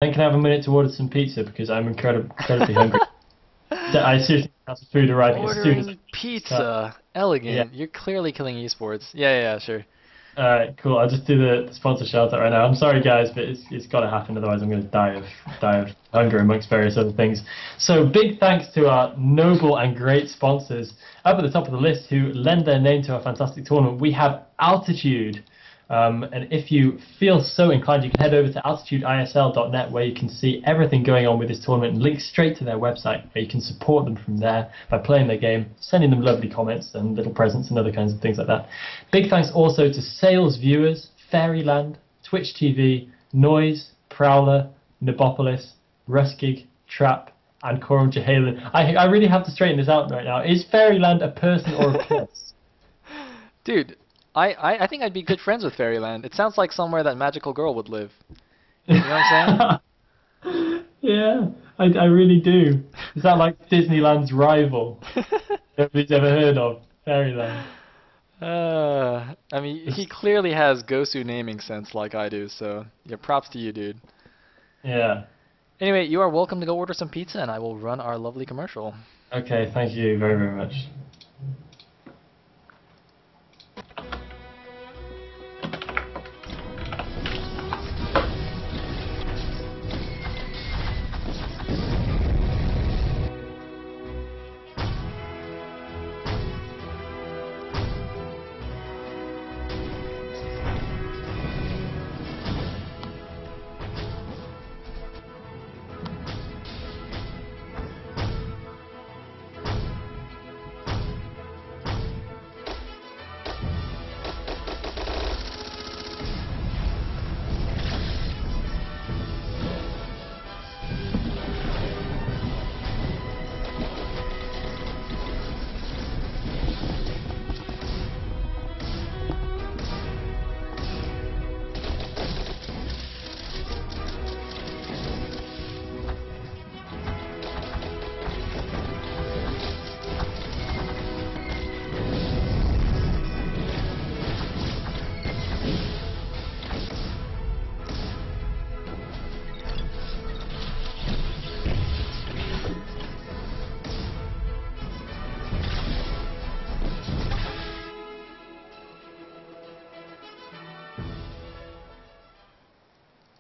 Then can I have a minute to order some pizza because I'm incredibly hungry. I seriously have some food arriving as soon as I Ordering start. pizza. Yeah. Elegant. You're clearly killing esports. Yeah, sure. Alright, cool. I'll just do the sponsor shout out right now. I'm sorry guys, but it's gotta happen, otherwise I'm gonna die of hunger amongst various other things. So big thanks to our noble and great sponsors. Up at the top of the list who lend their name to our fantastic tournament, we have Altitude. And if you feel so inclined, you can head over to altitudeisl.net where you can see everything going on with this tournament and link straight to their website where you can support them from there by playing their game, sending them lovely comments and little presents and other kinds of things like that. Big thanks also to Sales viewers, Fairyland, Twitch TV, Noise, Prowler, Nibopolis, Ruskig, Trap, and Corum Jehalan. I really have to straighten this out right now. Is Fairyland a person or a place? Dude, I think I'd be good friends with Fairyland. It sounds like somewhere that magical girl would live. You know what I'm Yeah, I really do. Is that like Disneyland's rival? saying? Nobody's ever heard of Fairyland. I mean, he clearly has Gosu naming sense like I do, so yeah, props to you, dude. Yeah. Anyway, you are welcome to go order some pizza, and I will run our lovely commercial. Okay, thank you very much.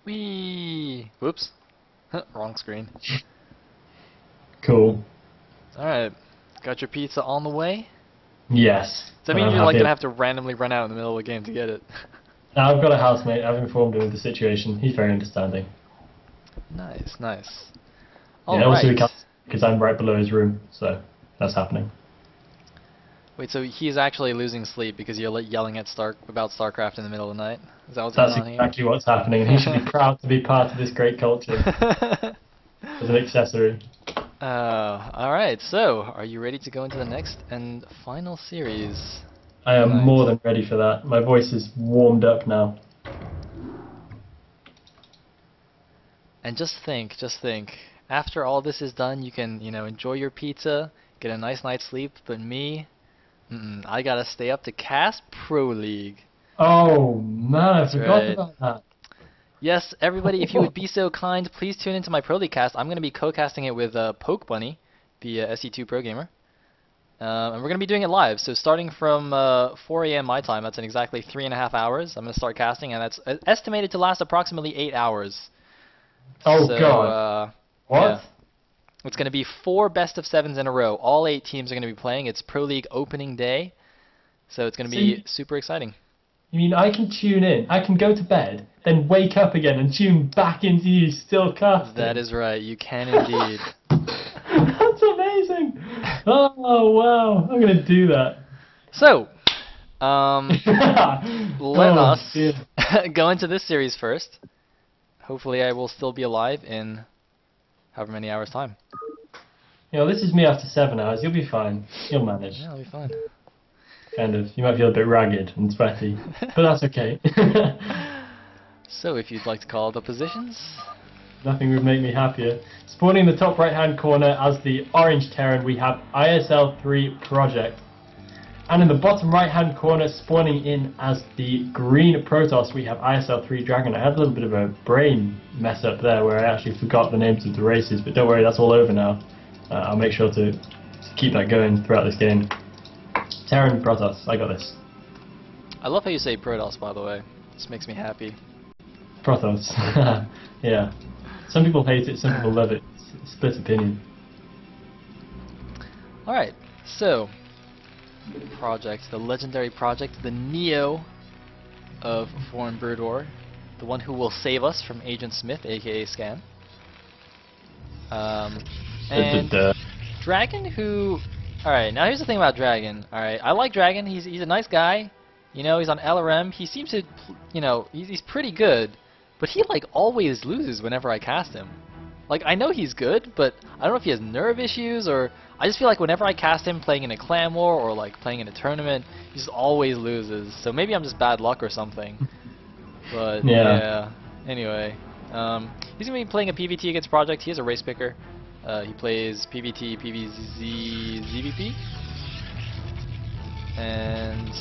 Whee! Whoops. Wrong screen. Cool. Alright. Got your pizza on the way? Yes. Does that And mean I'm you're like happy. gonna have to randomly run out in the middle of the game to get it? Now, I've got a housemate. I've informed him of the situation. He's very understanding. Nice. Yeah, also he Alright. can't because I'm right below his room, so that's happening. Wait, so he's actually losing sleep because you're yelling at about StarCraft in the middle of the night? Is that what's going That's on here? exactly what's happening, and he should be proud to be part of this great culture as an accessory. Alright, so, are you ready to go into the next and final series I am tonight? more than ready for that. My voice is warmed up now. And just think, after all this is done, you can, enjoy your pizza, get a nice night's sleep, but me, I gotta stay up to cast Pro League. Oh man, I That's forgot right. about that. Yes, everybody, if you would be so kind, please tune into my Pro League cast. I'm going to be co-casting it with Poke Bunny, the SE2 Pro Gamer. And we're going to be doing it live, so starting from 4 a.m. my time, that's in exactly 3.5 hours, I'm going to start casting, and that's estimated to last approximately 8 hours. Oh So, god. yeah. What? It's going to be 4 best of 7s in a row. All 8 teams are going to be playing. It's Pro League opening day, so it's going to So be super exciting. you mean I can tune in, I can go to bed, then wake up again and tune back into you still casting? That is right, you can indeed. That's amazing! Oh wow, I'm gonna do that. So, let Oh us dear. go into this series first. Hopefully I will still be alive in however many hours time. You know, this is me after 7 hours, you'll be fine. You'll manage. Yeah, I'll be fine. Kind of. You might feel a bit ragged and sweaty, but that's okay. So if you'd like to call the positions. Nothing would make me happier. Spawning in the top right hand corner as the orange Terran, we have ISL3 Project. And in the bottom right-hand corner, spawning in as the green Protoss, we have ISL3 DragOn. I had a little bit of a brain mess up there where I actually forgot the names of the races, but don't worry, that's all over now. I'll make sure to keep that going throughout this game. Terran Protoss, I got this. I love how you say Protoss, by the way. This makes me happy. Protoss. Yeah. Some people hate it, some people love it. It's a split opinion. Alright, so Project, the legendary Project, the Neo of Foreign Brood War, the one who will save us from Agent Smith, aka Scan. And DragOn, who... Alright, now here's the thing about DragOn. Alright, I like DragOn, he's a nice guy. You know, he's on LRM, he seems to, you know, he's pretty good. But he, like, always loses whenever I cast him. Like, I know he's good, but I don't know if he has nerve issues, or... I just feel like whenever I cast him playing in a clan war, or, like, playing in a tournament, he just always loses. So maybe I'm just bad luck or something. But, yeah. Anyway. He's going to be playing a PvT against Project. He is a race picker. He plays PvT, PvZ, ZVP. And...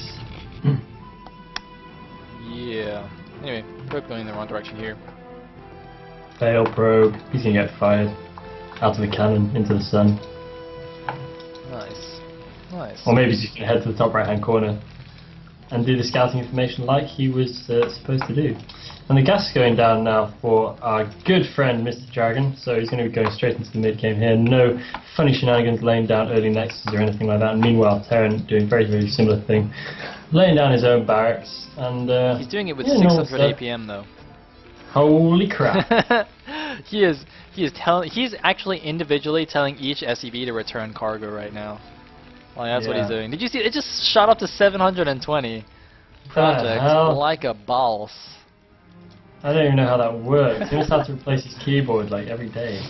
yeah. Anyway, probe going in the wrong direction here. Fail probe. He's going to get fired. Out of the cannon, into the sun. Nice. Nice. Or maybe he's just going to head to the top right-hand corner and do the scouting information like he was supposed to do. And the gas is going down now for our good friend Mr. DragOn, so he's going to be going straight into the mid-game here. No funny shenanigans laying down early nexus or anything like that. And meanwhile, Terran doing very, very similar thing. Laying down his own barracks, and he's doing it with 600 APM though. Holy crap! He's actually individually telling each SEB to return cargo right now. Like, that's what he's doing. Did you see? It just shot up to 720. Project like a boss. I don't even know how that works. He must have to replace his keyboard like every day.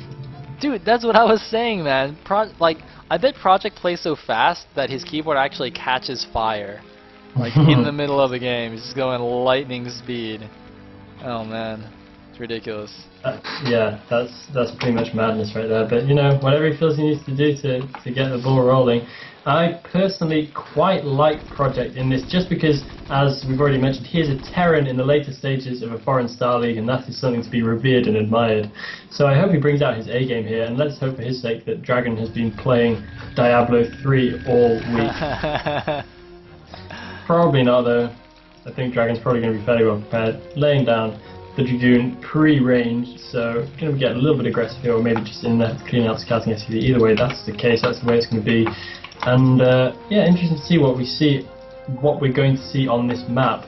Dude, that's what I was saying, man. Like, I bet Project plays so fast that his keyboard actually catches fire. Like, in the middle of the game. He's just going lightning speed. Oh, man. It's ridiculous. Yeah, that's pretty much madness right there. But, you know, whatever he feels he needs to do to get the ball rolling. I personally quite like Project in this, just because, as we've already mentioned, he is a Terran in the later stages of a foreign star league, and that is something to be revered and admired. So I hope he brings out his A game here, and let's hope for his sake that DragOn has been playing Diablo 3 all week. Probably not, though. I think DragOn's probably going to be fairly well prepared, laying down the Dragoon pre-ranged, so going to get a little bit aggressive here, or maybe just in there to clean out scouting SCV. Either way, that's the case, that's the way it's going to be. And yeah, interesting to see what we're going to see on this map.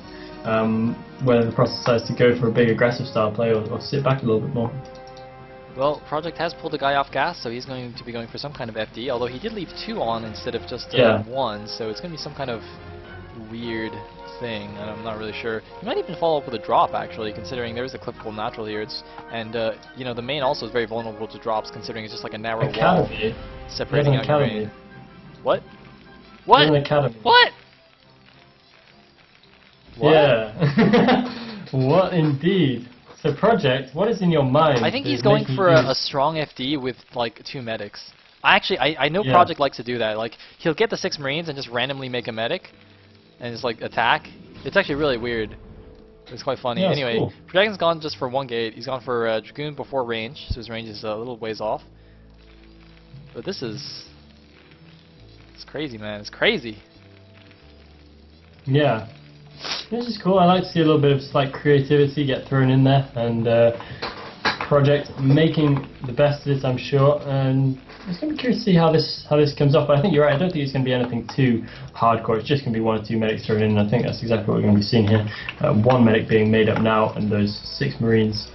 Whether the Protoss decides to go for a big aggressive style play or sit back a little bit more. Well, Project has pulled a guy off gas, so he's going to be going for some kind of FD, although he did leave 2 on instead of just 1, so it's going to be some kind of weird thing, and I'm not really sure. He might even follow up with a drop, actually, considering there is a clippable natural here, and you know, the main also is very vulnerable to drops, considering it's just like a narrow wall separating out your main. What? What? What? What? Yeah. What indeed? So Project, what is in your mind? I think he's going for a strong FD with like 2 medics. I know Project likes to do that. Like, he'll get the 6 Marines and just randomly make a medic and just like attack. It's actually really weird. It's quite funny. Yeah, anyway, cool. Dragon's gone just for 1 gate. He's gone for Dragoon before range, so his range is a little ways off. But this is... it's crazy, man. It's crazy. Yeah. This is cool. I like to see a little bit of slight creativity get thrown in there, and Project making the best of it, I'm sure. And it's going to be curious to see how this comes off. But I think you're right. I don't think it's going to be anything too hardcore. It's just going to be 1 or 2 medics thrown in, and I think that's exactly what we're going to be seeing here. 1 medic being made up now, and those 6 Marines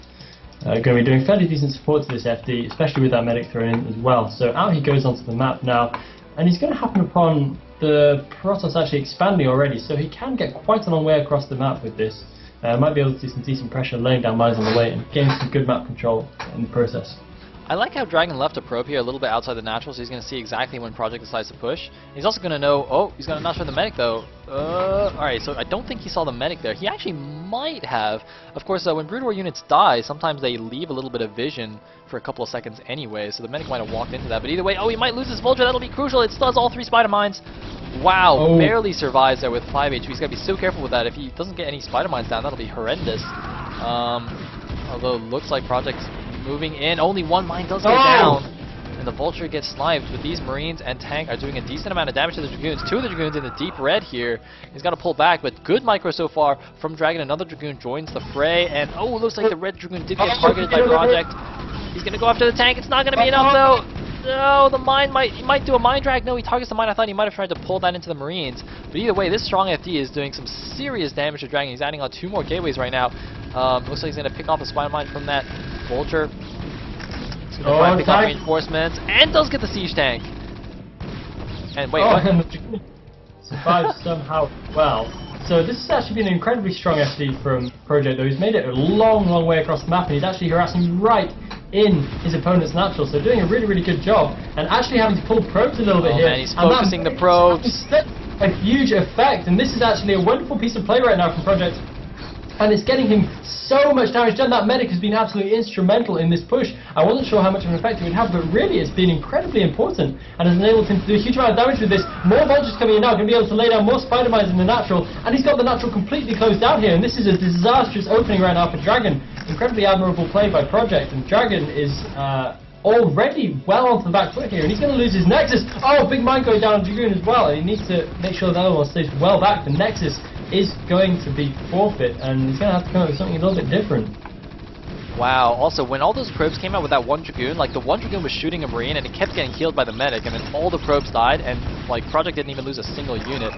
going to be doing fairly decent support to this FD, especially with that medic thrown in as well. So out he goes onto the map now, and he's going to happen upon the Protoss actually expanding already, so he can get quite a long way across the map with this. Might be able to do some decent pressure, laying down mines on the way, and gain some good map control in the process. I like how DragOn left a probe here a little bit outside the natural, so he's going to see exactly when Project decides to push. He's also going to know, oh, he's going to not for the medic though. Alright, so I don't think he saw the medic there. He actually might have. Of course, when Brood War units die, sometimes they leave a little bit of vision for a couple of seconds anyway, so the medic might have walked into that. But either way, oh, he might lose his Vulture, that'll be crucial. It stuns all 3 Spider Mines. Wow, Oh. barely survives there with 5 HP. He's got to be so careful with that. If he doesn't get any spider mines down, that'll be horrendous. Although it looks like Project's moving in. Only one mine does go down. And the Vulture gets sniped, but these Marines and Tank are doing a decent amount of damage to the Dragoons. 2 of the Dragoons in the deep red here. He's got to pull back, but good micro so far from Dragon. Another Dragoon joins the fray, and oh, it looks like the red Dragoon did get targeted by Project. He's going to go after the Tank. It's not going to be enough, though. No, the mine he might do a mine drag. No, he targets the mine. I thought he might have tried to pull that into the Marines. But either way, this strong FD is doing some serious damage to Dragon. He's adding on 2 more gateways right now. Looks like he's going to pick off the spider mine from that Vulture. He's going to try and pick off reinforcements, and does get the siege tank. And wait, what? Survives somehow well. So this has actually been an incredibly strong FD from Project, though. He's made it a long, long way across the map, and he's actually harassing right in his opponent's natural, so doing a really, really good job, and actually having to pull probes a little bit here. Man, he's focusing the probes. A huge effect, and this is actually a wonderful piece of play right now from Project, and it's getting him so much damage done. That medic has been absolutely instrumental in this push. I wasn't sure how much of an effect it would have, but really it's been incredibly important, and has enabled him to do a huge amount of damage with this. More vultures coming in now, going to be able to lay down more spider mines in the natural, and he's got the natural completely closed down here, and this is a disastrous opening right now for Dragon. Incredibly admirable play by Project, and Dragon is already well onto the back foot here, and he's going to lose his Nexus. Oh, big mine going down on Dragoon as well, and he needs to make sure that the other one stays well back. The Nexus is going to be forfeit, and he's going to have to come up with something a little bit different. Wow, also, when all those probes came out with that one Dragoon, like, the one Dragoon was shooting a Marine, and it kept getting healed by the medic, and then all the probes died, and, like, Project didn't even lose a single unit.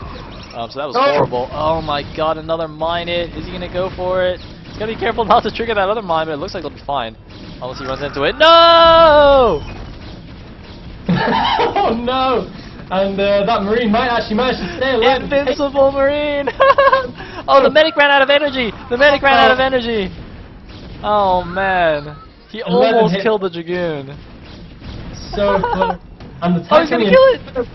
So that was horrible. Oh my god, another mine hit. Is he going to go for it? He's got to be careful not to trigger that other mine, but it looks like it'll be fine. Unless he runs into it. No! Oh no! And that Marine might actually manage to stay alive. Invincible Marine! Oh, the medic ran out of energy! The medic ran out of energy! Oh man. He almost killed the Dragoon. So close. And the tank he's gonna kill it!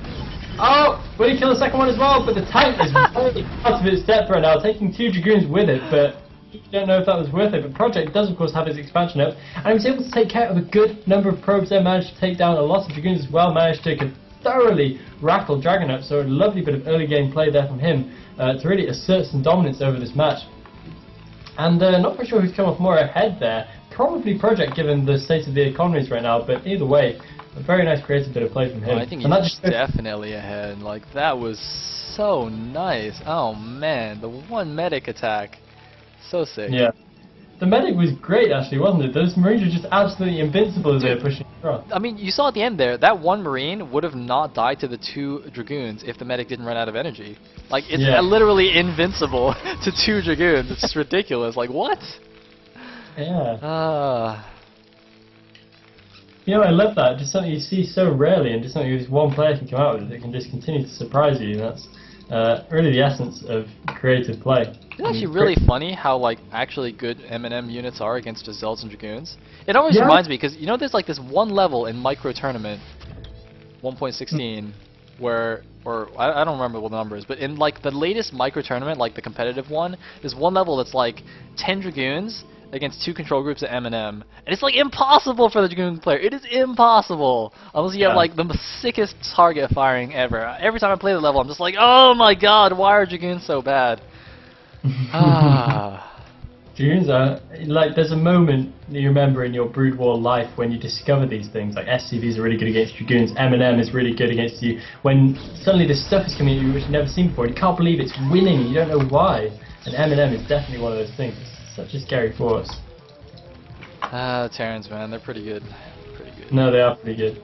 Oh! Will he kill the second one as well? But the tank is really out of its depth right now, taking 2 Dragoons with it, but I don't know if that was worth it. But Project does, of course, have his expansion up, and he was able to take care of a good number of probes there, managed to take down a lot of Dragoons as well, managed to thoroughly rattle Dragon up, so a lovely bit of early game play there from him to really assert some dominance over this match. And not for sure who's come off more ahead there. Probably Project, given the state of the economies right now, but either way, a very nice creative bit of play from him. I think he's definitely ahead. Like, that was so nice. Oh man, the one medic attack. So sick. Yeah. The medic was great, actually, wasn't it? Those Marines were just absolutely invincible as they were pushing across. I mean, you saw at the end there, that one Marine would have not died to the 2 Dragoons if the medic didn't run out of energy. Like, it's literally invincible to 2 Dragoons. It's just ridiculous. Like, what? Yeah. You know, I love that. Just something you see so rarely, and just something this one player can come out with that can just continue to surprise you. That's really the essence of creative play. It's actually really funny how, like, actually good M&M units are against just Zelds and Dragoons. It always reminds me, because, you know, there's, like, this one level in Micro Tournament, 1.16, where, or, I don't remember what the number is, but in, like, the latest Micro Tournament, like, the competitive one, there's one level that's, like, 10 Dragoons against 2 control groups of M&M. And it's, like, impossible for the Dragoon player. It is impossible! Unless you have, like, the sickest target firing ever. Every time I play the level, I'm just like, oh my god, why are Dragoons so bad? Dragoons are, like, there's a moment that you remember in your Brood War life when you discover these things, like SCVs are really good against Dragoons, M&M is really good against you, when suddenly this stuff is coming at you which you've never seen before, you can't believe it's winning, you don't know why, and M&M is definitely one of those things. It's such a scary force. Terrans, man, they're pretty good. No, they are pretty good.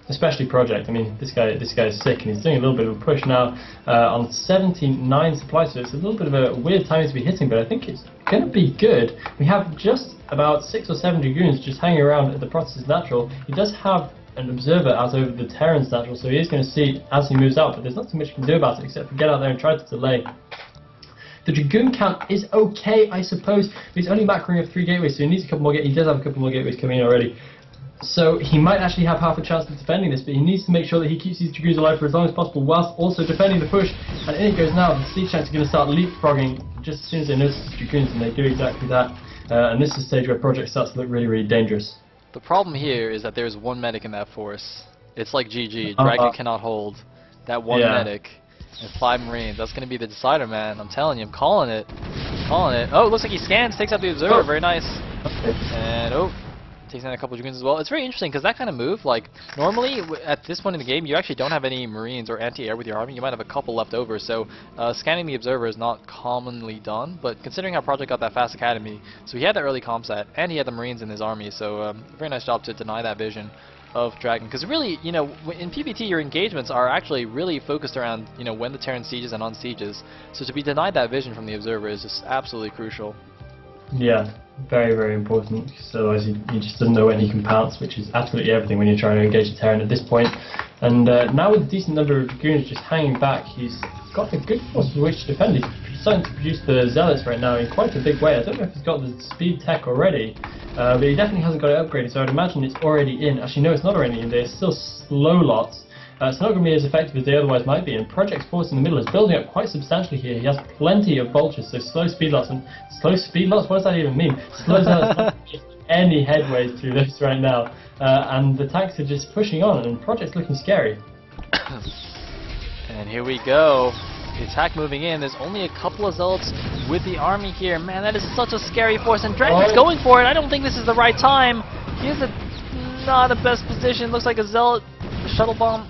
Especially Project. I mean, this guy is sick, and he's doing a little bit of a push now on 79 supply, so it's a little bit of a weird time to be hitting, but I think it's going to be good. We have just about 6 or 7 Dragoons just hanging around at the Protoss natural. He does have an observer out over the Terran's natural, so he is going to see as he moves out, but there's not too much he can do about it except for get out there and try to delay. The Dragoon count is okay, I suppose, but he's only macroing of 3 gateways, so he needs a couple more gateways. He does have a couple more gateways coming in already. So he might actually have half a chance of defending this, but he needs to make sure that he keeps these Dragoons alive for as long as possible, whilst also defending the push. And in it goes now. The siege tanks are going to start leapfrogging just as soon as they notice the Dragoons, and they do exactly that. And this is the stage where Project starts to look really, really dangerous. The problem here is that there's one medic in that force. It's like GG. Dragon cannot hold. that one medic, and 5 Marines. That's going to be the decider, man. I'm telling you, I'm calling it. Calling it. Oh, it looks like he scans, takes out the observer. Very nice. And takes down a couple of Dragoons as well. It's very interesting because that kind of move, like, normally at this point in the game, you actually don't have any Marines or anti-air with your army. You might have a couple left over, so scanning the observer is not commonly done. But considering how Project got that fast academy, so he had the early comsat and he had the Marines in his army, so very nice job to deny that vision of DragOn. Because really, you know, in PvT, your engagements are actually really focused around, you know, when the Terran sieges and unsieges. So to be denied that vision from the observer is just absolutely crucial. Yeah, very, very important, because otherwise he just doesn't know when he can pounce, which is absolutely everything when you're trying to engage the Terran at this point. And now with a decent number of Dragoons just hanging back, he's got a good force with which to defend. He's starting to produce the Zealots right now in quite a big way. I don't know if he's got the speed tech already, but he definitely hasn't got it upgraded, so I'd imagine it's already in. Actually, no, it's not already in. They're still slow lots. It's not going to be as effective as they otherwise might be, and Project's force in the middle is building up quite substantially here. He has plenty of vultures, so slow speed lots. And slow speed lots? What does that even mean? Slow zealots not any headways through this right now, and the tanks are just pushing on, and Project's looking scary. And here we go. The attack moving in. There's only a couple of zealots with the army here. Man, that is such a scary force, and DragOn's going for it. I don't think this is the right time. He's not the best position. Looks like a zealot. Shuttle bomb,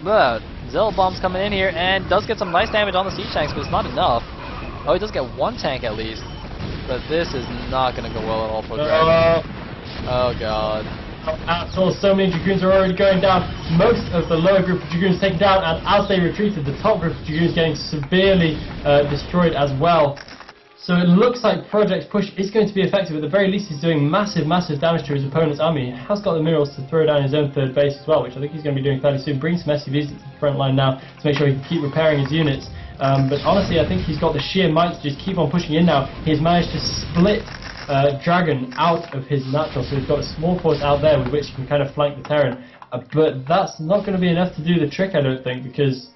Zealot bomb's coming in here, and does get some nice damage on the siege tanks, but it's not enough. Oh, he does get 1 tank at least, but this is not going to go well at all for DragOn. Oh god. At all, so many Dragoons are already going down. Most of the lower group of Dragoons taken down, and as they retreated, the top group of Dragoons getting severely destroyed as well. So it looks like Project's push is going to be effective. At the very least, he's doing massive, massive damage to his opponent's army. He has got the minerals to throw down his own 3rd base as well, which I think he's going to be doing fairly soon. Bring some SUVs to the front line now to make sure he can keep repairing his units. But honestly, I think he's got the sheer might to just keep on pushing in now. He's managed to split DragOn out of his natural, so he's got a small force out there with which he can kind of flank the Terran. But that's not going to be enough to do the trick, I don't think, because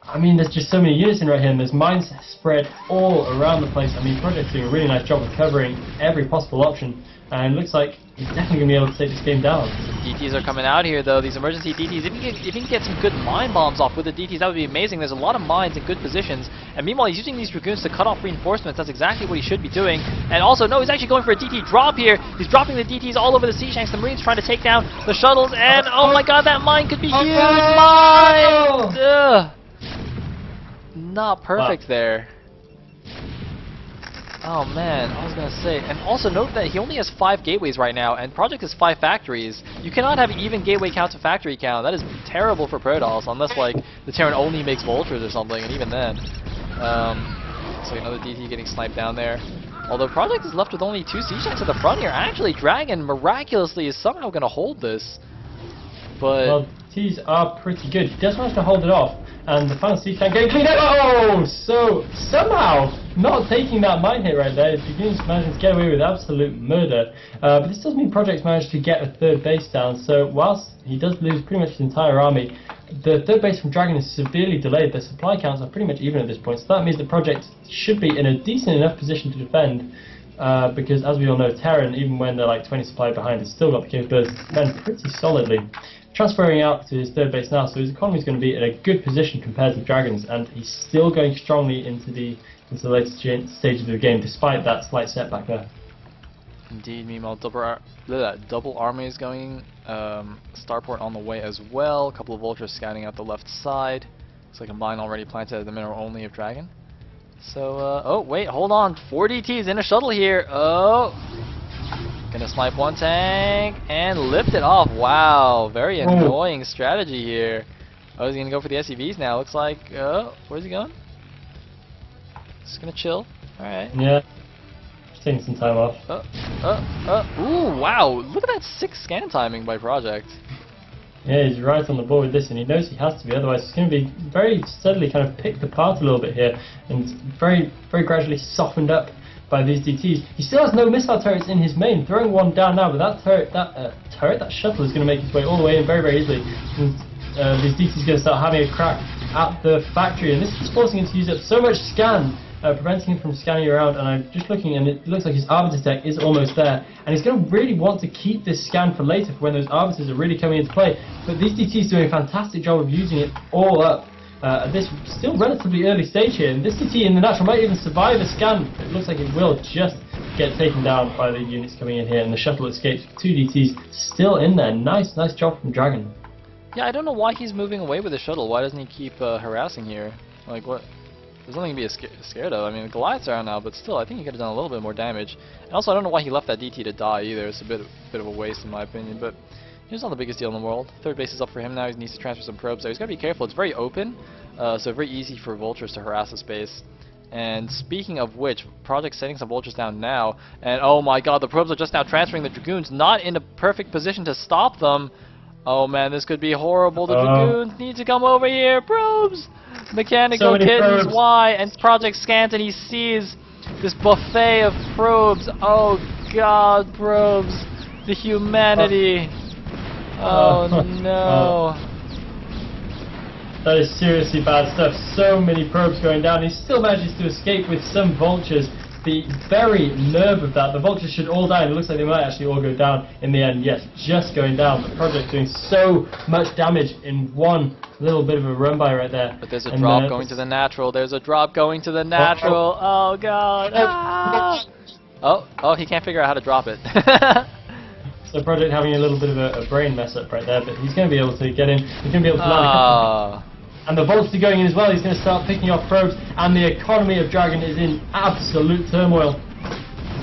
I mean, there's just so many units in right here, and there's mines spread all around the place. I mean, Project's doing a really nice job of covering every possible option, and it looks like he's definitely going to be able to take this game down. DTs are coming out here, though, these emergency DTs. If he can get some good mine bombs off with the DTs, that would be amazing. There's a lot of mines in good positions, and meanwhile, he's using these Dragoons to cut off reinforcements. That's exactly what he should be doing. And also, no, he's actually going for a DT drop here. He's dropping the DTs all over the siege tanks. The Marines trying to take down the shuttles, and oh my god, that mine could be huge! Mine! Ugh. Not perfect there. Oh man, I was gonna say, and also note that he only has 5 gateways right now, and Project has 5 factories. You cannot have even gateway count to factory count. That is terrible for Protoss, unless like the Terran only makes vultures or something, and even then. So another DT getting sniped down there. Although Project is left with only 2 siege tanks at the front here. Actually, DragOn miraculously is somehow gonna hold this. But well, DTs are pretty good. He does manage to hold it off. And the final siege tank getting cleaned up. Oh, so somehow not taking that mine hit right there. Dragoons managing to get away with absolute murder. But this does mean Project's managed to get a 3rd base down. So whilst he does lose pretty much his entire army, the 3rd base from DragOn is severely delayed. Their supply counts are pretty much even at this point. So that means the Project should be in a decent enough position to defend. Because as we all know, Terran, even when they're like 20 supply behind, has still got the capability to defend pretty solidly. Transferring out to his 3rd base now, so his economy is going to be in a good position compared to DragOn's, and he's still going strongly into the later stages of the game, despite that slight setback there. Indeed, meanwhile, double army is going, starport on the way as well, a couple of vultures scouting out the left side. Looks like a mine already planted at the mineral only of DragOn. So, oh wait, hold on, 4 DTs in a shuttle here, oh! Gonna snipe 1 tank and lift it off. Wow, very annoying strategy here. Oh, he's gonna go for the SUVs now. Looks like, where's he going? Just gonna chill. Alright. Yeah. Just taking some time off. Ooh, wow. Look at that 6 scan timing by Project. Yeah, he's right on the ball with this, and he knows he has to be, otherwise he's going to be very steadily kind of picked apart a little bit here, and very, very gradually softened up by these DTs. He still has no missile turrets in his main, throwing one down now, but that that shuttle is going to make its way all the way in very, very easily. And these DTs are going to start having a crack at the factory, and this is forcing him to use up so much scan, preventing him from scanning around. And I'm just looking, and it looks like his arbiter tech is almost there, and he's going to really want to keep this scan for later, for when those arbiters are really coming into play. But these DTs doing a fantastic job of using it all up. at this still relatively early stage here. And this DT in the natural might even survive a scan. It looks like it will just get taken down by the units coming in here, and the shuttle escapes with 2 DTs still in there. Nice job from DragOn. Yeah, I don't know why he's moving away with the shuttle. Why doesn't he keep harassing here? Like, what? There's nothing to be scared of. I mean, the Goliaths are out now, but still, I think he could have done a little bit more damage. And also, I don't know why he left that DT to die either. It's a bit of a waste, in my opinion. But he's not the biggest deal in the world. 3rd base is up for him now. He needs to transfer some probes. So he's got to be careful. It's very open, so very easy for vultures to harass the space. And speaking of which, Project's setting some vultures down now. And oh my god, the probes are just now transferring the Dragoons. Not in a perfect position to stop them. Oh man, this could be horrible. The Dragoons need to come over here. Probes! Mechanical Kittens, why? And Project scans and he sees this buffet of probes. Oh god, probes. The humanity. Oh no. That is seriously bad stuff. So many probes going down. He still manages to escape with some vultures. The very nerve of that. The vultures should all die, and it looks like they might actually all go down in the end. Yes, just going down. The Project doing so much damage in one little bit of a run by right there. But there's a drop going to the natural. There's a drop going to the natural. Oh god. Ah. Oh, he can't figure out how to drop it. So Project having a little bit of a brain mess up right there, but he's going to be able to get in. He's going to be able to land a couple. And the vultures are going in as well. He's going to start picking off probes, and the economy of DragOn is in absolute turmoil.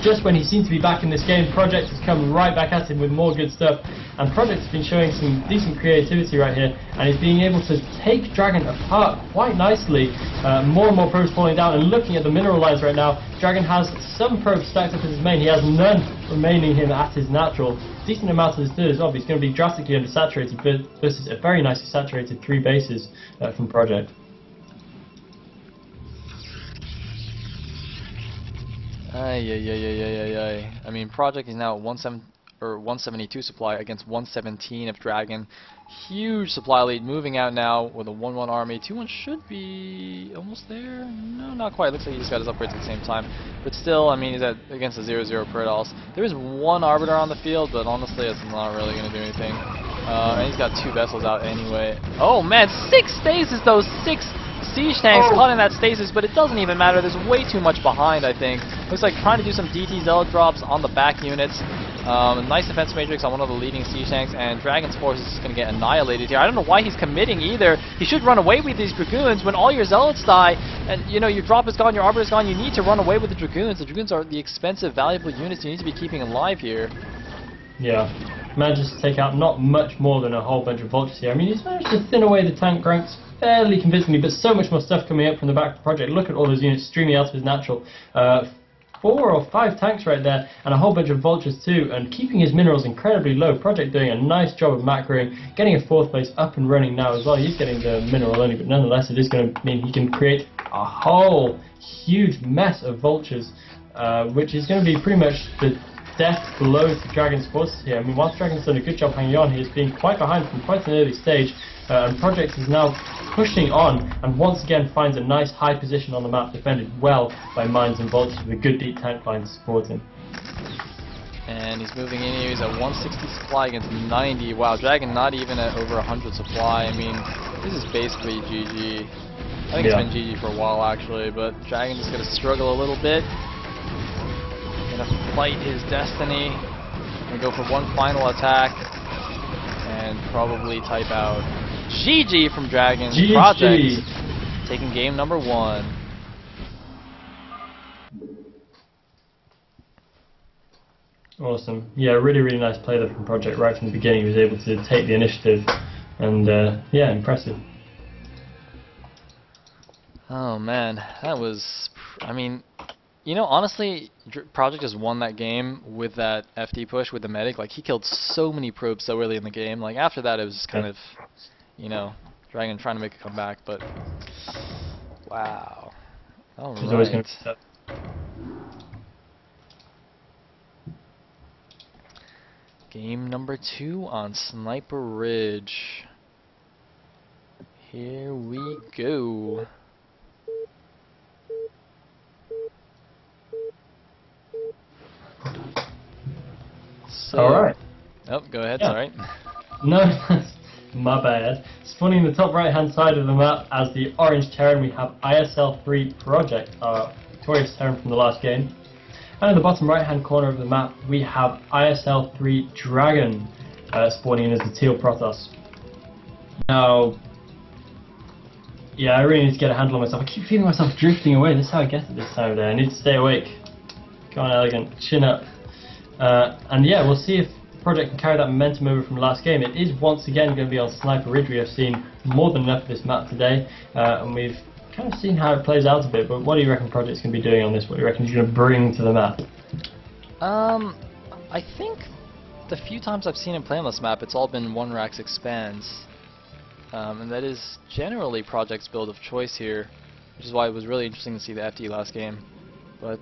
Just when he seemed to be back in this game, Project has come right back at him with more good stuff, and Project's been showing some decent creativity right here, and he's being able to take DragOn apart quite nicely. More and more probes falling down, and looking at the mineral lines right now, DragOn has some probes stacked up in his main. He has none remaining him at his natural. Decent amount of his third as well, but he's going to be drastically undersaturated versus a very nicely saturated 3 bases from Project. I mean, Project is now at 172 supply against 117 of DragOn. Huge supply lead, moving out now with a 1-1 army. 2-1 should be almost there. No, not quite. Looks like he just got his upgrades at the same time. But still, I mean, he's against a 0-0 Protoss. There is 1 Arbiter on the field, but honestly, it's not really going to do anything. And he's got 2 vessels out anyway. Oh man, 6 stasis though! 6 siege tanks caught in that stasis, but it doesn't even matter. There's way too much behind, I think. Looks like trying to do some DT Zealot drops on the back units. Nice defense matrix on one of the leading siege tanks, and DragOn's force is just going to get annihilated here. I don't know why he's committing either. He should run away with these Dragoons when all your Zealots die, and you know, your drop is gone, your Arbiter is gone. You need to run away with the Dragoons. The Dragoons are the expensive, valuable units you need to be keeping alive here. Yeah. Manages to take out not much more than a whole bunch of vultures here. I mean, he's managed to thin away the tank ranks fairly convincingly, but so much more stuff coming up from the back of the Project. Look at all those units streaming out of his natural. 4 or 5 tanks right there, and a whole bunch of vultures too, and keeping his minerals incredibly low. Project doing a nice job of macroing, getting a 4th base up and running now as well. He's getting the mineral only, but nonetheless it is going to mean he can create a whole huge mess of vultures, which is going to be pretty much the death blow to DragOn's forces here. I mean, whilst DragOn's done a good job hanging on, he has been quite behind from quite an early stage, and Project is now pushing on, and once again finds a nice high position on the map, defended well by mines and vultures with a good deep tank line to support him. And he's moving in here. He's at 160 supply against 90. Wow, DragOn not even at over 100 supply. I mean, this is basically GG. I think it's been GG for a while actually, but DragOn just gonna struggle a little bit. Gonna fight his destiny. Gonna go for one final attack and probably type out GG from DragOn. GG. Project taking game number 1. Awesome. Yeah, really nice play there from Project right from the beginning. He was able to take the initiative, and yeah, impressive. Oh man, that was, I mean, you know, honestly, Project just won that game with that FD push with the medic. Like, he killed so many probes so early in the game. Like, after that, it was just kind of, you know, DragOn trying to make a comeback, but wow. All right. Game number 2 on Sniper Ridge. Here we go. So, all right. Oh, go ahead. Yeah. Sorry. No, my bad. Spawning in the top right hand side of the map as the orange Terran, we have ISL3 Project, our victorious Terran from the last game. And in the bottom right hand corner of the map, we have ISL3 DragOn spawning in as the teal Protoss. Now, yeah, I really need to get a handle on myself. I keep feeling myself drifting away. This is how I get it this time of day. I need to stay awake. Come on, Elegant, chin up. And yeah, we'll see if Project can carry that momentum over from last game. It is once again going to be on Sniper Ridge. We have seen more than enough of this map today, and we've kind of seen how it plays out a bit. But what do you reckon Project's going to be doing on this? What do you reckon he's going to bring to the map? I think the few times I've seen him play on this map, it's all been 1-Rax expands. And that is generally Project's build of choice here, which is why it was really interesting to see the FD last game. But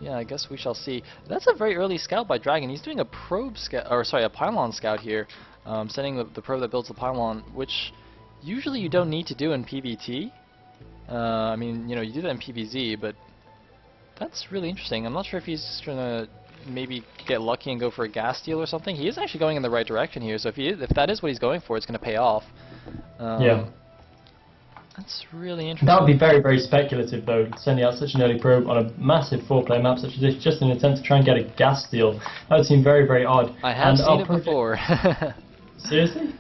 yeah, I guess we shall see. That's a very early scout by DragOn. He's doing a probe scout, or sorry, a pylon scout here, sending the probe that builds the pylon, which usually you don't need to do in PvT. I mean, you know, you do that in PvZ, but that's really interesting. I'm not sure if he's gonna maybe get lucky and go for a gas steal or something. He is actually going in the right direction here, so if that is what he's going for, it's gonna pay off. Yeah. That's really interesting. That would be very, very speculative, though, sending out such an early probe on a massive 4-player map such as this, just in an attempt to try and get a gas steal. That would seem very, very odd. I have seen it before. Seriously?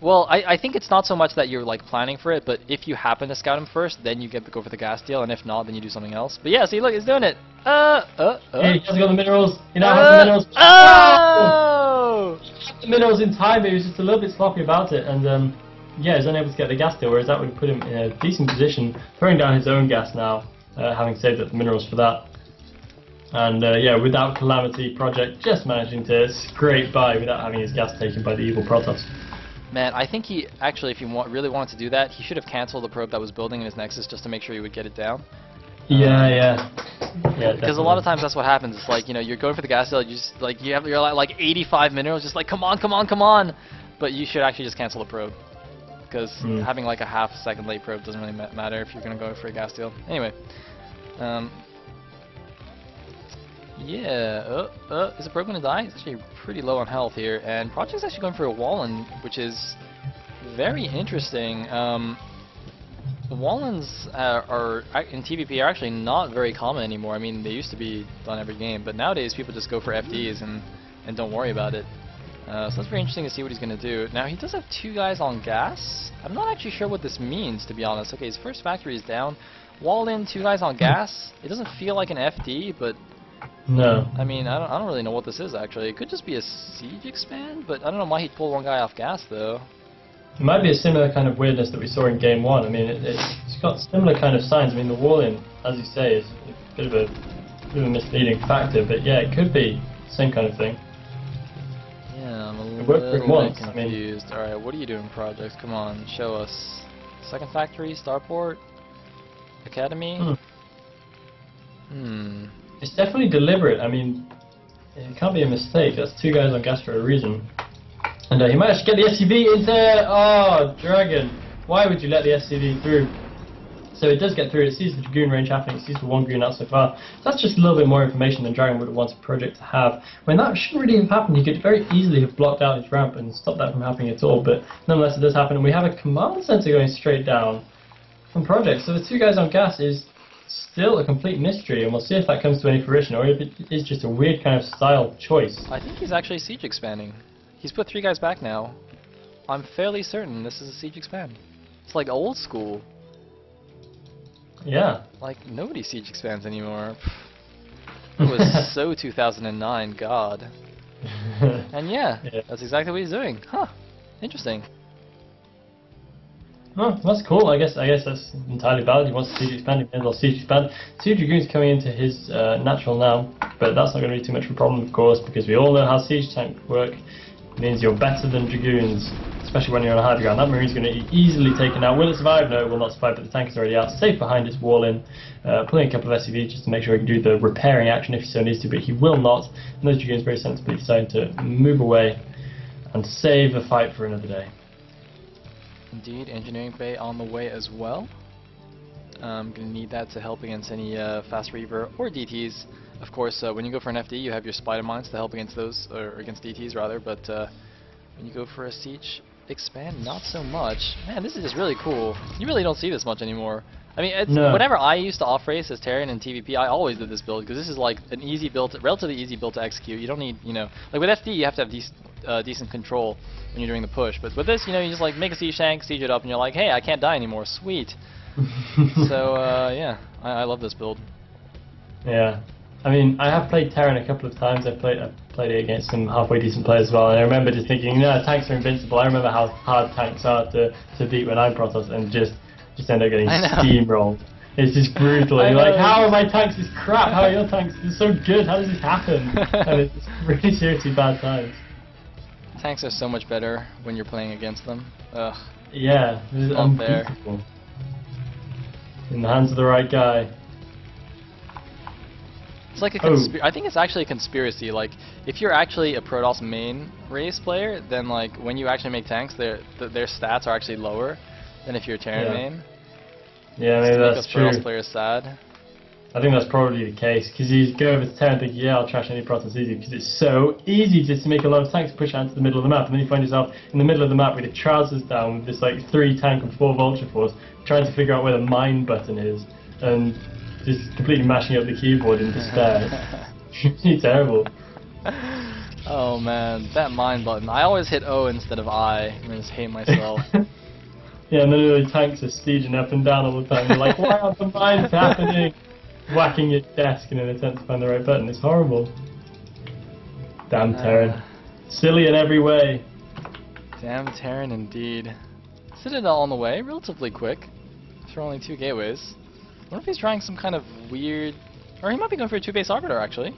Well, I think it's not so much that you're like planning for it, but if you happen to scout him first, then you get to go for the gas steal, and if not, then you do something else. But yeah, see, look, he's doing it. Hey, he hasn't got the minerals. You now have the minerals. Oh! The minerals in time, but he was just a little bit sloppy about it, and yeah, he's unable to get the gas steal, whereas that would put him in a decent position, throwing down his own gas now, having saved up the minerals for that. And yeah, without Calamity, Project just managing to scrape by without having his gas taken by the evil Protoss. Man, I think he actually, if he really wanted to do that, he should have cancelled the probe that was building in his Nexus just to make sure he would get it down. Yeah. Because a lot of times that's what happens. It's like, you know, you're going for the gas steal, you just like you're like 85 minerals, just like come on, but you should actually just cancel the probe. Because having like a half-second late probe doesn't really matter if you're going to go for a gas steal. Anyway, yeah, is the probe going to die? It's actually pretty low on health here, and Project's actually going for a Wallen, which is very interesting. The Wallens are in TVP are actually not very common anymore. I mean, they used to be done every game, but nowadays people just go for FDs and don't worry about it. So that's very interesting to see what he's going to do. Now, he does have 2 guys on gas. I'm not actually sure what this means, to be honest. Okay, his first factory is down. Walled in, 2 guys on gas. It doesn't feel like an FD, but... No. I mean, I don't really know what this is, actually. It could just be a siege expand, but I don't know why he'd pull 1 guy off gas, though. It might be a similar kind of weirdness that we saw in Game 1. I mean, it's got similar kind of signs. I mean, the wall-in, as you say, is a bit of a misleading factor, but yeah, it could be the same kind of thing. I'm a little bit confused. Alright, what are you doing, Projects? Come on, show us. Second factory, starport, academy? It's definitely deliberate. I mean, it can't be a mistake. That's 2 guys on gas for a reason. And he managed to get the SCV into... Oh, DragOn. Why would you let the SCV through? So it does get through. It sees the Dragoon range happening. It sees the 1 Dragoon out so far. So that's just a little bit more information than DragOn would have wanted Project to have. When that shouldn't really have happened. He could very easily have blocked out his ramp and stopped that from happening at all. But nonetheless, it does happen. And we have a command center going straight down from Project. So the 2 guys on gas is still a complete mystery. And we'll see if that comes to any fruition or if it is just a weird kind of style choice. I think he's actually siege expanding. He's put 3 guys back now. I'm fairly certain this is a siege expand. It's like old school. Yeah. Like, nobody siege expands anymore. It was so 2009, God. And yeah, that's exactly what he's doing. Huh. Interesting. Oh, that's cool. I guess that's entirely valid. He wants to siege expand. He may as well siege expand. 2 Dragoons coming into his natural now, but that's not going to be too much of a problem, of course, because we all know how siege tanks work. It means you're better than Dragoons, especially when you're on a high ground. That Marine's going to be easily taken out. Will it survive? No, it will not survive, but the tank is already out, safe behind its wall in, pulling a couple of SCVs just to make sure he can do the repairing action if he so needs to, but he will not. And those Dragoons very sensibly decided to move away and save the fight for another day. Indeed, engineering bay on the way as well. I'm going to need that to help against any fast reaver or DTs. Of course, when you go for an FD, you have your spider mines to help against those, or against DTs rather, but when you go for a siege, expand not so much. Man, this is just really cool. You really don't see this much anymore. I mean, it's, No. whenever I used to off-race as Terran and TVP, I always did this build, because this is like an easy build, relatively easy build to execute. You don't need, you know, like with FD, you have to have decent control when you're doing the push. But with this, you know, you just like make a siege tank, siege it up, and you're like, hey, I can't die anymore. Sweet. So, yeah, I love this build. Yeah. I mean, I have played Terran a couple of times. I've played it against some halfway decent players as well, and I remember just thinking, no, tanks are invincible. I remember how hard tanks are to beat when I'm Protoss, and just end up getting steamrolled. It's just brutal. You're like, how are my tanks this crap? How are your tanks? They're so good. How does this happen? And it's really seriously bad times. Tanks are so much better when you're playing against them. Ugh. Yeah, it's unbeatable. In the hands of the right guy. It's like a I think it's actually a conspiracy. Like, if you're actually a Protoss main race player, then like when you actually make tanks, their stats are actually lower than if you're a Terran main. Yeah, maybe that's true. Protoss players sad. I think that's probably the case, because you go over to Terran and think, yeah, I'll trash any Protoss easy, because it's so easy just to make a lot of tanks push out to the middle of the map, and then you find yourself in the middle of the map with your trousers down with this like 3 tank and 4 Vulture Force, trying to figure out where the mine button is, and just completely mashing up the keyboard in despair. It's really terrible. Oh man, that mine button. I always hit O instead of I, and I just hate myself. Yeah, and then the tanks are sieging up and down all the time. You're like, why aren't the mines happening? Whacking your desk in an attempt to find the right button. It's horrible. Damn Terran. Silly in every way. Damn Terran indeed. Citadel on the way, relatively quick. For only 2 gateways. I wonder if he's trying some kind of weird... Or he might be going for a 2-base Arbiter, actually.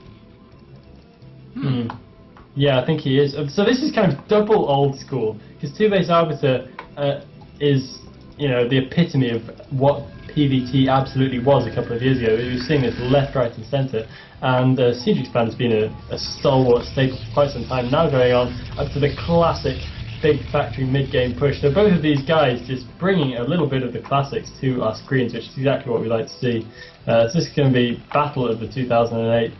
Yeah, I think he is. So this is kind of double old school. Because 2-base Arbiter is, you know, the epitome of what PvT absolutely was a couple of years ago. We were seeing this left, right and centre. And Siege Expand has been a stalwart staple for quite some time. Now going on up to the classic big factory mid-game push. So both of these guys just bringing a little bit of the classics to our screens, which is exactly what we like to see. So this is going to be battle of the 2008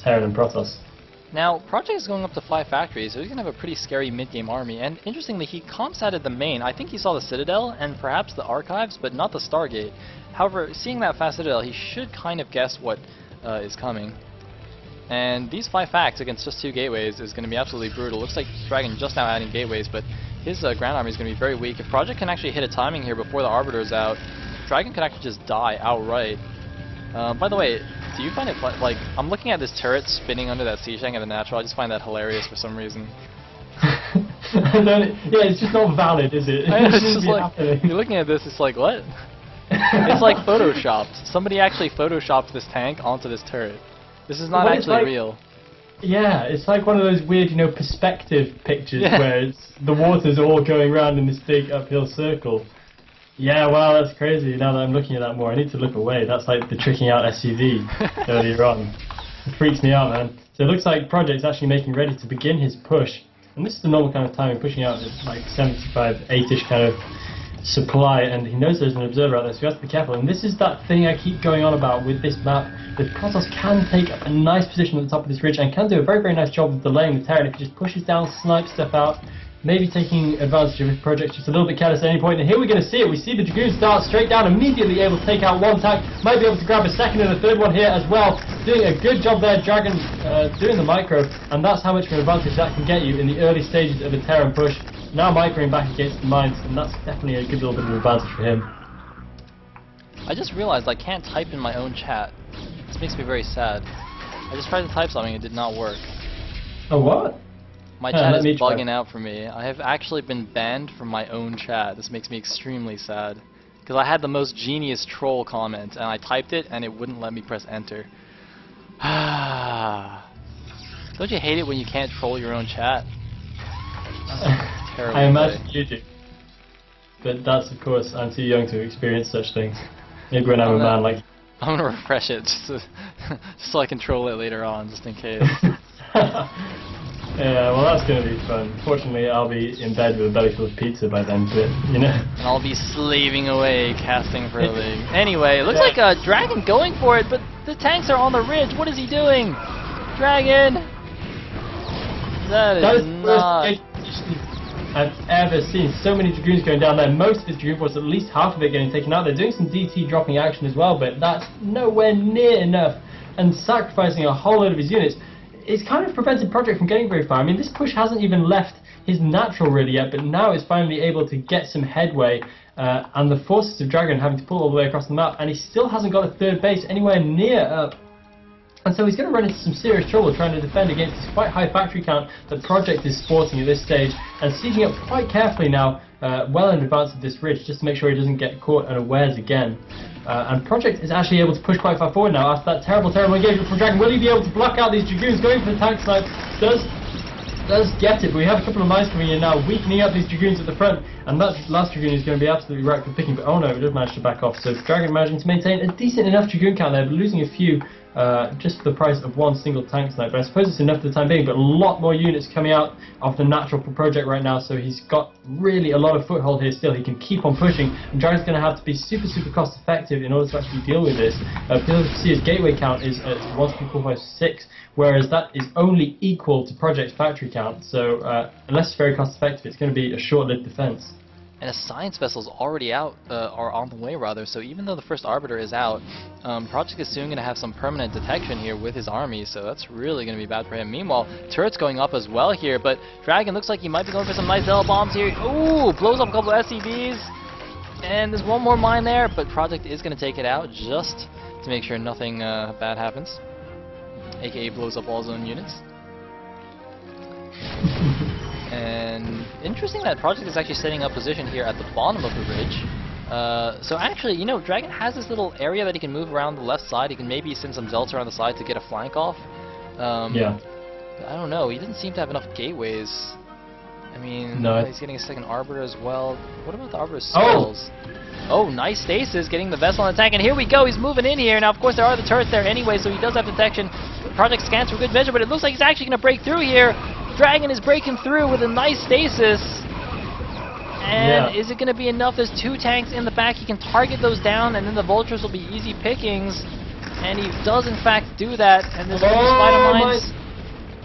Terran and Protoss. Now, Project is going up to 5 factories, so he's going to have a pretty scary mid-game army, and interestingly, he comp-satted the main. I think he saw the Citadel, and perhaps the Archives, but not the Stargate. However, seeing that fast Citadel, he should kind of guess what is coming. And these 5 facts against just 2 gateways is going to be absolutely brutal. Looks like DragOn just now adding gateways, but his ground army is going to be very weak. If Project can actually hit a timing here before the Arbiter is out, DragOn could actually just die outright. By the way, do you find it like I'm looking at this turret spinning under that siege tank at the natural? I just find that hilarious for some reason. Yeah, it's just not valid, is it? It's just like you're looking at this, it's like what? It's like photoshopped. Somebody actually photoshopped this tank onto this turret. This is not actually real. Yeah, it's like one of those weird, you know, perspective pictures where it's the water's all going around in this big uphill circle. Yeah, wow, that's crazy. Now that I'm looking at that more, I need to look away. That's like the tricking out SUV earlier on. It freaks me out, man. So it looks like Project's actually making ready to begin his push. And this is the normal kind of timing, pushing out at like 75, 8-ish kind of supply, and he knows there's an observer out there, so he has to be careful. And this is that thing I keep going on about with this map, that Protoss can take a nice position at the top of this ridge and can do a very, very nice job of delaying the Terran if he just pushes down, snipes stuff out, maybe taking advantage of his Project just a little bit careless at any point. And here we're going to see it. We see the Dragoons start straight down, immediately able to take out 1 tank, might be able to grab a 2nd and a 3rd one here as well. Doing a good job there, DragOn doing the micro, and that's how much of an advantage that can get you in the early stages of a Terran push. Now microing back against the mines, and that's definitely a good little bit of advantage for him. I just realized I can't type in my own chat. This makes me very sad. I just tried to type something, it did not work. Oh, what? My chat is bugging out for me. I have actually been banned from my own chat. This makes me extremely sad. Because I had the most genius troll comment, and I typed it, and it wouldn't let me press enter. Don't you hate it when you can't troll your own chat? I imagine you do. But that's, of course, I'm too young to experience such things. Maybe when I'm a man like... I'm gonna refresh it just so I can troll it later on, just in case. Yeah, well that's gonna be fun. Fortunately, I'll be in bed with a belly full of pizza by then, but, you know. And I'll be slaving away, casting for a league. Anyway, it looks like a DragOn going for it, but the tanks are on the ridge. What is he doing? DragOn! That is not... I've ever seen. So many Dragoons going down there. Most of his Dragoon force, at least half of it getting taken out. They're doing some DT dropping action as well, but that's nowhere near enough. And sacrificing a whole load of his units is kind of prevented Project from getting very far. I mean, this push hasn't even left his natural really yet, but now it's finally able to get some headway. And the forces of DragOn having to pull all the way across the map, and he still hasn't got a third base anywhere near up. And so he's going to run into some serious trouble trying to defend against this quite high factory count that Project is sporting at this stage, and sieging up quite carefully now, well in advance of this ridge, just to make sure he doesn't get caught unawares again. And Project is actually able to push quite far forward now after that terrible engagement from DragOn. Will he be able to block out these Dragoons? Going for the tank snipe, does get it, but we have a couple of mines coming in now, weakening up these Dragoons at the front, and that last Dragoon is going to be absolutely right for picking, but oh no, it does manage to back off. So DragOn managing to maintain a decent enough Dragoon count there, but losing a few just for the price of one single tank snipe. But I suppose it's enough for the time being, but a lot more units coming out of the natural Project right now, so he's got really a lot of foothold here still. He can keep on pushing, and DragOn's going to have to be super cost effective in order to actually deal with this. Because you can see his gateway count is at 1, 2, 4, 5, 6, whereas that is only equal to Project's factory count, so unless it's very cost effective, it's going to be a short-lived defense. And a science vessel's already out, or on the way rather, so even though the first Arbiter is out, Project is soon going to have some permanent detection here with his army, so that's really going to be bad for him. Meanwhile, turrets going up as well here, but DragOn looks like he might be going for some nice L-bombs here. Ooh, blows up a couple of SCVs, and there's one more mine there, but Project is going to take it out just to make sure nothing bad happens, aka blows up all his own units. And interesting that Project is actually setting up position here at the bottom of the ridge. So actually, you know, DragOn has this little area that he can move around the left side. He can maybe send some Zelts around the side to get a flank off. Yeah. I don't know. He doesn't seem to have enough gateways. I mean, no, he's getting a second Arbiter as well. What about the Arbiter's spells? Oh, nice stasis, getting the vessel on attack, and here we go, he's moving in here. Now, of course, there are the turrets there anyway, so he does have detection. Project scans for good measure, but it looks like he's actually going to break through here. DragOn is breaking through with a nice stasis. And is it going to be enough? There's 2 tanks in the back. He can target those down, and then the vultures will be easy pickings. And he does, in fact, do that. And there's spider mines,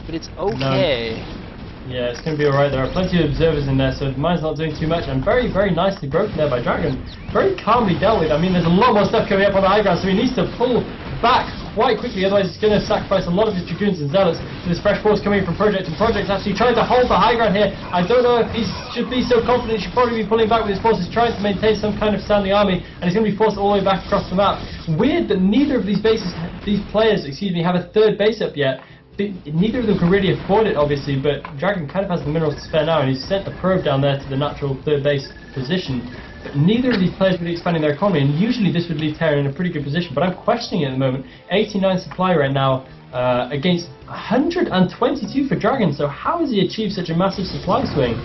but it's okay. No. Yeah, it's going to be alright. There are plenty of observers in there, so the mine's not doing too much. And very nicely broken there by DragOn. Very calmly dealt with. I mean, there's a lot more stuff coming up on the high ground, so he needs to pull back quite quickly, otherwise he's going to sacrifice a lot of his Dragoons and Zealots to this fresh force coming in from Project, and Project's actually trying to hold the high ground here. I don't know if he should be so confident. He should probably be pulling back with his forces, trying to maintain some kind of standing army, and he's going to be forced all the way back across the map. Weird that neither of these players, have a third base up yet. Neither of them can really afford it, obviously, but DragOn kind of has the minerals to spare now, and he's sent a probe down there to the natural third base position. But neither of these players really expanding their economy, and usually this would leave Terran in a pretty good position, but I'm questioning it at the moment. 89 supply right now against 122 for DragOn, so how has he achieved such a massive supply swing?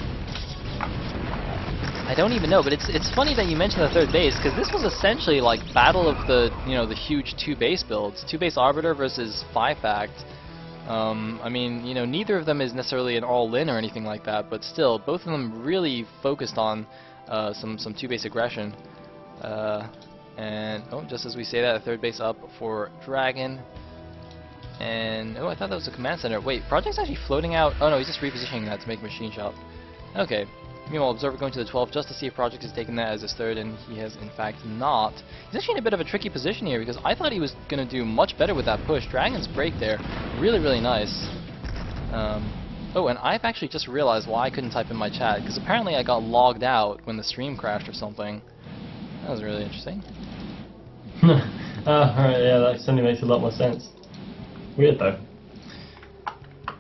I don't even know, but it's funny that you mentioned the third base, because this was essentially like battle of the the huge 2 base builds, 2 base Arbiter versus 5 fact. I mean, neither of them is necessarily an all-in or anything like that, but still, both of them really focused on some 2 base aggression. And just as we say that, a third base up for DragOn. And I thought that was a command center. Wait, Project's actually floating out. Oh no, he's just repositioning that to make machine shop. Okay. Meanwhile, Observer going to the 12 just to see if Project has taken that as his third, and he has in fact not. He's actually in a bit of a tricky position here, because I thought he was going to do much better with that push. DragOn's break there, really nice. Oh, and I've actually just realized why I couldn't type in my chat, because apparently I got logged out when the stream crashed or something. That was really interesting. Alright, yeah, that suddenly makes a lot more sense. Weird though.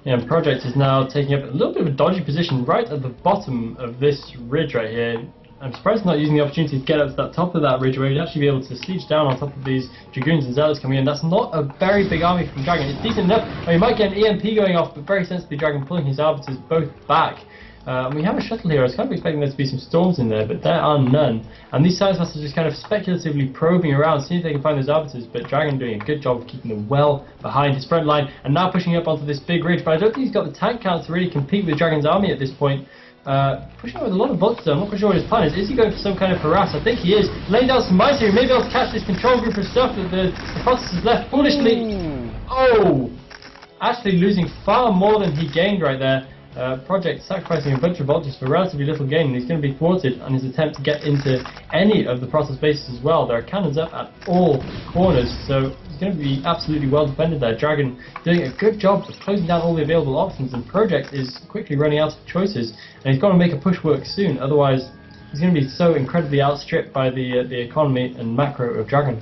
Yeah, and Project is now taking up a little bit of a dodgy position right at the bottom of this ridge right here. I'm surprised he's not using the opportunity to get up to that top of that ridge where he'd actually be able to siege down on top of these Dragoons and Zealots coming in. That's not a very big army from DragOn. It's decent enough. I mean, you might get an EMP going off, but very sensibly DragOn pulling his Arbiters both back. We have a shuttle here. I was kind of expecting there to be some storms in there, but there are none. And these science vessels are just kind of speculatively probing around, seeing if they can find those Arbiters, but DragOn doing a good job of keeping them well behind his front line, and now pushing up onto this big ridge. But I don't think he's got the tank count to really compete with DragOn's army at this point. Pushing up with a lot of vultures. I'm not quite sure what his plan is. Is he going for some kind of harass? I think he is. Laying down some mines here. He may be able to catch this control group of stuff that the processors left foolishly. Oh! Actually losing far more than he gained right there. Project sacrificing a bunch of vultures for relatively little gain, and he's going to be thwarted on his attempt to get into any of the Protoss bases as well. There are cannons up at all corners, so he's going to be absolutely well defended there. DragOn doing a good job of closing down all the available options, and Project is quickly running out of choices, and he's got to make a push work soon, otherwise he's going to be so incredibly outstripped by the economy and macro of DragOn.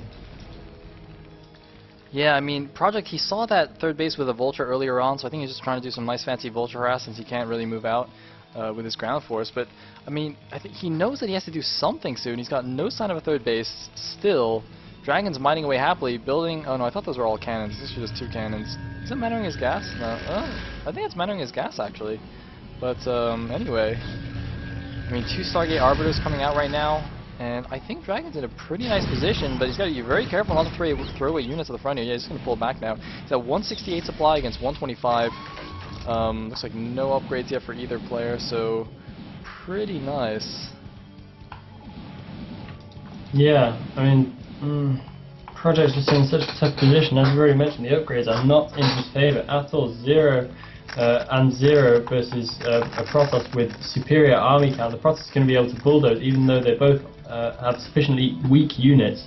Yeah, I mean, Project, he saw that third base with a Vulture earlier on, so I think he's just trying to do some nice fancy Vulture harass since he can't really move out with his ground force. But, I mean, I think he knows that he has to do something soon. He's got no sign of a third base still. DragOn's mining away happily, building... Oh no, I thought those were all cannons. These are just 2 cannons. Is it mannering his gas? No. I think it's mannering his gas, actually. But, anyway. I mean, 2 Stargate Arbiters coming out right now. And I think DragOn's in a pretty nice position, but he's got to be very careful not to throw away units to the front here. Yeah, he's going to pull back now. He's at 168 supply against 125. Looks like no upgrades yet for either player, so pretty nice. Yeah, I mean, Project's just in such a tough position. As we already mentioned, the upgrades are not in his favour at all. 0 and 0 versus a Protoss with superior army count. The Protoss is going to be able to bulldoze, even though they both have sufficiently weak units.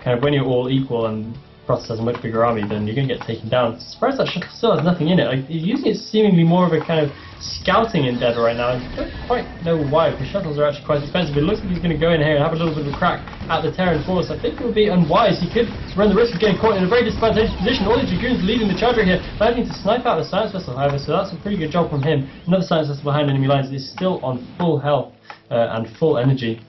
Kind of when you're all equal and Protoss has a much bigger army, then you're going to get taken down. Surprised that shuttle still has nothing in it. Like, he's using it seemingly more of a kind of scouting endeavour right now. I don't quite know why, because shuttles are actually quite expensive. It looks like he's going to go in here and have a little bit of a crack at the Terran force. I think it would be unwise. He could run the risk of getting caught in a very disadvantageous position. All the Dragoons leading the charge right here, managing to snipe out the science vessel, however, so that's a pretty good job from him. Another science vessel behind enemy lines is still on full health and full energy.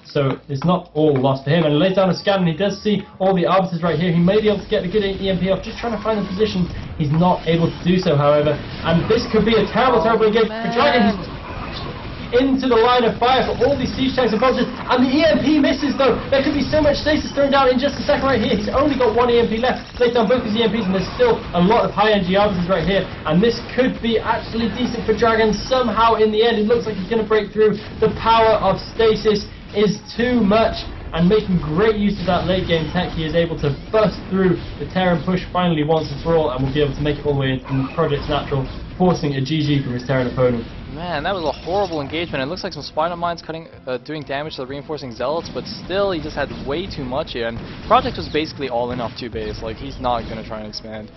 So it's not all lost for him, and he lays down a scan and he does see all the arbiters right here. He may be able to get a good EMP off, just trying to find the position. He's not able to do so, however, and this could be a terrible engagement for DragOn. He's into the line of fire for all these siege tanks and vultures, and the EMP misses though. There could be so much stasis thrown down in just a second right here. He's only got 1 EMP left. Lays down both his EMPs, and there's still a lot of high energy arbiters right here, and this could be actually decent for DragOn somehow in the end. It looks like he's going to break through. The power of stasis is too much, and making great use of that late game tech, he is able to bust through the Terran push finally once and for all, and will be able to make it all the way into Project's natural, forcing a GG from his Terran opponent. Man, that was a horrible engagement. It looks like some spider mines doing damage to the reinforcing zealots, but still, he just had way too much here. And Project was basically all in off 2 base. Like, he's not going to try and expand.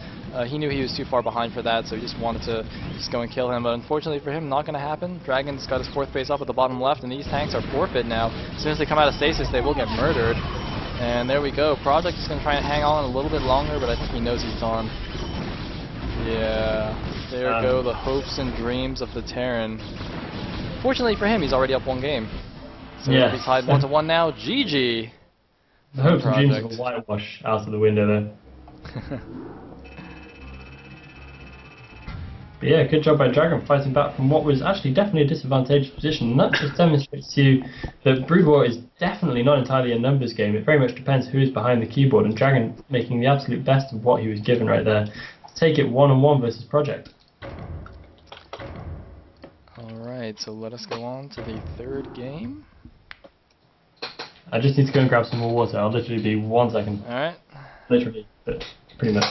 He knew he was too far behind for that, so he just wanted to just go and kill him. But unfortunately for him, not going to happen. DragOn's got his 4th base up at the bottom left, and these tanks are forfeit now. As soon as they come out of stasis, they will get murdered. And there we go. Project is going to try and hang on a little bit longer, but I think he knows he's done. Yeah. There go the hopes and dreams of the Terran. Fortunately for him, he's already up 1 game. So yeah. He's tied 1-1 now. GG! The hopes and dreams of a whitewash out of the window there. But yeah, good job by DragOn fighting back from what was actually definitely a disadvantaged position. And that just demonstrates to you that Brood War is definitely not entirely a numbers game. It very much depends who is behind the keyboard, and DragOn making the absolute best of what he was given right there to take it 1-on-1 versus Project. Alright, so let us go on to the 3rd game. I just need to go and grab some more water. I'll literally be 1 second. Alright. Literally, but pretty much.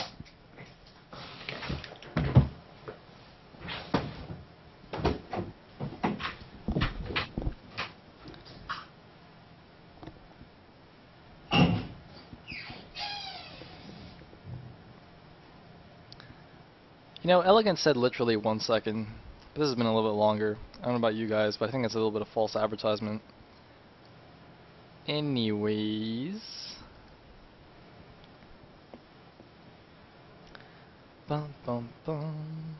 You know, Elegant said literally 1 second. This has been a little bit longer. I don't know about you guys, but I think it's a little bit of false advertisement. Anyways. Bum, bum, bum.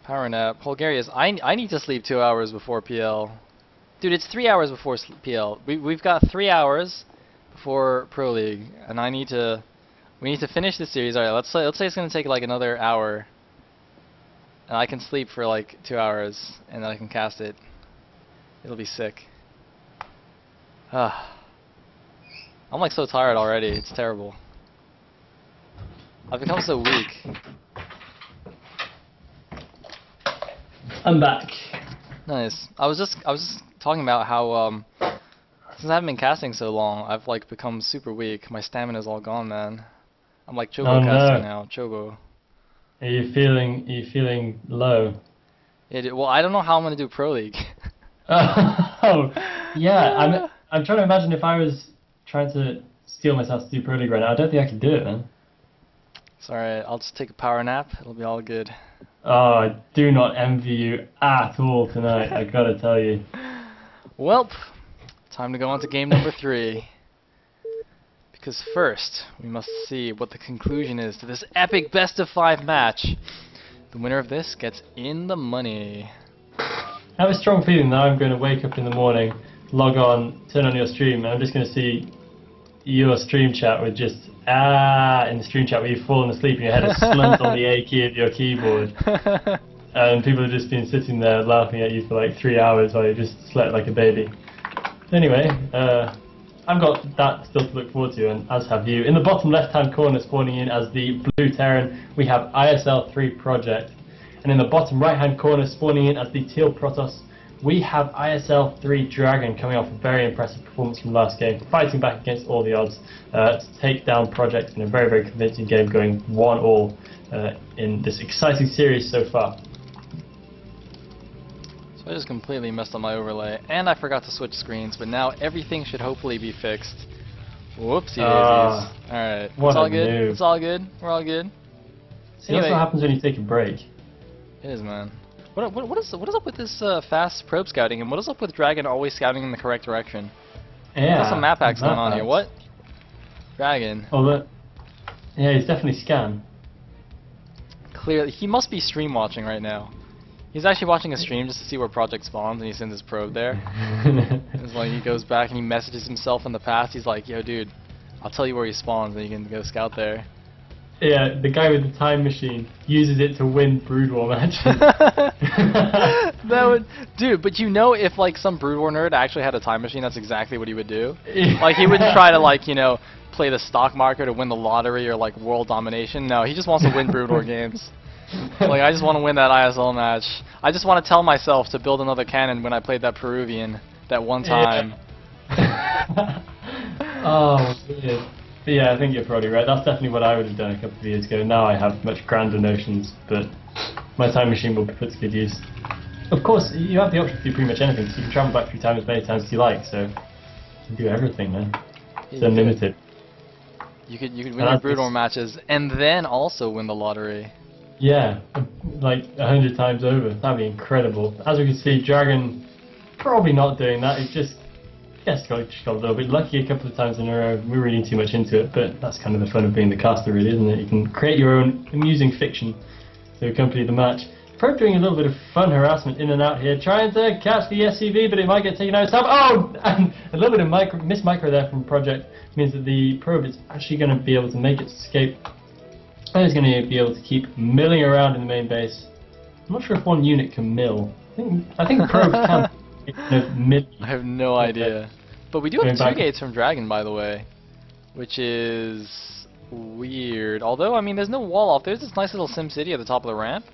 Power nap. Bulgaria's. I need to sleep 2 hours before PL. Dude, it's 3 hours before PL. We've got 3 hours before Pro League, and we need to finish this series. Alright, let's say it's going to take like another hour. And I can sleep for like 2 hours, and then I can cast it. It'll be sick. I'm like so tired already. It's terrible. I've become so weak. I'm back. Nice. I was just talking about how since I haven't been casting so long, I've like become super weak. My stamina's all gone, man. I'm like Chobo casting now. Chobo. Are you feeling low? Well, I don't know how I'm gonna do Pro League. Oh, yeah. I'm trying to imagine if I was trying to steel myself to do Pro League right now. I don't think I could do it, man. It's alright, I'll just take a power nap. It'll be all good. Oh, I do not envy you at all tonight. I gotta tell you. Welp, time to go on to game number 3. Because first, we must see what the conclusion is to this epic best of 5 match. The winner of this gets in the money. I have a strong feeling that I'm going to wake up in the morning, log on, turn on your stream, and I'm just going to see your stream chat with just in the stream chat where you've fallen asleep and your head is slumped on the A key of your keyboard. And people have just been sitting there laughing at you for like 3 hours while you just slept like a baby. Anyway, I've got that still to look forward to, and as have you. In the bottom left-hand corner, spawning in as the blue Terran, we have ISL3 Project. And in the bottom right-hand corner, spawning in as the teal Protoss, we have ISL3 DragOn, coming off a very impressive performance from last game, fighting back against all the odds to take down Project in a very, very convincing game, going 1-all in this exciting series so far. So I just completely messed up my overlay, and I forgot to switch screens, but now everything should hopefully be fixed. Whoopsie daisies. Alright, it's all good. Noob. It's all good. We're all good. See, that's what happens when you take a break. It is, man. What is up with this fast probe scouting, and what is up with DragOn always scouting in the correct direction? Yeah. There's some map hacks going on here. What? DragOn. Oh, yeah, he's definitely scanned. Clearly, he must be stream watching right now. He's actually watching a stream just to see where Project spawns, and he sends his probe there. It's like he goes back and he messages himself in the past. He's like, "Yo, dude, I'll tell you where he spawns, and you can go scout there." Yeah, the guy with the time machine uses it to win Brood War matches. Dude, but you know, if like some Brood War nerd actually had a time machine, that's exactly what he would do. Like he wouldn't try to like play the stock market or win the lottery or like world domination. No, he just wants to win Brood War games. Like, I just want to win that ISL match. I just want to tell myself to build another cannon when I played that Peruvian that one time. Yeah. Oh, weird. But yeah, I think you're probably right. That's definitely what I would have done a couple of years ago. Now I have much grander notions, but my time machine will be put to good use. Of course, you have the option to do pretty much anything, so you can travel back through time as many times as you like, so you can do everything, man. It's unlimited. You could win your Brood War matches and then also win the lottery. Yeah, like 100 times over. That'd be incredible. As we can see, DragOn probably not doing that. It's just got a little bit lucky a couple of times in a row. We're reading too much into it, but that's kind of the fun of being the caster, really, isn't it? You can create your own amusing fiction to accompany the match. Probe doing a little bit of fun harassment in and out here, trying to catch the SCV, but it might get taken out of time. Oh, and a little bit of miss micro there from Project means that the probe is actually going to be able to make its escape. And it's going to be able to keep milling around in the main base. I'm not sure if one unit can mill. I think probes can mill. I have no idea. But we do have 2 gates from DragOn, by the way, which is weird. Although, I mean, there's no wall off. There's this nice little Sim City at the top of the ramp.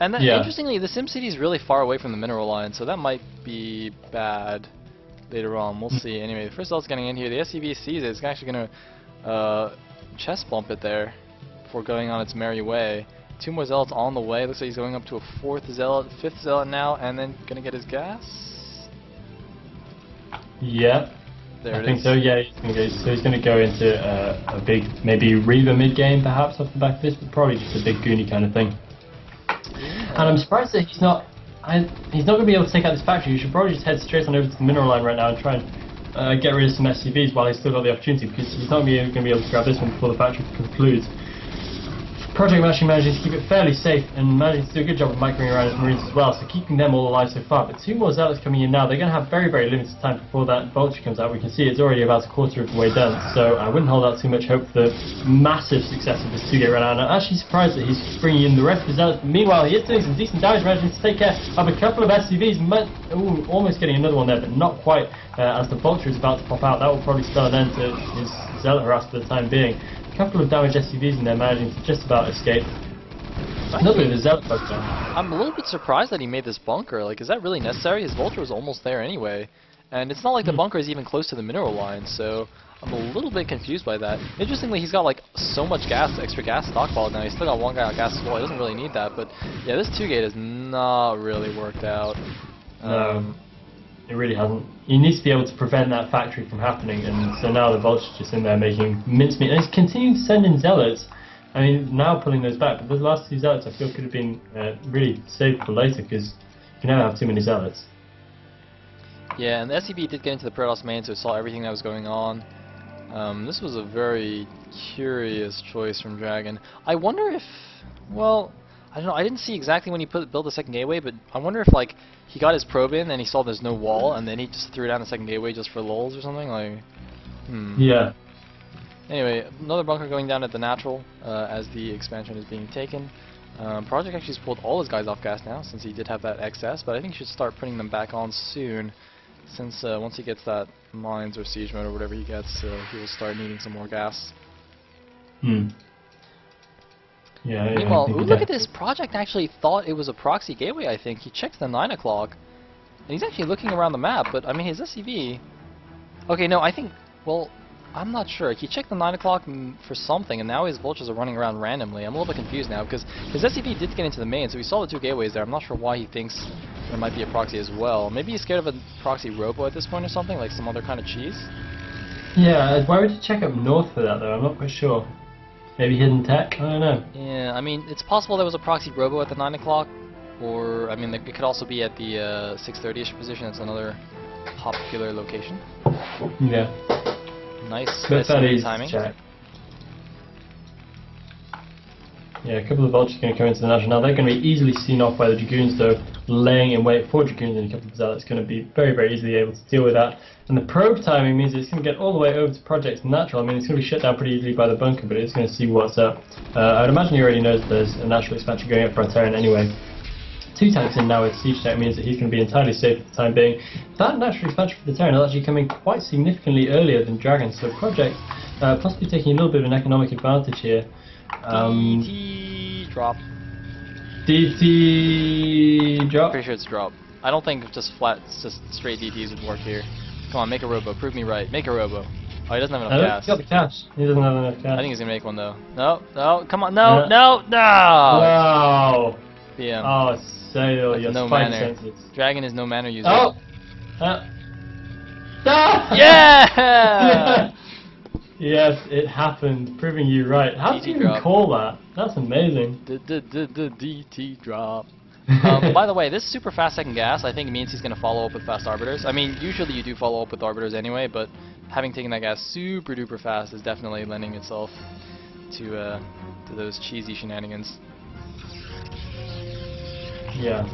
And interestingly, the Sim City is really far away from the mineral line, so that might be bad later on. We'll see. Anyway, the first zealot's getting in here. The SCV sees it. It's actually going to chest bump it there before going on its merry way. 2 more zealots on the way. Looks like he's going up to a 4th zealot, 5th zealot now, and then going to get his gas. Yep. There I think so, yeah. He's going to go into a big, maybe Reaver mid-game perhaps off the back of this, but probably just a big Goonie kind of thing. And I'm surprised that he's not going to be able to take out this factory. You should probably just head straight on over to the mineral line right now and try and get rid of some SCVs while he's still got the opportunity, because he's not going to be able to grab this one before the factory concludes. Project actually managing to keep it fairly safe and managing to do a good job of microing around his Marines as well, so keeping them all alive so far. But 2 more zealots coming in now. They're going to have very, very limited time before that vulture comes out. We can see it's already about a quarter of the way done, so I wouldn't hold out too much hope for the massive success of this 2-gate run out. And I'm actually surprised that he's bringing in the rest of the zealots. Meanwhile, he is doing some decent damage, managing to take care of a couple of SCVs. Ooh, almost getting another one there, but not quite. As the vulture is about to pop out, that will probably spell an end to his zealot harass for the time being. A couple of damaged SCVs in there, managing to just about escape. Another bit of a zealot bug there. I'm a little bit surprised that he made this bunker. Like, is that really necessary? His vulture was almost there anyway. And it's not like the bunker is even close to the mineral line, so I'm a little bit confused by that. Interestingly, he's got like so much gas, extra gas stockpiled now. He's still got one guy on gas as well. He doesn't really need that, but yeah, this 2-gate has not really worked out. No, it really hasn't. He needs to be able to prevent that factory from happening, and so now the Vulture's just in there making mincemeat, and he's continuing to send in Zealots. I mean, now pulling those back, but the last 2 Zealots I feel could have been really saved for later, because you can never have too many Zealots. Yeah, and the SCB did get into the Protoss main, so it saw everything that was going on. This was a very curious choice from DragOn. I wonder if, well, I don't know, I didn't see exactly when he built the second gateway, but I wonder if like he got his probe in and he saw there's no wall, and then he just threw down the second gateway just for lulz or something, like, Yeah. Anyway, another bunker going down at the natural as the expansion is being taken. Project actually has pulled all his guys off gas now, since he did have that excess, but I think he should start putting them back on soon, since once he gets that mines or siege mode or whatever he gets, he will start needing some more gas. Yeah. Meanwhile, ooh, look at this. Project actually thought it was a proxy gateway, I think. He checks the 9 o'clock, and he's actually looking around the map, but I mean, his SCV... Okay, no, I think... Well, I'm not sure. He checked the 9 o'clock for something, and now his vultures are running around randomly. I'm a little bit confused now, because his SCV did get into the main, so he saw the 2 gateways there. I'm not sure why he thinks there might be a proxy as well. Maybe he's scared of a proxy robo at this point or something, like some other kind of cheese? Yeah, why would you check up north for that though? I'm not quite sure. Maybe hidden tech? I don't know. Yeah, I mean, it's possible there was a proxy robo at the 9 o'clock, or, I mean, it could also be at the 6:30ish position. It's another popular location. Yeah. Nice, But that is timing. check. Yeah, a couple of vultures are going to come into the national. Now they're going to be easily seen off by the Dragoons though, laying in wait for Dragoons, and a couple of Zealots going to be very, very easily able to deal with that. And the probe timing means it's going to get all the way over to Project's natural. I mean, it's going to be shut down pretty easily by the bunker, but it's going to see what's up. I'd imagine he already knows there's a natural expansion going up for our Terran anyway. 2 tanks in now with siege tech means that he's going to be entirely safe for the time being. That natural expansion for the Terran is actually coming quite significantly earlier than DragOn, so Project possibly taking a little bit of an economic advantage here. DT drop. DT drop. Pretty sure it's drop. I don't think just straight DTs would work here. Come on, make a robo. Prove me right. Make a robo. Oh, he doesn't have enough gas. He's got the cash. He doesn't have enough cash. I think he's gonna make one though. No, come on, no. Wow. PM. Oh, Sayle, your no spike manner. senses. DragOn is no manner user. Oh! Yeah! Yes, it happened, proving you right. How did you even call that? That's amazing. DT drop. By the way, this super fast second gas I think means he's going to follow up with fast arbiters. I mean, usually you do follow up with arbiters anyway, but having taken that gas super duper fast is definitely lending itself to those cheesy shenanigans. Yeah.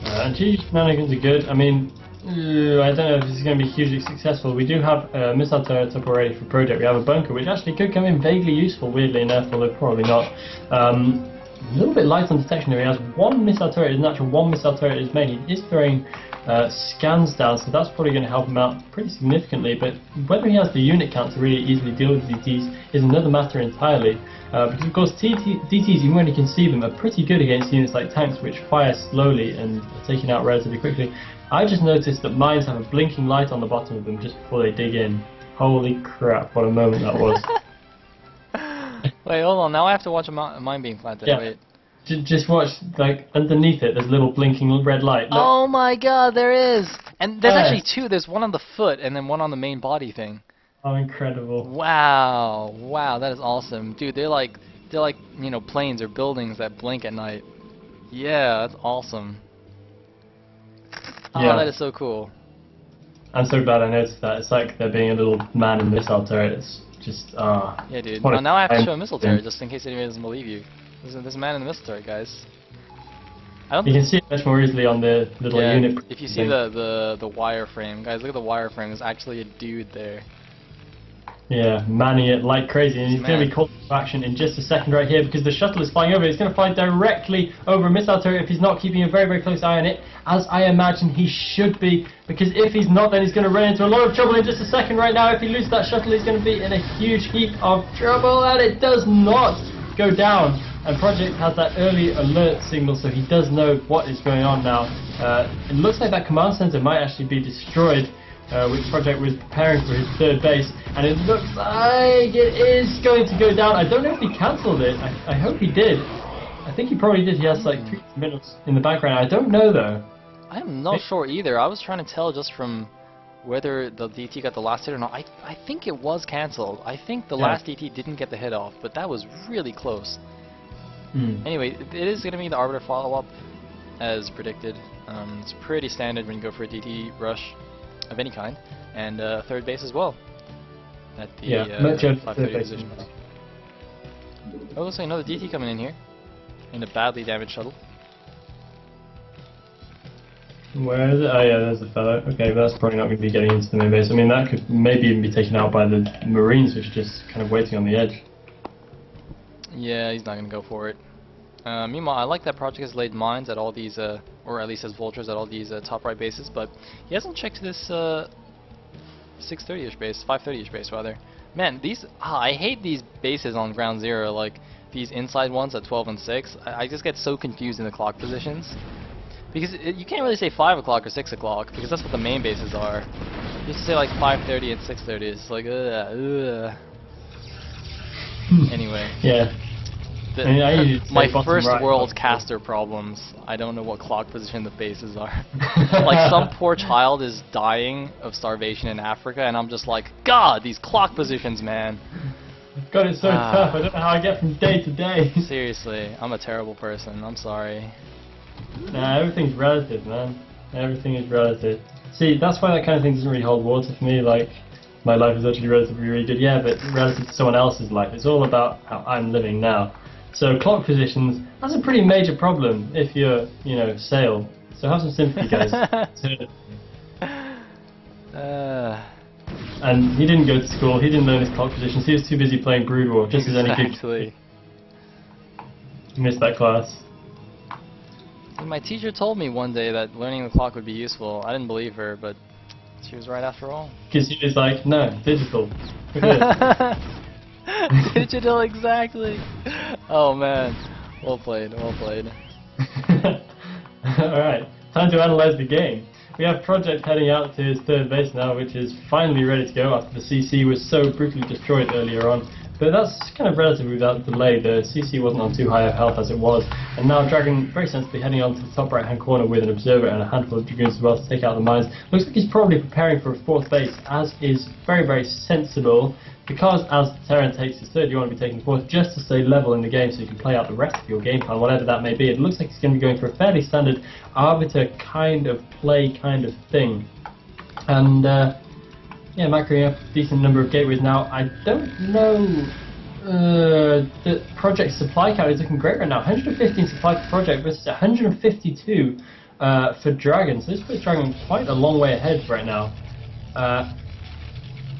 And cheesy shenanigans are good. I mean, I don't know if this is going to be hugely successful. We do have a missile turret up already for Project. We have a bunker, which actually could come in vaguely useful, weirdly enough, although probably not. A little bit light on detection here. He has 1 missile turret, his natural 1 missile turret is made. He is throwing scans down, so that's probably going to help him out pretty significantly. But whether he has the unit count to really easily deal with DTs is another matter entirely. Because of course DTs, even when you can see them, are pretty good against units like tanks, which fire slowly and are taken out relatively quickly. I just noticed that mines have a blinking light on the bottom of them just before they dig in. Holy crap, what a moment that was. Wait, hold on, now I have to watch a mine being planted. Yeah. Wait. Just watch, like, underneath it, there's a little blinking red light. Look. Oh my god, there is! And there's actually 2, there's one on the foot and then one on the main body thing. Oh, incredible. Wow, wow, that is awesome. Dude, they're like, you know, planes or buildings that blink at night. Yeah, that's awesome. Oh, yeah. that is so cool. I'm so glad I noticed that. It's like there being a little man in the missile turret. It's just, yeah, dude. Well, now I have to show a missile turret just in case anybody doesn't believe you. There's a man in the missile turret, guys. You can see it much more easily on the little unit. If you see the wireframe, guys, look at the wireframe. There's actually a dude there. Yeah, manning it like crazy, and he's going to be called to action in just a second right here because the shuttle is flying over. He's going to fly directly over a missile turret if he's not keeping a very, very close eye on it, as I imagine he should be, because if he's not, then he's going to run into a lot of trouble in just a second right now. If he loses that shuttle, he's going to be in a huge heap of trouble, and it does not go down. And Project has that early alert signal, so he does know what is going on now. It looks like that command center might actually be destroyed. which Project was preparing for his third base, and it looks like it is going to go down. I don't know if he cancelled it. I hope he did. I think he probably did. He has like 3 minutes in the background. I don't know though. I'm not sure either. I was trying to tell just from whether the DT got the last hit or not. I think it was cancelled. I think the last DT didn't get the hit off, but that was really close. Anyway, it is going to be the Arbiter follow-up as predicted. It's pretty standard when you go for a DT rush of any kind, and third base as well at the 530 position. Oh, looks like another DT coming in here in a badly damaged shuttle. Where is it? Oh yeah, there's the fellow. Okay, but that's probably not going to be getting into the main base. I mean, that could maybe even be taken out by the Marines, which are just kind of waiting on the edge. Yeah, he's not going to go for it. Meanwhile, I like that Project has laid mines at all these, or at least has vultures at all these top right bases, but he hasn't checked this 630-ish base, 530-ish base rather. Man, these I hate these bases on ground zero, like these inside ones at 12 and 6. I just get so confused in the clock positions. Because you can't really say 5 o'clock or 6 o'clock, because that's what the main bases are. You just say like 5:30 and 6:30. It's like, Anyway. Yeah. My first world caster problems. I don't know what clock position the bases are. Like some poor child is dying of starvation in Africa, and I'm just like, God, these clock positions, man. I've got it so tough. I don't know how I get from day to day. Seriously, I'm a terrible person. I'm sorry. Nah, everything's relative, man. Everything is relative. See, that's why that kind of thing doesn't really hold water for me. Like, my life is actually relatively really good. Yeah, but relative to someone else's life. It's all about how I'm living now. So clock positions, that's a pretty major problem if you're, you know, Sayle. So have some sympathy, guys. And he didn't go to school, he didn't learn his clock positions, he was too busy playing Brood War, just as any good. He missed that class. My teacher told me one day that learning the clock would be useful. I didn't believe her, but she was right after all. Because she was like, no, digital. Look at it. Digital, exactly. Oh man, well played, well played. Alright, time to analyze the game. We have Project heading out to his third base now, which is finally ready to go after the CC was so brutally destroyed earlier on. But that's kind of relatively without delay. The CC wasn't on too high of health as it was. And now DragOn very sensibly heading on to the top right hand corner with an observer and a handful of Dragoons as well to take out the mines. Looks like he's probably preparing for a fourth base, as is very, very sensible. Because as Terran takes his third, you want to be taking fourth just to stay level in the game so you can play out the rest of your game plan, whatever that may be. It looks like he's going to be going for a fairly standard arbiter kind of play kind of thing. And yeah, macroing up a decent number of gateways now. I don't know. The Project supply count is looking great right now. 115 supply for Project versus 152 for DragOn. So this puts DragOn quite a long way ahead right now.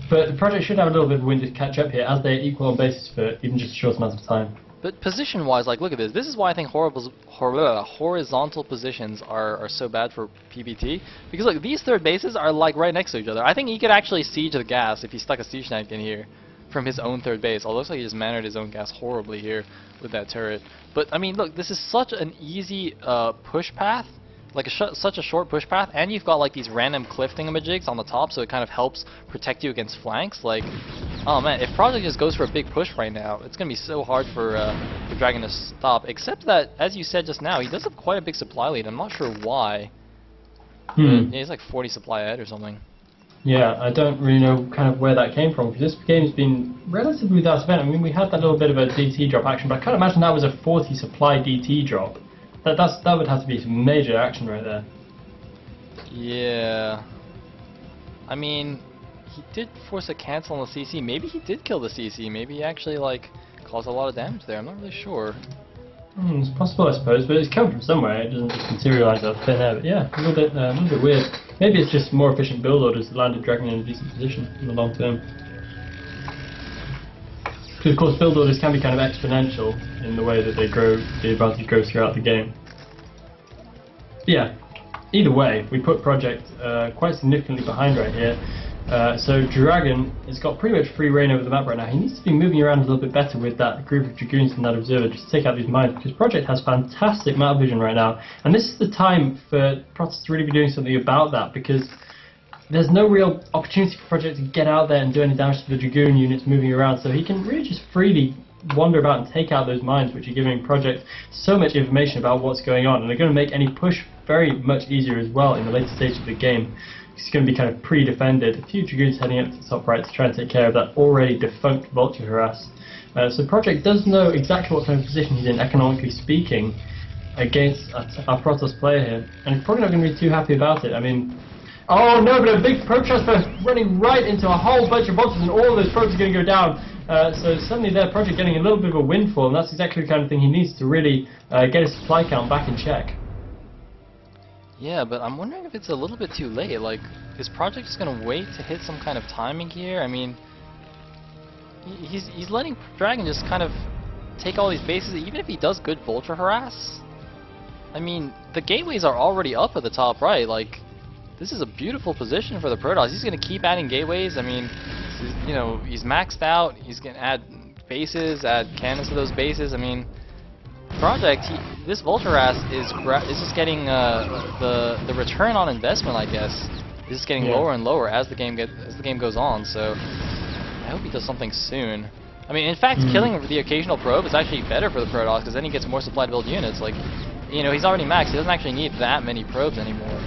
But the Project should have a little bit of wind to catch up here, as they're equal on basis for even just a short amount of time. But position-wise, like, look at this. This is why I think horizontal positions are so bad for PBT. Because, look, these third bases are, like, right next to each other. I think he could actually siege the gas if he stuck a siege tank in here from his own third base. Although it looks like he just mannered his own gas horribly here with that turret. But, I mean, look, this is such an easy push path. Like such a short push path, and you've got like these random cliff thingamajigs on the top, so it kind of helps protect you against flanks. Like, oh man, if Project just goes for a big push right now, it's gonna be so hard for DragOn to stop. Except that, as you said just now, he does have quite a big supply lead. I'm not sure why. Yeah, he's like 40 supply ahead or something. Yeah, I don't really know kind of where that came from, because this game's been relatively without event. I mean, we had that little bit of a DT drop action, but I can't imagine that was a 40 supply DT drop. That would have to be some major action right there. Yeah. I mean, he did force a cancel on the CC. Maybe he did kill the CC. Maybe he actually like caused a lot of damage there. I'm not really sure. It's possible, I suppose, but it's come from somewhere. It doesn't just materialize out of thin air. But yeah, a little bit weird. Maybe it's just more efficient build orders that landed DragOn in a decent position in the long term. Because of course build orders can be kind of exponential in the way that they grow, the advantage grows throughout the game. But yeah, either way, we put Project quite significantly behind right here. So DragOn has got pretty much free reign over the map right now. He needs to be moving around a little bit better with that group of Dragoons and that observer just to take out these mines, because Project has fantastic map vision right now. And this is the time for Protoss to really be doing something about that, because there's no real opportunity for Project to get out there and do any damage to the Dragoon units moving around, so he can really just freely wander about and take out those mines, which are giving Project so much information about what's going on, and they're going to make any push very much easier as well in the later stage of the game. It's going to be kind of pre-defended. A few Dragoons heading up to the top right to try and take care of that already defunct Vulture harass. So Project does know exactly what kind of position he's in, economically speaking, against our Protoss player here, and he's probably not going to be too happy about it. I mean, oh no, but a big probe transfer running right into a whole bunch of Vultures, and all of those probes are going to go down. So suddenly their Project getting a little bit of a windfall, and that's exactly the kind of thing he needs to really get his supply count back in check. Yeah, but I'm wondering if it's a little bit too late. Like, is Project just gonna wait to hit some kind of timing here? I mean, he's letting DragOn just kind of take all these bases, even if he does good Vulture harass. I mean, the gateways are already up at the top right. Like, this is a beautiful position for the Protoss. He's gonna keep adding gateways. I mean, you know, he's maxed out. He's gonna add bases, add cannons to those bases. I mean, Project, this Vulture harass is just getting the return on investment, I guess, is just getting lower and lower as the game goes on. So I hope he does something soon. I mean, in fact, killing the occasional probe is actually better for the Protoss, because then he gets more supply to build units. Like, you know, he's already maxed. He doesn't actually need that many probes anymore.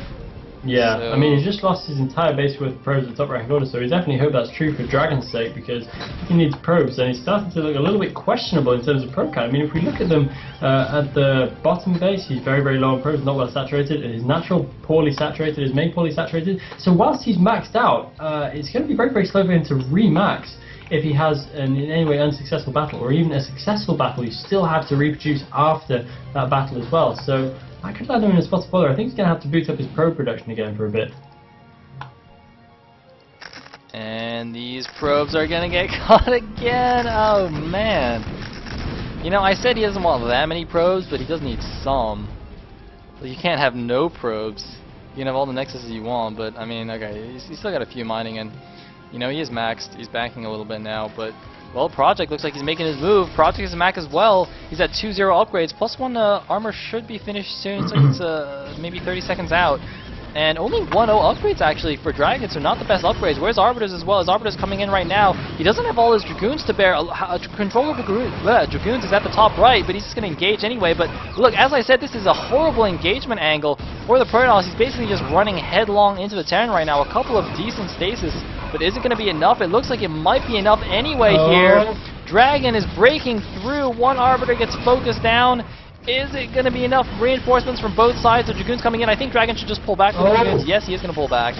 Yeah, so, I mean, he's just lost his entire base with probes at top rank order, so we definitely hope that's true for DragOn's sake, because he needs probes, and he's starting to look a little bit questionable in terms of probe count. I mean, if we look at them at the bottom base, he's very, very low on probes, not well saturated, his natural poorly saturated, his main poorly saturated, so whilst he's maxed out, it's going to be very, very slow for him to re-max if he has an in any way unsuccessful battle, or even a successful battle. You still have to reproduce after that battle as well, so I could land him in a spot spoiler. I think he's going to have to boot up his probe production again for a bit. And these probes are going to get caught again. Oh, man. You know, I said he doesn't want that many probes, but he does need some. So you can't have no probes. You can have all the nexuses you want, but, I mean, okay, he's still got a few mining, and, you know, he is maxed. He's backing a little bit now, but... Well, Project looks like he's making his move. Project is a Mac as well. He's at 2-0 upgrades. +1 armor should be finished soon, so it's maybe 30 seconds out. And only 1-0 upgrades actually for DragOn, so not the best upgrades. Where's Arbiters as well? As Arbiters coming in right now. He doesn't have all his Dragoons to bear. Control of Dragoons is at the top right, but he's just going to engage anyway. But look, as I said, this is a horrible engagement angle for the Protoss. He's basically just running headlong into the Terran right now. A couple of decent stasis, but is it going to be enough? It looks like it might be enough anyway here. DragOn is breaking through. One Arbiter gets focused down. Is it going to be enough reinforcements from both sides? The Dragoons coming in. I think DragOn should just pull back from the Dragoons. Yes, he is going to pull back.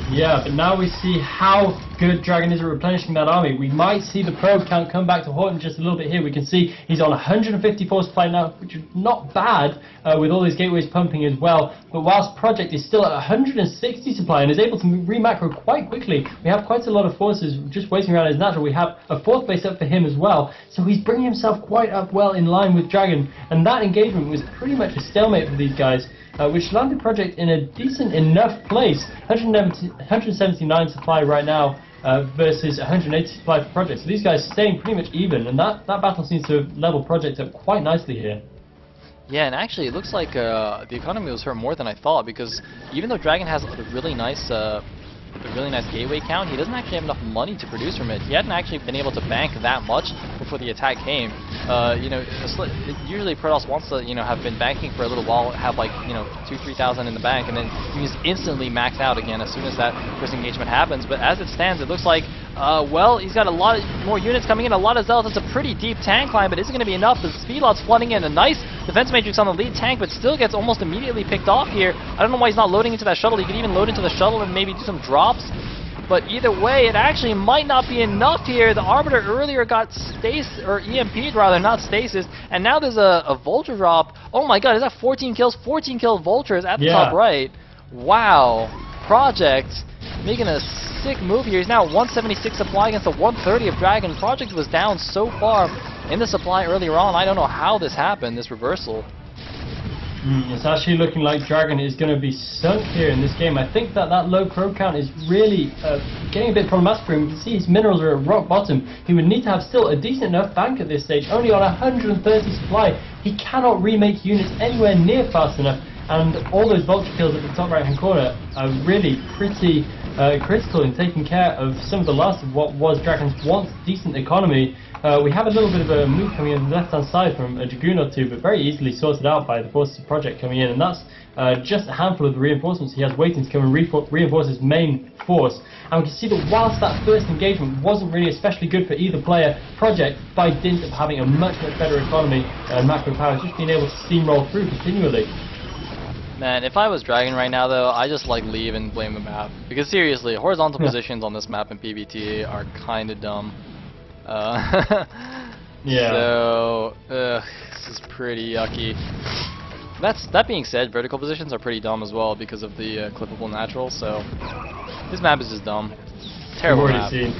Yeah, but now we see how good DragOn is at replenishing that army. We might see the probe count come back to haunt him just a little bit here. We can see he's on 154 supply now, which is not bad with all his gateways pumping as well. But whilst Project is still at 160 supply and is able to re-macro quite quickly, we have quite a lot of forces just waiting around his natural. We have a fourth base up for him as well. So he's bringing himself quite up well in line with DragOn. And that engagement was pretty much a stalemate for these guys. Which landed Project in a decent enough place. 179 supply right now versus 180 supply for Project. So these guys staying pretty much even, and that battle seems to have leveled Project up quite nicely here. Yeah, and actually it looks like the economy was hurt more than I thought, because even though DragOn has a really nice gateway count, he doesn't actually have enough money to produce from it. He hadn't actually been able to bank that much before the attack came. You know, usually Protoss wants to, you know, have been banking for a little while, have like, you know, 2,000-3,000 in the bank, and then he's instantly maxed out again as soon as that first engagement happens. But as it stands, it looks like, well, he's got a lot more units coming in, a lot of zealots. It's a pretty deep tank line, but is it going to be enough? The speed lot's flooding in. A nice defense matrix on the lead tank, but still gets almost immediately picked off here. I don't know why he's not loading into that shuttle. He could even load into the shuttle and maybe do some drops. But either way, it actually might not be enough here. The Arbiter earlier got stasis, or EMP'd rather, not stasis, and now there's a Vulture drop. Oh my god, is that 14 kills? 14 kill Vultures at the top right. Wow. Project making a sick move here. He's now 176 supply against the 130 of DragOn. Project was down so far in the supply earlier on. I don't know how this happened, this reversal. It's actually looking like DragOn is going to be sunk here in this game. I think that low probe count is really getting a bit problematic for him. You can see his minerals are at rock bottom. He would need to have still a decent enough bank at this stage, only on 130 supply. He cannot remake units anywhere near fast enough. and all those vulture kills at the top right hand corner are really pretty critical in taking care of some of the last of what was DragOn's once decent economy. We have a little bit of a move coming in the left hand side from a Dragoon or two, but very easily sorted out by the forces of Project coming in, and that's just a handful of the reinforcements he has waiting to come and reinforce his main force. And we can see that whilst that first engagement wasn't really especially good for either player, Project, by dint of having a much better economy and macro power, has just been able to steamroll through continually. Man, if I was DragOn right now though, I just like leave and blame the map. Because seriously, horizontal positions on this map in PvT are kinda dumb. Yeah. So, this is pretty yucky. That being said, vertical positions are pretty dumb as well because of the clippable natural, so this map is just dumb. Terrible map. Seen.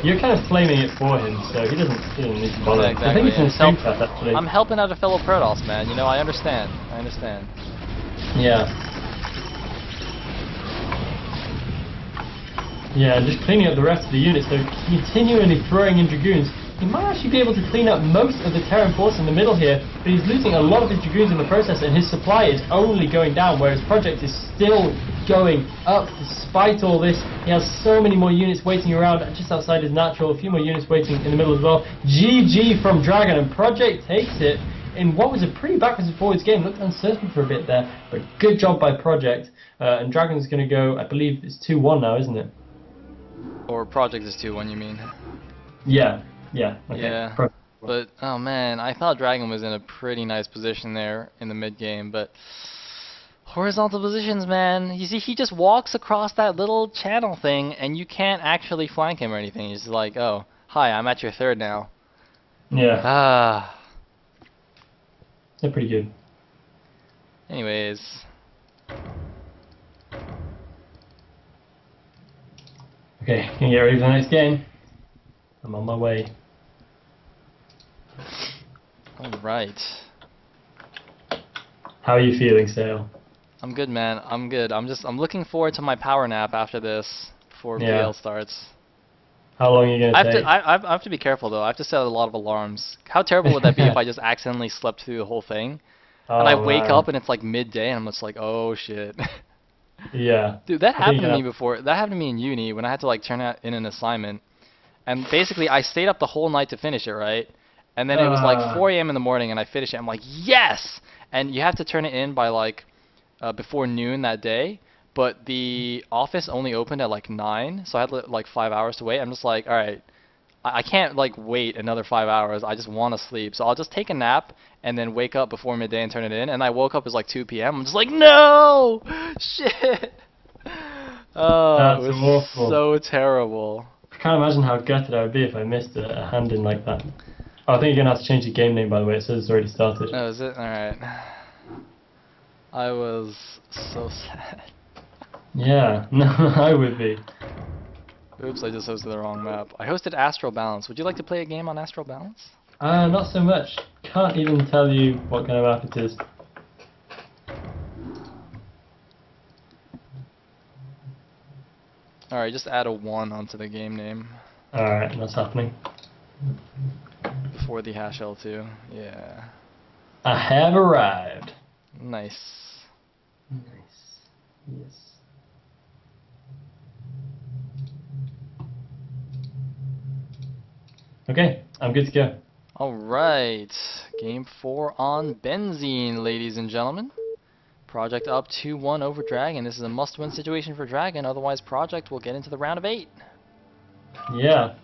You're kind of flaming it for him, so he doesn't need to bother. Yeah, exactly. I think it's in the screenshot, actually. I'm helping out a fellow Protoss, man. You know, I understand. Yeah. Yeah, just cleaning up the rest of the units, so continually throwing in Dragoons. He might actually be able to clean up most of the Terran force in the middle here, but he's losing a lot of his Dragoons in the process, and his supply is only going down, whereas Project is still going up despite all this. He has so many more units waiting around just outside his natural, a few more units waiting in the middle as well. GG from DragOn, and Project takes it in what was a pretty backwards and forwards game. Looked uncertain for a bit there, but good job by Project. And DragOn's going to go, I believe it's 2-1 now, isn't it? Or Project is 2-1, you mean? Yeah. Yeah. Okay. Yeah. But oh man, I thought DragOn was in a pretty nice position there in the mid game, but horizontal positions, man. You see, he just walks across that little channel thing, and you can't actually flank him or anything. He's just like, oh, hi, I'm at your third now. Yeah. Ah. They're pretty good. Anyways. Okay, can you get ready for the next game? I'm on my way. Alright. How are you feeling, Sayle? I'm good, man. I'm good. I'm looking forward to my power nap after this, before PL starts. How long are you going to take? I have to be careful, though. I have to set a lot of alarms. How terrible would that be if I just accidentally slept through the whole thing? And I wake up and it's like midday and I'm just like, oh shit. Yeah. Dude, that happened to me before. That happened to me in uni when I had to like turn in an assignment. And basically I stayed up the whole night to finish it, right? And then it was like 4 a.m. in the morning and I finished it. I'm like, yes! And you have to turn it in by like before noon that day. But the office only opened at like 9, so I had like 5 hours to wait. I'm just like, alright, I can't like wait another 5 hours. I just want to sleep. So I'll just take a nap and then wake up before midday and turn it in. And I woke up, it was like 2 p.m. I'm just like, no! Shit! Oh, That's it was awful. so terrible. I can't imagine how gutted I would be if I missed a hand in like that. Oh, I think you're going to have to change the game name, by the way. It says it's already started. Oh, is it? Alright. I was so sad. Yeah, no, I would be. Oops, I just hosted the wrong map. I hosted Astral Balance. Would you like to play a game on Astral Balance? Not so much. Can't even tell you what kind of map it is. Alright, just add a 1 onto the game name. Alright, what's happening? Before the hash L2. Yeah. I have arrived. Nice. Nice. Yes. Okay, I'm good to go. Alright. Game 4 on Benzene, ladies and gentlemen. Project up 2-1 over DragOn. This is a must-win situation for DragOn, otherwise Project will get into the round of 8. Yeah,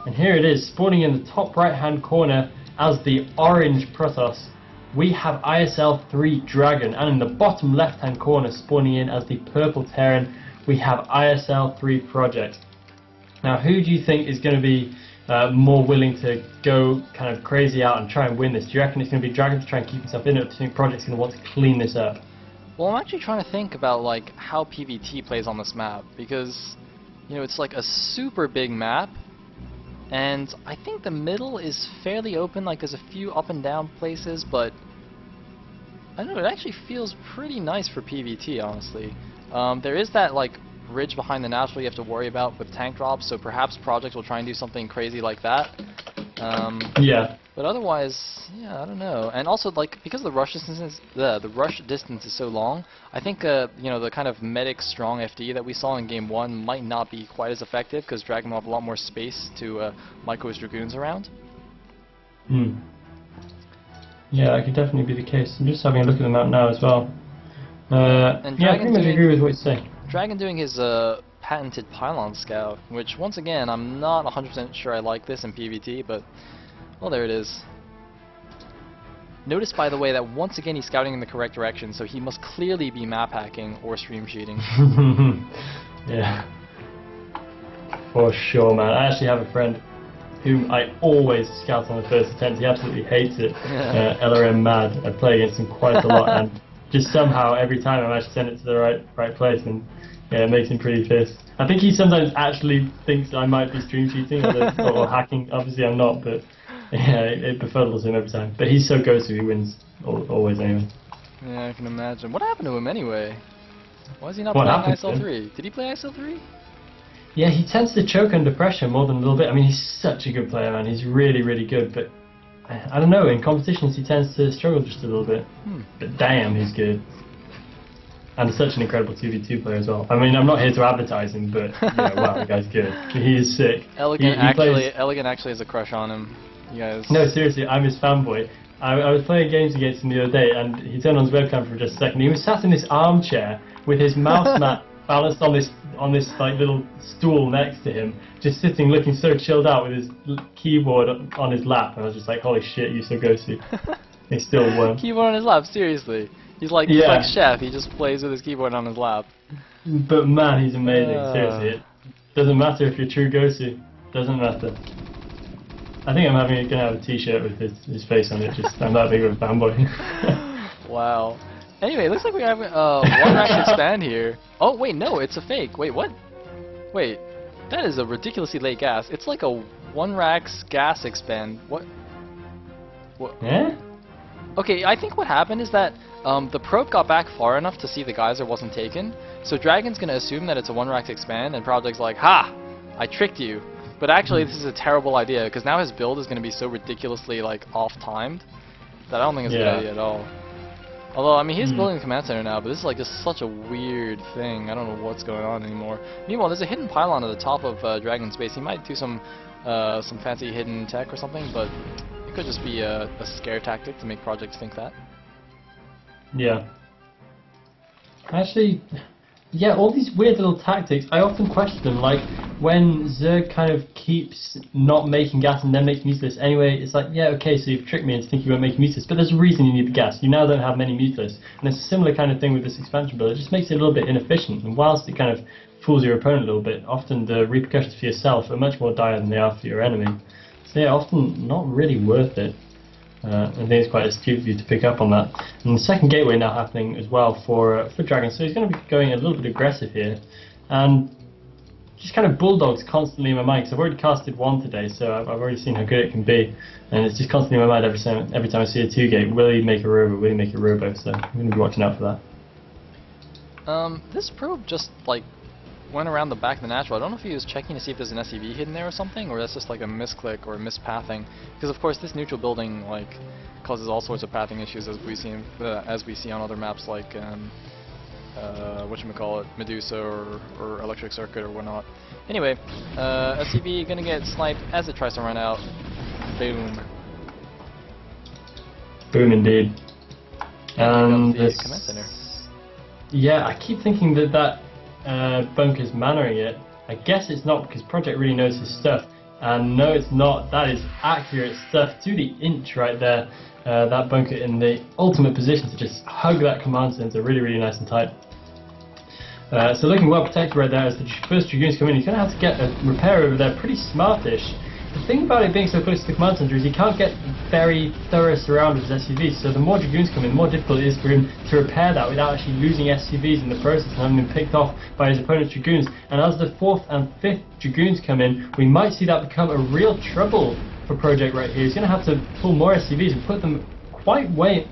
and here it is, spawning in the top right-hand corner as the orange Protoss. We have ISL3 DragOn, and in the bottom left-hand corner, spawning in as the purple Terran, we have ISL3 Project. Now, who do you think is going to be more willing to go kind of crazy out and try and win this? Do you reckon it's going to be DragOn to try and keep himself in it, or do you think Project's going to want to clean this up? Well, I'm actually trying to think about like how PvT plays on this map, because you know it's like a super big map, and I think the middle is fairly open. Like there's a few up and down places, but I don't know. It actually feels pretty nice for PvT, honestly. There is that like ridge behind the natural you have to worry about with tank drops, so perhaps Project will try and do something crazy like that. Yeah. But otherwise, yeah, I don't know. And also, like, because the rush distance, the rush distance is so long, I think you know, the kind of medic strong FD that we saw in game 1 might not be quite as effective because DragOn will have a lot more space to micro his dragoons around. Hmm. Yeah, that could definitely be the case. I'm just having a look at the map now as well. And yeah, I pretty much agree with what you say. DragOn doing his patented pylon scout, which once again, I'm not 100% sure I like this in PvT, but well, there it is. Notice, by the way, that once again he's scouting in the correct direction, so he must clearly be map hacking or stream cheating. Yeah, for sure, man. I actually have a friend whom I always scout on the first attempt. He absolutely hates it. LRM mad. I play against him quite a lot, and just somehow every time I manage to send it to the right place, and yeah, it makes him pretty pissed. I think he sometimes actually thinks I might be stream cheating or hacking. Obviously, I'm not, but yeah, it befuddles him every time. But he's so go-to, he wins always anyway. Yeah, I can imagine. What happened to him anyway? Why is he not What playing happened to him? ISL3? Did he play ISL3? Yeah, he tends to choke under pressure more than a little bit. I mean, he's such a good player, man. He's really, really good. But I don't know, in competitions he tends to struggle just a little bit. But damn, he's good. And such an incredible 2v2 player as well. I mean, I'm not here to advertise him, but yeah, wow, the guy's good. He is sick. Elegant actually has a crush on him. You guys. No, seriously, I'm his fanboy. I was playing games against him the other day, and he turned on his webcam for just a second. He was sat in this armchair with his mouse mat balanced on this like little stool next to him, just sitting, looking so chilled out with his keyboard on his lap. And I was just like, holy shit, you so ghosty. He still won. Keyboard on his lap, seriously. He's like Chef. He just plays with his keyboard on his lap. But man, he's amazing. Seriously, it doesn't matter if you're true ghosty. Doesn't matter. I think I'm gonna have a T-shirt with his face on it. Just I'm that big of a fanboy. Wow. Anyway, it looks like we have one rack expand here. Oh wait, no, it's a fake. Wait, what? Wait, that is a ridiculously late gas. It's like a 1 rack's gas expand. What? Yeah. Okay, I think what happened is that the probe got back far enough to see the geyser wasn't taken. So DragOn's gonna assume that it's a 1 rack expand, and Project's like, ha! I tricked you. But actually, this is a terrible idea because now his build is gonna be so ridiculously like off-timed that I don't think it's a good idea at all. Although, I mean, he's building the command center now, but this is like just such a weird thing. I don't know what's going on anymore. Meanwhile, there's a hidden pylon at the top of DragOn's base. He might do some fancy hidden tech or something, but it could just be a scare tactic to make projects think that. Yeah. Actually, yeah, all these weird little tactics, I often question them, like when Zerg kind of keeps not making gas and then makes mutilus anyway, it's like, yeah, okay, so you've tricked me into thinking you won't make mutilus, but there's a reason you need the gas. You now don't have many mutilus, and it's a similar kind of thing with this expansion build. It just makes it a little bit inefficient, and whilst it kind of fools your opponent a little bit, often the repercussions for yourself are much more dire than they are for your enemy. So yeah, often not really worth it. I think it's quite astute of you to pick up on that. And the second gateway now happening as well for DragOn, so he's going to be going a little bit aggressive here, and just kind of bulldogs constantly in my mind, because I've already casted 1 today, so I've already seen how good it can be, and it's just constantly in my mind every time I see a 2-gate. Will he make a robo? Will he make a robo? So I'm going to be watching out for that. This probe just like went around the back of the natural. I don't know if he was checking to see if there's an SCV hidden there or something, or that's just like a misclick or a mispathing. Because of course this neutral building like causes all sorts of pathing issues as we see on other maps like whatchamacallit, Medusa or Electric Circuit or whatnot. Anyway, SCV gonna get sniped as it tries to run out. Boom. Boom indeed. And the command center. Yeah, I keep thinking that bunker's mannering it. I guess it's not, because Project really knows his stuff. And no, it's not. That is accurate stuff to the inch right there. That bunker in the ultimate position to just hug that command center really, really nice and tight. So looking well protected right there as the first Dragoons come in. He's going to have to get a repair over there pretty smartish. The thing about it being so close to the command center is he can't get very thorough surround of his SCVs, so the more Dragoons come in, the more difficult it is for him to repair that without actually losing SCVs in the process and having them picked off by his opponent's Dragoons. And as the 4th and 5th Dragoons come in, we might see that become a real trouble for Project right here. He's going to have to pull more SCVs and put them quite a way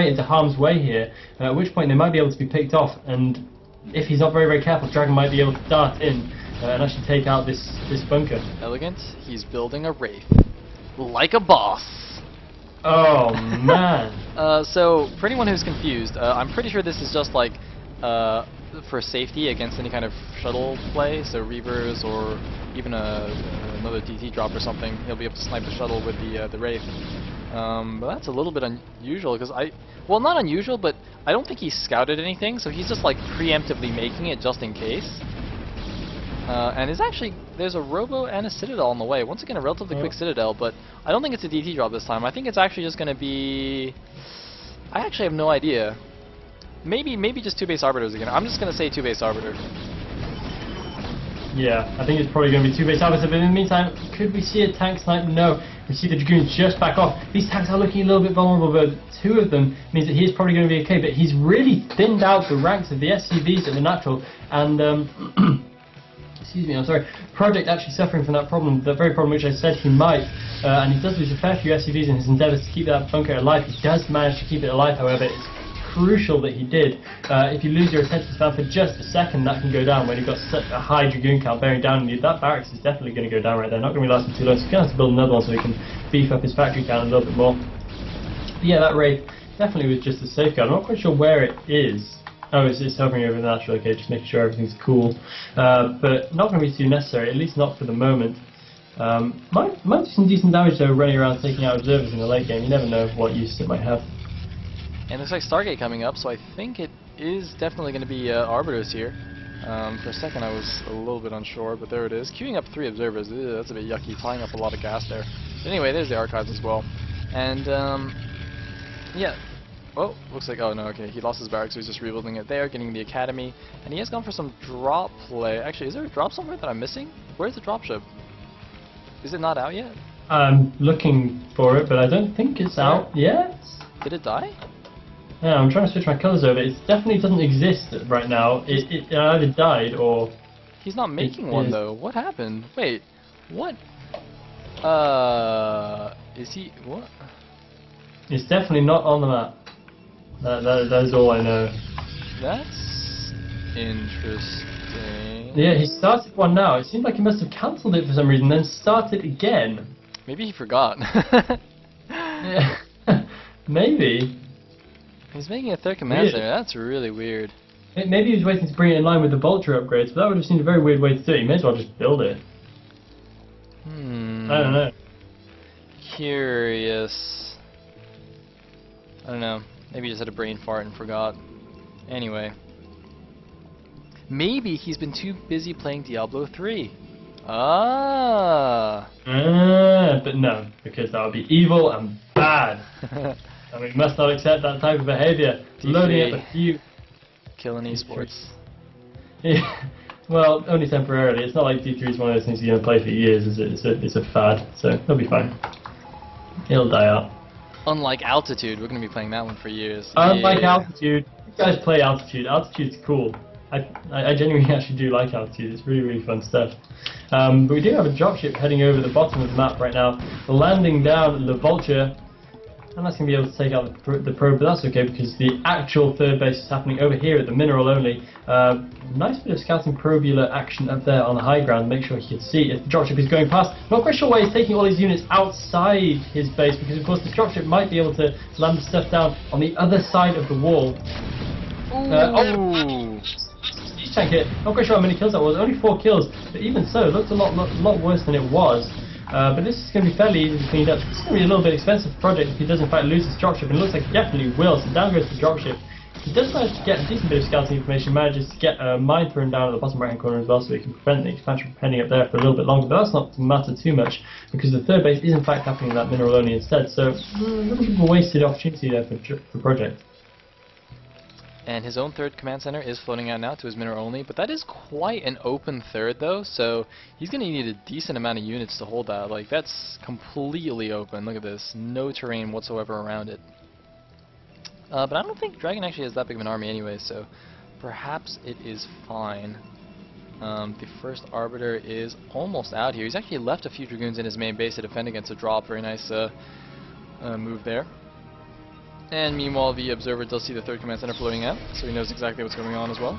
into harm's way here, at which point they might be able to be picked off, and if he's not very, very careful, DragOn might be able to dart in and actually take out this bunker. Elegant, he's building a Wraith. Like a boss. Oh man. So for anyone who's confused, I'm pretty sure this is just like for safety against any kind of shuttle play, so reavers or even another DT drop or something. He'll be able to snipe the shuttle with the Wraith. But that's a little bit unusual because well, not unusual, but I don't think he scouted anything, so he's just like preemptively making it just in case. And there's a Robo and a Citadel on the way. Once again, a relatively quick Citadel, but I don't think it's a DT drop this time. I think it's actually just going to be... I actually have no idea. Maybe just 2 base Arbiters again. I'm just going to say 2 base Arbiter. Yeah, I think it's probably going to be 2 base Arbiter, but in the meantime, could we see a tank snipe? No. We see the Dragoons just back off. These tanks are looking a little bit vulnerable, but 2 of them means that he's probably going to be okay, but he's really thinned out the ranks of the SCVs at the natural, and... excuse me, I'm sorry, Project actually suffering from that problem, the very problem which I said he might, and he does lose a fair few SCVs in his endeavours to keep that bunker alive. He does manage to keep it alive, however. It's crucial that he did. If you lose your attention span for just a second, that can go down when you've got such a high Dragoon count bearing down on you. That barracks is definitely going to go down right there, not going to be lasting too long, so he's going to have to build another one so he can beef up his factory count a little bit more. But yeah, that Wraith definitely was just a safeguard. I'm not quite sure where it is. Oh, it's hovering over the natural, okay, just making sure everything's cool. But not going to be too necessary, at least not for the moment. Might do some decent damage though, running around taking out observers in the late game. You never know what use it might have. And looks like Stargate coming up, so I think it is definitely going to be Arbiters here. For a second I was a little bit unsure, but there it is. Queuing up 3 observers, ew, that's a bit yucky, tying up a lot of gas there. But anyway, there's the archives as well. And, yeah. Oh, looks like, oh no, okay, he lost his barracks, so he's just rebuilding it there, getting the academy, and he has gone for some drop play. Actually, is there a drop somewhere that I'm missing? Where's the dropship? Is it not out yet? I'm looking for it, but I don't think it's out yet. Did it die? Yeah, I'm trying to switch my colours over. It definitely doesn't exist right now. It either died or... He's not making one though. What happened? Wait, what? Is he, what? It's definitely not on the map. That is all I know. That's interesting. Yeah, he started one now. It seemed like he must have cancelled it for some reason, then started again. Maybe he forgot. Yeah, maybe. He's making a 3rd command center. That's really weird. Maybe he was waiting to bring it in line with the Vulture upgrades, but that would have seemed a very weird way to do it. You may as well just build it. I don't know. Curious. I don't know. Maybe he just had a brain fart and forgot. Anyway. Maybe he's been too busy playing Diablo 3. But no, because that would be evil and bad. And we must not accept that type of behaviour. Loading up a few... Killing esports. Yeah. Well, only temporarily. It's not like D3 is one of those things you're going to play for years, is it? It's a fad, so it'll be fine. It'll die out. Unlike Altitude, we're going to be playing that one for years. Unlike Altitude, you guys play Altitude. Altitude's cool. I genuinely actually do like Altitude. It's really, really fun stuff. But we do have a dropship heading over the bottom of the map right now, landing down the Vulture, and that's going to be able to take out the probe, but that's okay because the actual 3rd base is happening over here at the mineral only. Nice bit of scouting probular action up there on the high ground, make sure he can see if the dropship is going past. Not quite sure why he's taking all his units outside his base, because of course the dropship might be able to land the stuff down on the other side of the wall. Siege tank hit. Not quite sure how many kills that was, only 4 kills, but even so, it looked a lot worse than it was. But this is going to be fairly easy to clean up. It's going to be a little bit expensive project if he does in fact lose his dropship, and it looks like he definitely will, so down goes the dropship. He does manage to get a decent bit of scouting information, manages to get a mine thrown down at the bottom right hand corner as well, so he can prevent the expansion from pending up there for a little bit longer, but that's not to matter too much, because the 3rd base is in fact happening in that mineral only instead, so a little bit of a wasted opportunity there for project. And his own 3rd command center is floating out now to his mineral only, but that is quite an open 3rd though, so he's going to need a decent amount of units to hold that. Like, that's completely open. Look at this. No terrain whatsoever around it. But I don't think DragOn actually has that big of an army anyway, so perhaps it is fine. The 1st Arbiter is almost out here. He's actually left a few Dragoons in his main base to defend against a drop. Very nice move there. And meanwhile, the Observer does see the 3rd command center floating out, so he knows exactly what's going on as well.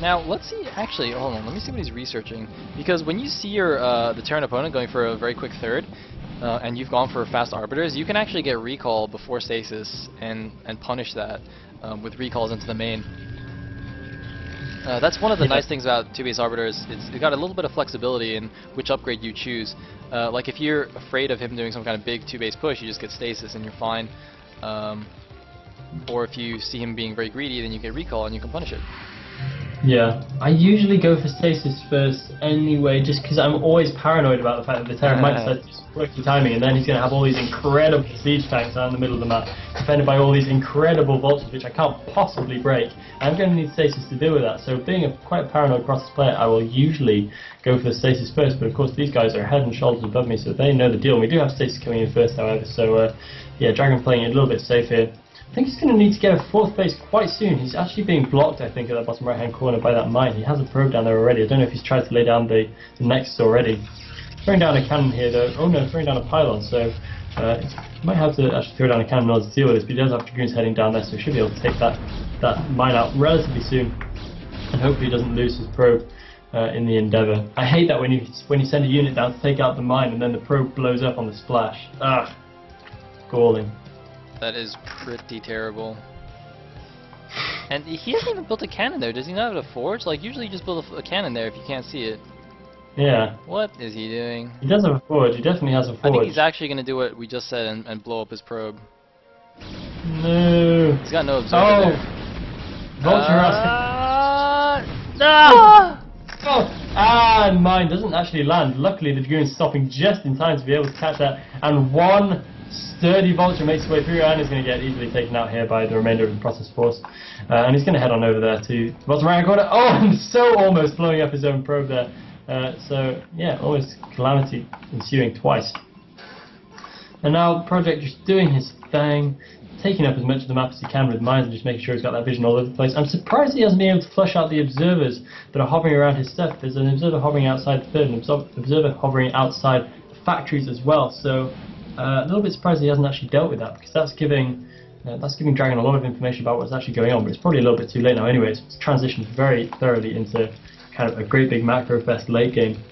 Now, let's see, actually, hold on, let me see what he's researching. Because when you see your the Terran opponent going for a very quick 3rd, and you've gone for fast arbiters, you can actually get recall before stasis and punish that with recalls into the main. That's one of the nice things about 2-base arbiters. It's got a little bit of flexibility in which upgrade you choose. Like if you're afraid of him doing some kind of big 2-base push, you just get stasis and you're fine. Or if you see him being very greedy, then you get recall and you can punish it. Yeah, I usually go for stasis first anyway, just because I'm always paranoid about the fact that the Terran might decide to do some quirky timing, and then he's going to have all these incredible siege tanks out in the middle of the map, defended by all these incredible vultures, which I can't possibly break. I'm going to need stasis to deal with that, so being a quite paranoid process player, I will usually go for the stasis first, but of course these guys are head and shoulders above me, so they know the deal. And we do have stasis coming in first, however, so yeah, DragOn playing it a little bit safe here. I think he's going to need to get a 4th base quite soon. He's actually being blocked, I think, at that bottom right-hand corner by that mine. He has a probe down there already. I don't know if he's tried to lay down the nexus already. Throwing down a cannon here, though. Oh no, throwing down a pylon, so he might have to actually throw down a cannon in order to deal with this, but he does have Dragoons heading down there, so he should be able to take that mine out relatively soon, and hopefully he doesn't lose his probe in the endeavour. I hate that when you send a unit down to take out the mine and then the probe blows up on the splash. Ah, galling. That is pretty terrible. And he hasn't even built a cannon there. Does he not have a forge? Like, usually you just build a cannon there if you can't see it. Yeah. What is he doing? He does have a forge. He definitely has a forge. I think he's actually going to do what we just said and blow up his probe. No. He's got no observer there. Vulture No! And mine doesn't actually land. Luckily, the Dragoon's stopping just in time to be able to catch that, and one sturdy vulture makes his way through and is going to get easily taken out here by the remainder of the process force. And he's going to head on over there to the bottom right corner. Oh, and so almost blowing up his own probe there. So, yeah, almost calamity ensuing twice. And now Project just doing his thing, taking up as much of the map as he can with mines and just making sure he's got that vision all over the place. I'm surprised he hasn't been able to flush out the observers that are hovering around his stuff. There's an observer hovering outside the third, and an observer hovering outside the factories as well. So a little bit surprised he hasn't actually dealt with that, because that's giving DragOn a lot of information about what's actually going on, but it's probably a little bit too late now anyways. It's transitioned very thoroughly into kind of a great big macro fest late game.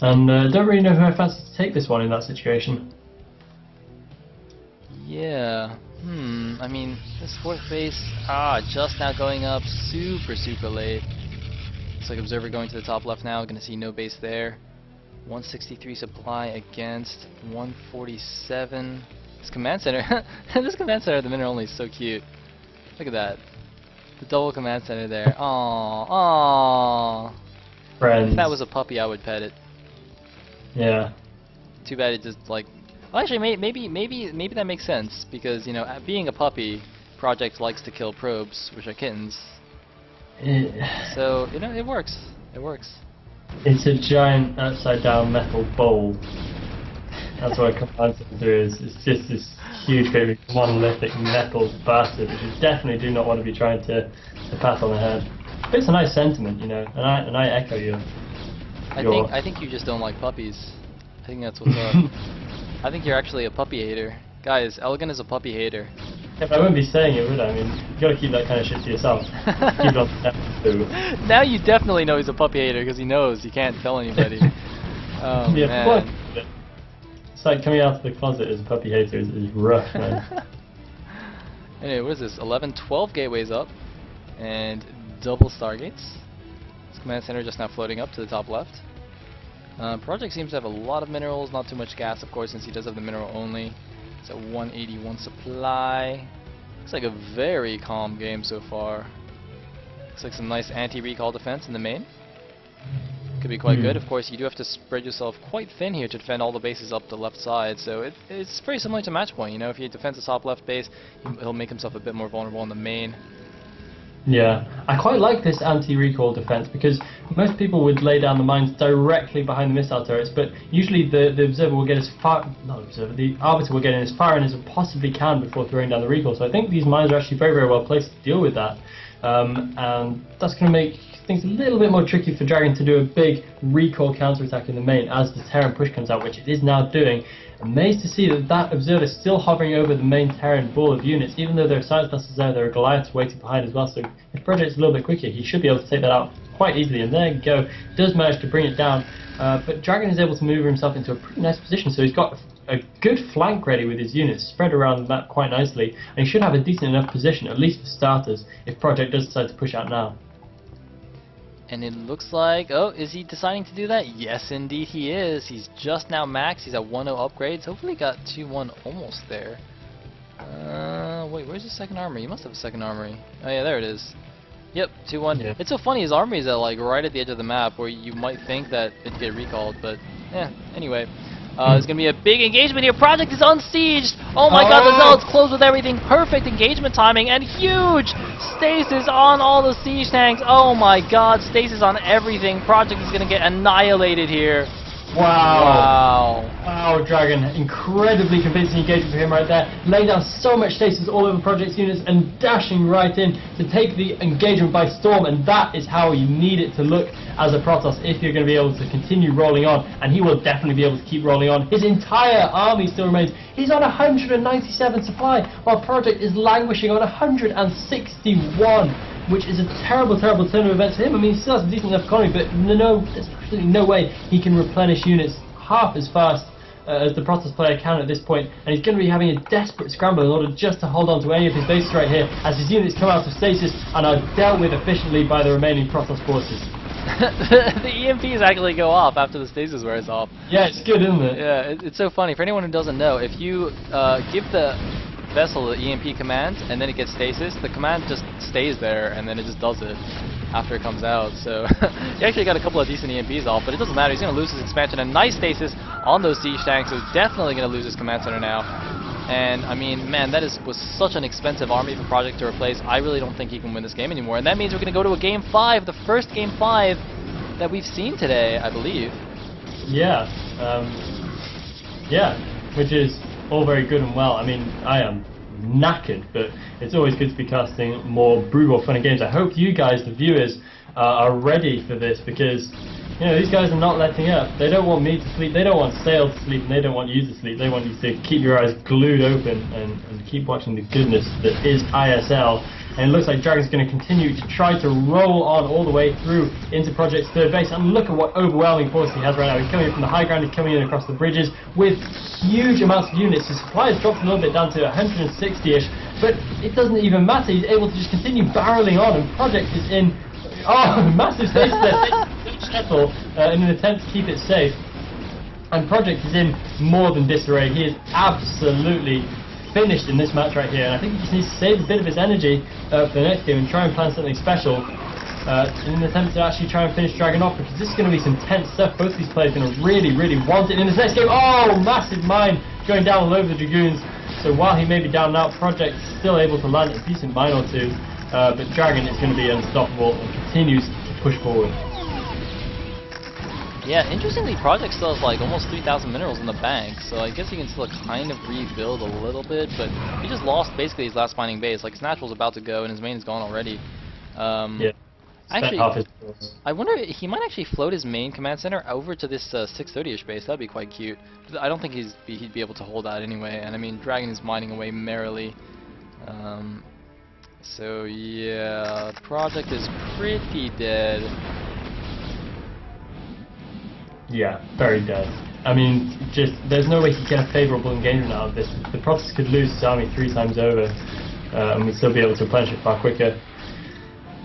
And don't really know who I fancy to take this one in that situation. Yeah, I mean, this 4th base, just now going up super late. Looks like observer going to the top left now, gonna see no base there. 163 supply against 147. This command center, this command center at the minute only is so cute. Look at that. The double command center there. Aww. Friends. If that was a puppy, I would pet it. Yeah. Too bad it just like. Well, actually, maybe that makes sense, because, you know, being a puppy, Project likes to kill probes, which are kittens. So, you know, it works. It works. It's a giant upside-down metal bowl. That's what a command center is. It's just this huge, great monolithic metal bastard, which you definitely do not want to be trying to pat on the head. But it's a nice sentiment, you know, and I echo you. I think you just don't like puppies. I think that's what's up. I think you're actually a puppy hater. Guys, Elegant is a puppy hater. If I wouldn't be saying it, would I? I mean, you gotta keep that kind of shit to yourself. Keep it on. Now you definitely know he's a puppy hater, because he knows he can't tell anybody. Yeah, man. It's like coming out of the closet as a puppy hater is rough, man. Anyway, what is this? 11, 12 gateways up, and double stargates. This command center just now floating up to the top left. Project seems to have a lot of minerals, not too much gas, of course, since he does have the mineral only. It's at 181 supply. Looks like a very calm game so far. Looks like some nice anti-recall defense in the main. Could be quite good. Of course, you do have to spread yourself quite thin here to defend all the bases up the left side, so it's very similar to match point. You know, if he defends the top left base, he'll make himself a bit more vulnerable in the main. Yeah, I quite like this anti-recall defense, because most people would lay down the mines directly behind the missile turrets, but usually the observer will get as far, the arbiter will get in as far in as it possibly can before throwing down the recall. So I think these mines are actually very well placed to deal with that, and that's going to make things a little bit more tricky for DragOn to do a big recall counterattack in the main as the Terran push comes out, which it is now doing. Amazed to see that observer is still hovering over the main Terran ball of units, even though there are science clusters there are Goliaths waiting behind as well, so if Project's a little bit quicker, he should be able to take that out quite easily, and there you go, does manage to bring it down, but DragOn is able to move himself into a pretty nice position, so he's got a good flank ready with his units spread around the map quite nicely, and he should have a decent enough position, at least for starters, if Project does decide to push out now. And it looks like, oh, is he deciding to do that? Yes, indeed he is. He's just now maxed. He's at 1-0 upgrades. Hopefully he got 2-1 almost there. Wait, where's his second armory? He must have a second armory. Oh yeah, there it is. Yep, 2-1. Yeah. It's so funny, his armory is at like right at the edge of the map where you might think that it'd get recalled, but yeah, anyway. There's going to be a big engagement here. Project is unsieged. Oh my god, the Zealots close with everything. Perfect engagement timing and huge stasis on all the siege tanks. Oh my god, stasis on everything. Project is going to get annihilated here. Wow. Wow, DragOn. Incredibly convincing engagement for him right there. Laying down so much stasis all over Project's units and dashing right in to take the engagement by storm. And that is how you need it to look as a Protoss if you're going to be able to continue rolling on. And he will definitely be able to keep rolling on. His entire army still remains. He's on 197 supply while Project is languishing on 161. Which is a terrible, terrible turn of events for him. I mean, he still has a decent enough economy, but there's absolutely no way he can replenish units half as fast as the Protoss player can at this point, and he's going to be having a desperate scramble in order just to hold on to any of his bases right here, as his units come out of stasis and are dealt with efficiently by the remaining Protoss forces. The EMPs actually go off after the stasis wears off. Yeah, it's good, isn't it? Yeah, it's so funny. For anyone who doesn't know, if you give the vessel the EMP command and then it gets stasis, the command just stays there and then it just does it after it comes out. So he actually got a couple of decent EMPs off, but it doesn't matter. He's going to lose his expansion. A nice stasis on those siege tanks, so definitely going to lose his command center now. And I mean, man, that was such an expensive army for Project to replace. I really don't think he can win this game anymore. And that means we're going to go to a game 5, the first game 5 that we've seen today, I believe. Yeah, which is all very good and well. I mean, I am knackered, but it's always good to be casting more brutal, fun games. I hope you guys, the viewers, are ready for this, because you know these guys are not letting up. They don't want me to sleep, they don't want Sayle to sleep, and they don't want you to sleep. They want you to keep your eyes glued open and keep watching the goodness that is ISL. And it looks like DragOn's going to continue to try to roll on all the way through into Project's third base. And look at what overwhelming force he has right now. He's coming in from the high ground, he's coming in across the bridges with huge amounts of units. His supply has dropped a little bit down to 160-ish, but it doesn't even matter. He's able to just continue barreling on, and Project is in massive stasis there, shuttle in an attempt to keep it safe. And Project is in more than disarray. He is absolutely finished in this match right here, and I think he just needs to save a bit of his energy for the next game and try and plan something special in an attempt to actually try and finish DragOn off, because this is going to be some tense stuff. Both these players are going to really, really want it in this next game. Oh, massive mine going down all over the Dragoons. So while he may be down now, Project is still able to land a decent mine or two, but DragOn is going to be unstoppable and continues to push forward. Yeah, interestingly, Project still has like almost 3,000 minerals in the bank, so I guess he can still kind of rebuild a little bit, but he just lost basically his last mining base. Like, his natural's about to go and his main is gone already. Yeah. Actually, I wonder if he might actually float his main command center over to this 630-ish base. That'd be quite cute. I don't think he'd be able to hold that anyway, and I mean, DragOn is mining away merrily. So yeah, Project is pretty dead. Yeah, very dead. I mean, just there's no way he can get a favourable engagement out of this. The Protoss could lose his army 3 times over, and we'd still be able to replenish it far quicker.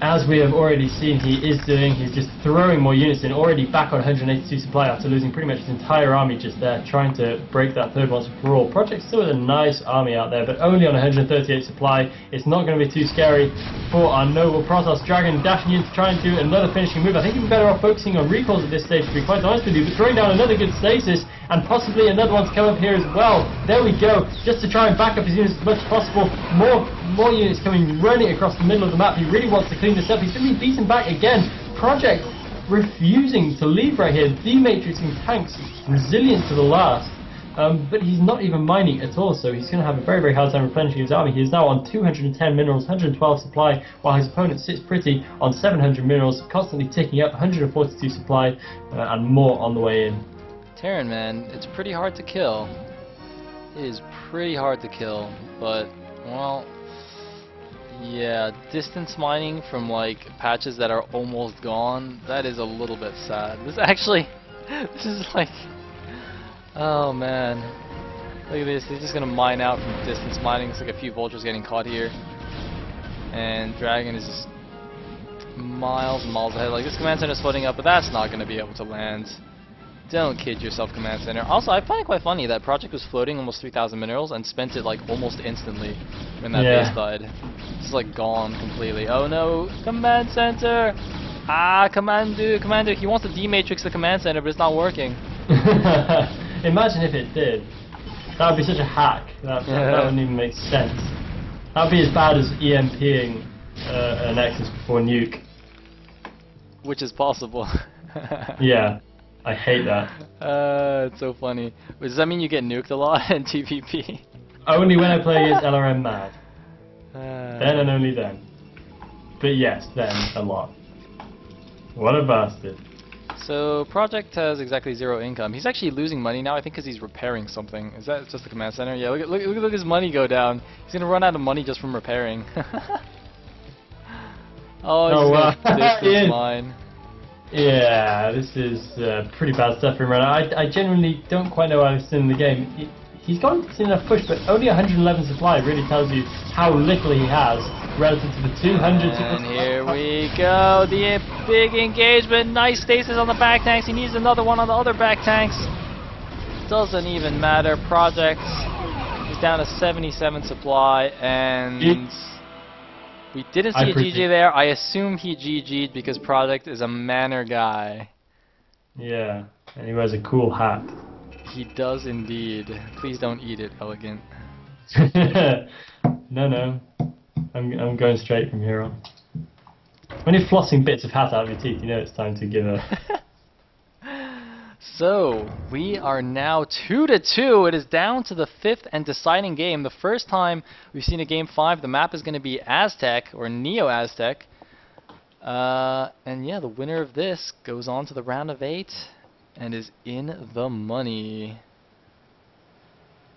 As we have already seen he is doing, he's just throwing more units in, already back on 182 supply after losing pretty much his entire army just there, trying to break that third once for all. Project still with a nice army out there, but only on 138 supply. It's not going to be too scary for our noble Protoss. DragOn dashing in to try and do another finishing move. I think he'd be better off focusing on recalls at this stage, to be quite honest with you, but throwing down another good stasis, and possibly another one to come up here as well. There we go, just to try and back up his units as much as possible. More units coming running across the middle of the map. He really wants to clean this up. He's going to be beaten back again. Project refusing to leave right here, dematrixing tanks, resilient to the last. But he's not even mining at all, so he's going to have a very, very hard time replenishing his army. He is now on 210 minerals, 112 supply, while his opponent sits pretty on 700 minerals, constantly ticking up, 142 supply, and more on the way in. Terran, man, it's pretty hard to kill. It is pretty hard to kill, but, well, Yeah, distance mining from like patches that are almost gone, that is a little bit sad. This actually, this is like, oh man. Look at this, he's just gonna mine out from distance mining. It's like a few vultures getting caught here. And DragOn is just miles and miles ahead. Like, this command center is floating up, but that's not gonna be able to land. Don't kid yourself, command center. Also, I find it quite funny that project was floating almost 3,000 minerals and spent it like almost instantly when that base died. It's like gone completely. Oh no, command center! Ah, commander, he wants to dematrix the command center, but it's not working. Imagine if it did. That would be such a hack. That wouldn't even make sense. That would be as bad as EMPing an Nexus before nuke. Which is possible. Yeah, I hate that. It's so funny. Does that mean you get nuked a lot in TVP? Only when I play as LRM Mad. Then and only then. But yes, then a lot. What a bastard. So, Project has exactly 0 income. He's actually losing money now, I think, because he's repairing something. Is that just the command center? Yeah, look at his money go down. He's going to run out of money just from repairing. Oh, wow. Distance mine. Yeah, this is pretty bad stuff for him right now. I genuinely don't quite know how he's in the game. He's got enough push, but only 111 supply really tells you how little he has relative to the 200. And here we go, the big engagement. Nice stasis on the back tanks. He needs another one on the other back tanks. Doesn't even matter. Project is down to 77 supply, and we didn't see a GG there. I assume he GG'd because Project is a manner guy. Yeah, and he wears a cool hat. He does indeed. Please don't eat it, Elegant. No. I'm going straight from here on. When you're flossing bits of hat out of your teeth, you know it's time to give up. So, we are now 2-2. It is down to the 5th and deciding game. The first time we've seen a game 5, the map is going to be Aztec, or Neo-Aztec. And yeah, the winner of this goes on to the round of 8. And is in the money.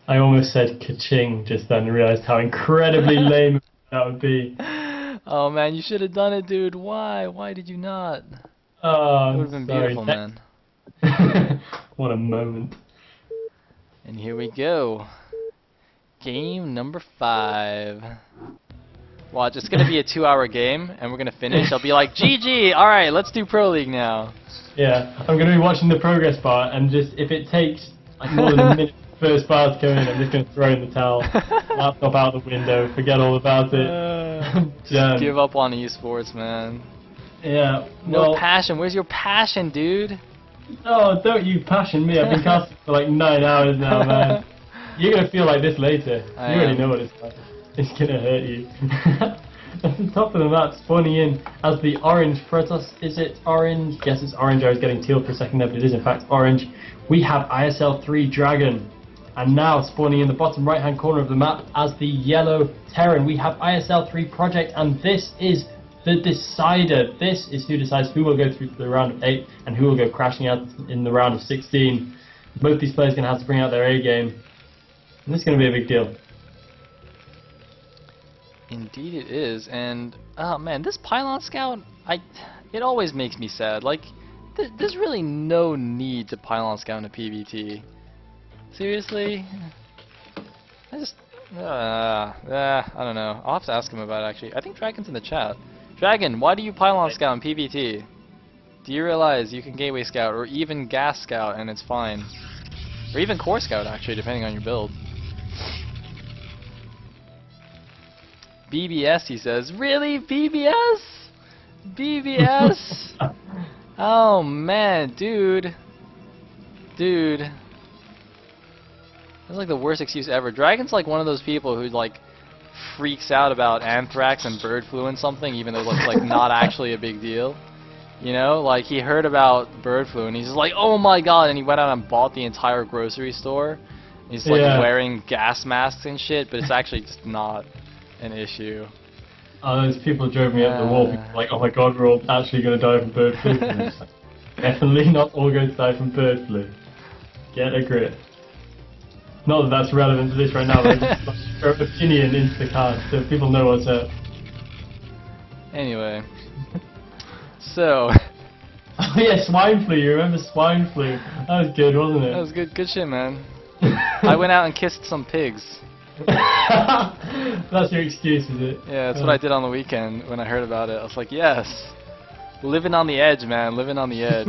I almost said ka-ching just then and realized how incredibly lame that would be. Oh man, you should have done it, dude. Why? Why did you not? Oh, it would have been beautiful, man. What a moment. And here we go. Game number 5. Watch, it's going to be a 2-hour game, and we're going to finish. I'll be like, GG! Alright, let's do Pro League now. Yeah, I'm going to be watching the progress bar, and just, if it takes like more than a minute for the first bar to come in, I'm just going to throw in the towel, laptop out the window, forget all about it. Just give up on esports, man. Yeah, well, no passion. Where's your passion, dude? Oh, don't you passion me. I've been casting for like 9 hours now, man. You're going to feel like this later. You already know what it's like. It's gonna hurt you. At the top of the map, spawning in as the orange Protoss. Is it orange? Yes, it's orange. I was getting teal for a second there, but it is in fact orange. We have ISL3 DragOn. And now spawning in the bottom right hand corner of the map as the yellow Terran, we have ISL3 Project, and this is the decider. This is who decides who will go through to the round of 8 and who will go crashing out in the round of 16. Both these players are going to have to bring out their A game. And this is going to be a big deal. Indeed it is, and oh man, this Pylon Scout, it always makes me sad. Like, there's really no need to Pylon Scout in a PvT. Seriously? I just, I don't know. I'll have to ask him about it actually. I think Dragon's in the chat. Dragon, why do you Pylon Scout in PvT? Do you realize you can Gateway Scout or even Gas Scout and it's fine? Or even Core Scout actually, depending on your build. BBS, he says. Really? BBS? BBS? Oh man, dude. That's like the worst excuse ever. Dragon's like one of those people who like freaks out about anthrax and bird flu and something, even though it's like not actually a big deal. You know, like he heard about bird flu and he's just like, oh my god, and he went out and bought the entire grocery store. He's like wearing gas masks and shit, but it's actually just not an issue. Oh, those people drove me up the wall. People were like, oh my god, we're all actually going to die from bird flu. Definitely not all going to die from bird flu. Get a grip. Not that that's relevant to this right now, but just throw opinion into the card so people know what's up. Anyway. So. Oh yeah, swine flu. You remember swine flu? That was good, wasn't it? That was good shit, man. I went out and kissed some pigs. That's your excuse, is it? Yeah, that's what I did on the weekend when I heard about it. I was like, yes. Living on the edge, man. Living on the edge.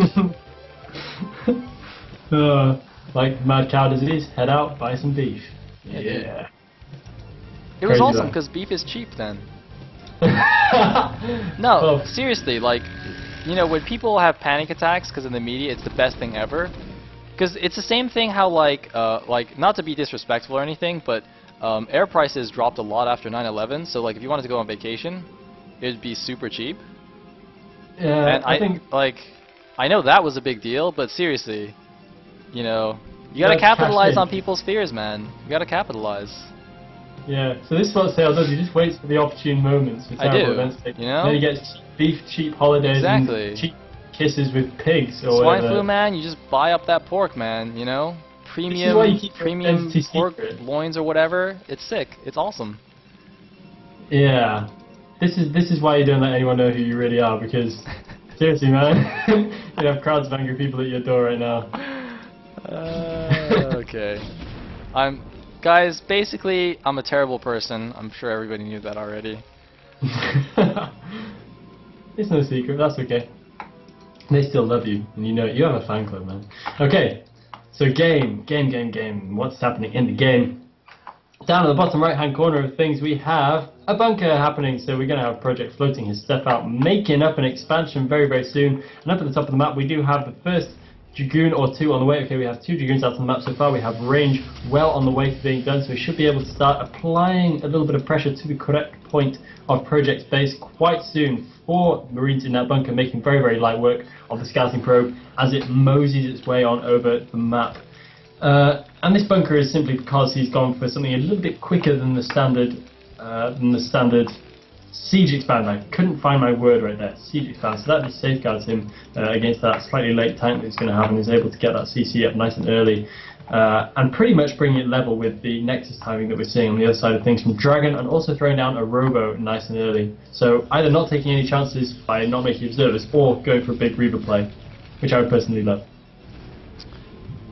Like mad cow disease, head out, buy some beef. Yeah. It was awesome because beef is cheap then. No, Well, seriously, like, you know, when people have panic attacks because in the media, it's the best thing ever. Because it's the same thing how, like, not to be disrespectful or anything, but air prices dropped a lot after 9/11. So, like, if you wanted to go on vacation, it'd be super cheap. yeah, And I think like, I know that was a big deal, but seriously, you know, you gotta That's cashed capitalize in. on people's fears, man. You gotta capitalize. yeah. So this is what Sayle does. He just waits for the opportune moments for I terrible do, events. you know? Then he gets beef, cheap holidays, Exactly. and cheap kisses with pigs or Swine whatever. flu, man. You just buy up that pork, man. You know, This is why you keep your premium identity pork secret. loins or whatever. It's sick. It's awesome. Yeah. This is why you don't let anyone know who you really are, because seriously, man, you have crowds of angry people at your door right now. Okay. Guys, basically, I'm a terrible person. I'm sure everybody knew that already. It's no secret. That's okay. They still love you, and you know it. You have a fan club, man. Okay. So game. What's happening in the game? Down at the bottom right-hand corner of things, we have a bunker happening. So we're going to have Project floating his stuff out, making up an expansion very, very soon. And up at the top of the map, we do have the first Dragoon or two on the way. Okay, we have 2 Dragoons out on the map so far. We have range well on the way to being done, so we should be able to start applying a little bit of pressure to the correct point of Project's base quite soon. 4 Marines in that bunker, making very, very light work of the scouting probe as it moseys its way on over the map. And this bunker is simply because he's gone for something a little bit quicker than the standard siege expand. I couldn't find my word right there. Siege expand. So that just safeguards him against that slightly late tank that he's going to have, and is able to get that CC up nice and early, and pretty much bring it level with the Nexus timing that we're seeing on the other side of things from DragOn, and also throwing down a Robo nice and early. So either not taking any chances by not making observers, or going for a big Reaver play, which I would personally love.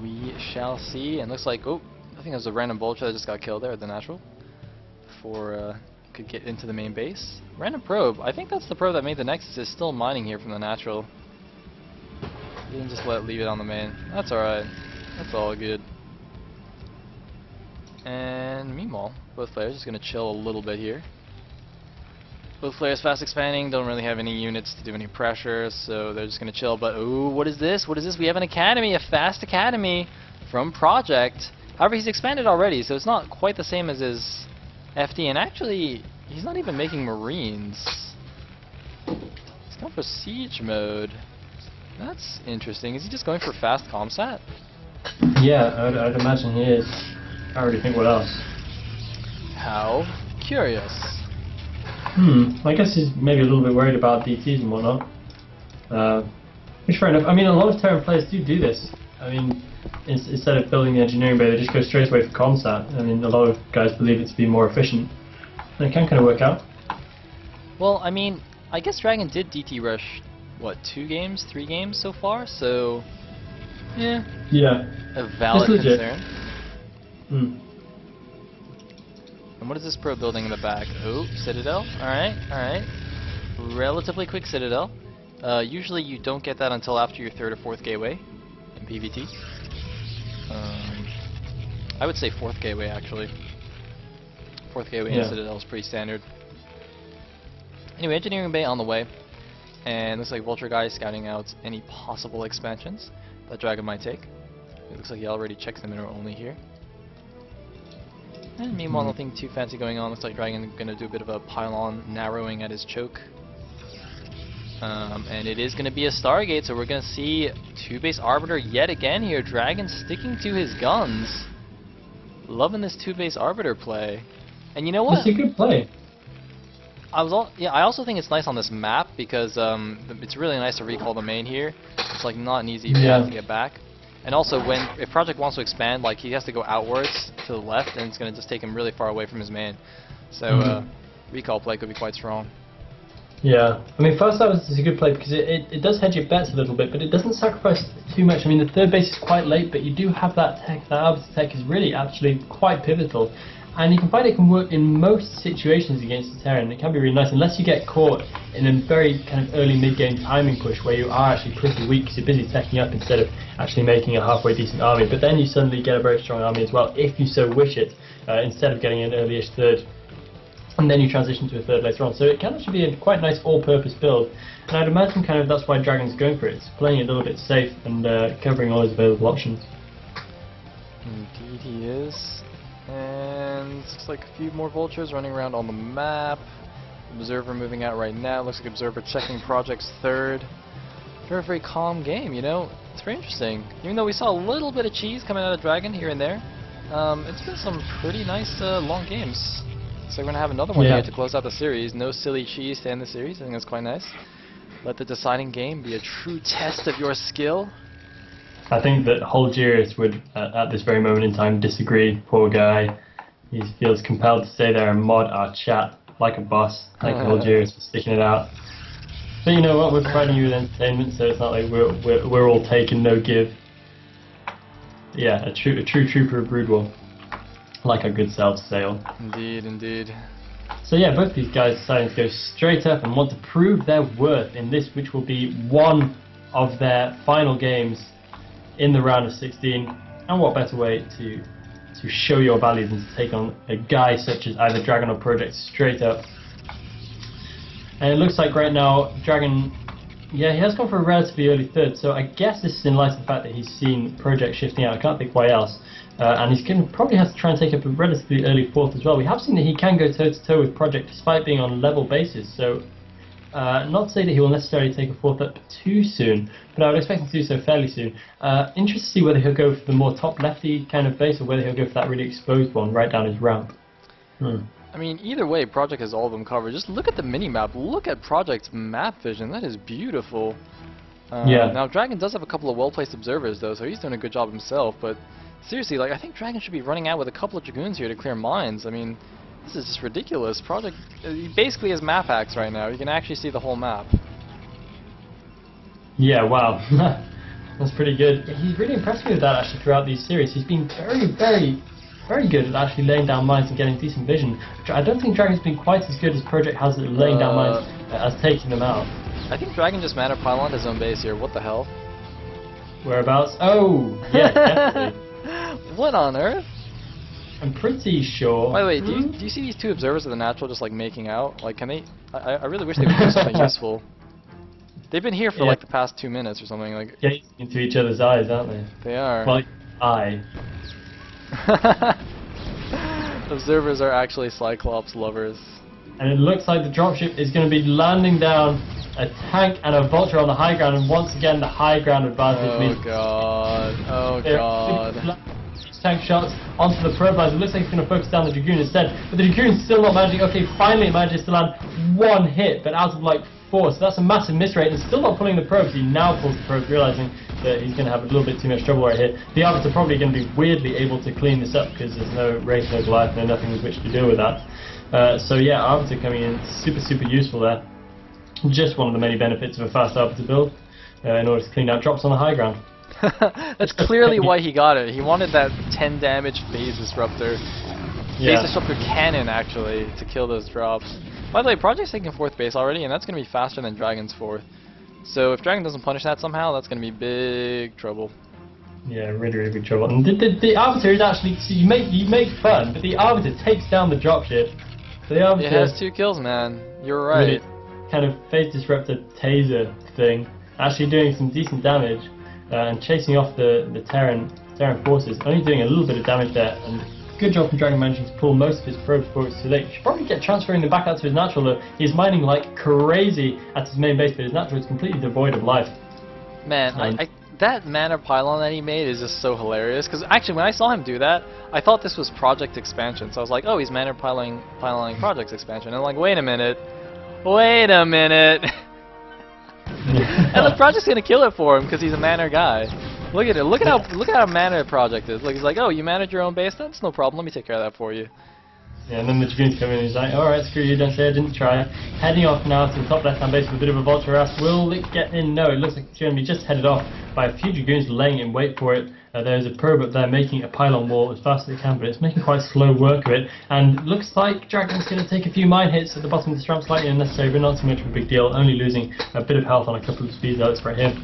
We shall see. And looks like, oh, I think it was a random vulture that just got killed there at the natural. Before could get into the main base. Random probe. I think that's the probe that made the Nexus. Is still mining here from the natural. Didn't just leave it on the main. That's alright. That's all good. And meanwhile, both players just gonna chill a little bit here. Both players fast expanding, don't really have any units to do any pressure, so they're just gonna chill. But ooh, what is this? What is this? We have an academy, a fast academy from Project. However, he's expanded already, so it's not quite the same as his FD. And actually, he's not even making Marines. He's going for siege mode. That's interesting. Is he just going for fast comsat? Yeah, I'd imagine he is. I already think what else. How curious. I guess he's maybe a little bit worried about DTs and whatnot. Which fair enough. I mean, a lot of Terran players do this. I mean, instead of building the engineering bay, they just go straight away for comsat. I mean, a lot of guys believe it to be more efficient. And it can kind of work out. Well, I mean, I guess DragOn did DT rush, what, 2 games, 3 games so far? So, yeah. Yeah. A valid concern. And what is this pro building in the back? Oh, Citadel. Alright, alright. Relatively quick Citadel. Usually you don't get that until after your 3rd or 4th gateway in PvT. I would say 4th gateway actually. 4th gateway in Citadel is pretty standard. Anyway, engineering bay on the way. And looks like Vulture guy is scouting out any possible expansions that DragOn might take. It looks like he already checks the mineral only here. And meanwhile, nothing too fancy going on. Looks like DragOn going to do a bit of a pylon narrowing at his choke. And it is going to be a Stargate, so we're going to see 2-base Arbiter yet again here. DragOn sticking to his guns. Loving this 2-base Arbiter play. And you know what? It's a good play. I also think it's nice on this map because it's really nice to recall the main here. It's like not an easy path to get back. And also, if Project wants to expand, like he has to go outwards to the left, and it's going to just take him really far away from his main. So recall play could be quite strong. Yeah, I mean, first harvest is a good play because it does hedge your bets a little bit, but it doesn't sacrifice too much. I mean, the third base is quite late, but you do have that tech. That arbiter tech is really actually quite pivotal, and you can find it can work in most situations against the Terran. It can be really nice, unless you get caught in a very kind of early mid-game timing push where you are actually pretty weak because you're busy teching up instead of actually making a halfway decent army. But then you suddenly get a very strong army as well, if you so wish it, instead of getting an early-ish third. And then you transition to a third later on. So it can actually be a quite nice all-purpose build. And I'd imagine kind of that's why DragOn's going for it. It's playing it a little bit safe and covering all his available options. Indeed he is. And looks like a few more vultures running around on the map. Observer moving out right now. Looks like Observer checking Project's third. Very, very calm game, you know. It's very interesting. Even though we saw a little bit of cheese coming out of DragOn here and there, it's been some pretty nice long games. So we're going to have another one here to close out the series. No silly cheese to end the series. I think that's quite nice. Let the deciding game be a true test of your skill. I think that Holgerius would, at this very moment in time, disagree. Poor guy. He feels compelled to stay there and mod our chat like a boss. Thank you, Holgerius, for sticking it out. But you know what? We're providing you with entertainment, so it's not like we're all take and no give. Yeah, a true trooper of Brood War. Like our good selves, Sayle. Indeed, indeed. So yeah, both these guys deciding to go straight up and want to prove their worth in this, which will be one of their final games in the round of 16. And what better way to show your value than to take on a guy such as either DragOn or Project straight up. And it looks like right now DragOn, yeah, he has gone for a relatively early third. So I guess this is in light of the fact that he's seen Project shifting out. I can't think why else. And he's going to probably have to try and take up a relatively early fourth as well. We have seen that he can go toe-to-toe with Project despite being on a level basis, so not to say that he will necessarily take a fourth up too soon, but I would expect him to do so fairly soon. Interested to see whether he'll go for the more top lefty kind of base or whether he'll go for that really exposed one right down his ramp. I mean, either way, Project has all of them covered. Just look at the mini-map. Look at Project's map vision. That is beautiful. Now, DragOn does have a couple of well-placed observers, though, so he's doing a good job himself, but seriously, like, I think DragOn should be running out with a couple of Dragoons here to clear mines. I mean, this is just ridiculous. Project he basically has map hacks right now. You can actually see the whole map. Yeah, wow. That's pretty good. He's really impressed me with that actually throughout these series. He's been very good at actually laying down mines and getting decent vision. I don't think DragOn's been quite as good as Project has at laying down mines as taking them out. I think DragOn just mana pyloned his own base here. What the hell? Whereabouts? Oh, yeah, definitely. What on earth? I'm pretty sure. By the way, do you see these two observers of the natural just like making out? Like, can they? I really wish they would do something useful. They've been here for like the past 2 minutes or something. Like gazing into each other's eyes, aren't they? They are. Well, eye. Observers are actually Cyclops lovers. And it looks like the dropship is going to be landing down a tank and a vulture on the high ground, and once again the high ground advantage means. Oh god! Oh god! Tank shots onto the profiles. It looks like he's going to focus down the Dragoon instead, but the Dragoon's still not managing. Okay, finally it manages to land one hit, but out of like 4, so that's a massive miss rate, and still not pulling the probes. He now pulls the probes, realizing that he's going to have a little bit too much trouble right here. The Arbiter's probably going to be weirdly able to clean this up because there's no race, no Goliath, no nothing with which to deal with that. So yeah, Arbiter coming in super useful there. Just one of the many benefits of a fast Arbiter build in order to clean out drops on the high ground. That's clearly why he got it. He wanted that 10 damage phase disruptor. Phase disruptor cannon, actually, to kill those drops. By the way, Project's taking 4th base already, and that's going to be faster than DragOn's 4th. So if DragOn doesn't punish that somehow, that's going to be big trouble. Yeah, really big trouble. And the Arbiter is actually, so you make fun, but the Arbiter takes down the dropship. So the Arbiter, it has 2 kills, man. You're right. Really kind of phase disruptor taser thing, actually doing some decent damage. And chasing off the Terran forces, only doing a little bit of damage there, and good job from DragOn managing to pull most of his probes before it's too late. You should probably get transferring them back out to his natural though. He's mining like crazy at his main base, but his natural is completely devoid of life. Man, that mana pylon that he made is just so hilarious, because actually when I saw him do that, I thought this was Project Expansion, so I was like, oh, he's mana pyloning Project Expansion, and I'm like, wait a minute. And the Project's gonna kill it for him because he's a mana guy. Look at it. Look at how mana Project is. Like, he's like, oh, you manage your own base? That's no problem. Let me take care of that for you. Yeah, and then the Dragoons come in and he's like, alright, screw you, don't say I didn't try. Heading off now to the top left-hand base with a bit of a vulture ask. Will it get in? No, it looks like it's going to be just headed off by a few Dragoons laying in wait for it. There's a probe up there making a pylon wall as fast as it can, but it's making quite slow work of it. And looks like DragOn's going to take a few mine hits at the bottom of the ramp, slightly unnecessary, but not so much of a big deal, only losing a bit of health on a couple of speed zealots for him.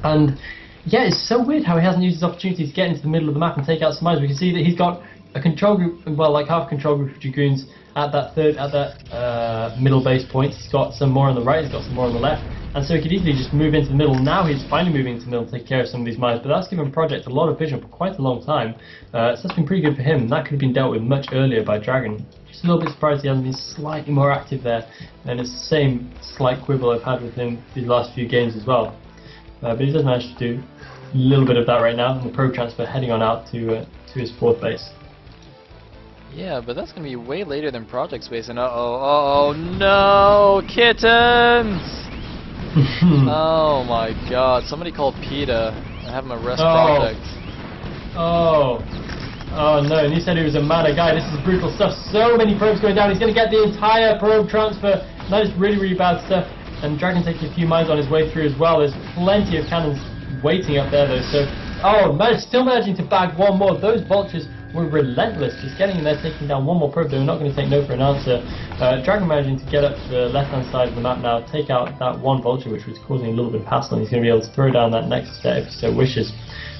And yeah, it's so weird how he hasn't used his opportunity to get into the middle of the map and take out some mines. We can see that he's got a control group, well, like half control group of Dragoons at that middle base point. He's got some more on the right, he's got some more on the left, and so he could easily just move into the middle. Now he's finally moving into the middle to take care of some of these mines, but that's given Project a lot of vision for quite a long time, so that's been pretty good for him. That could have been dealt with much earlier by DragOn. Just a little bit surprised he hasn't been slightly more active there, and it's the same slight quibble I've had with him these last few games as well. But he does manage to do a little bit of that right now, and the probe transfer heading on out to his fourth base. Yeah, but that's gonna be way later than Project's base, and uh-oh, no, kittens! Oh my god, somebody called PETA and have him arrest Project. Oh no, and he said he was a mana guy. This is brutal stuff. So many probes going down. He's going to get the entire probe transfer. That is really, really bad stuff. And DragOn taking a few mines on his way through as well. There's plenty of cannons waiting up there though. So, still managing to bag one more. Those vultures were relentless, just getting in there, taking down one more probe. They were not going to take no for an answer. DragOn managing to get up to the left-hand side of the map now, take out that one vulture, which was causing a little bit of hassle, and he's going to be able to throw down that next set if he so wishes.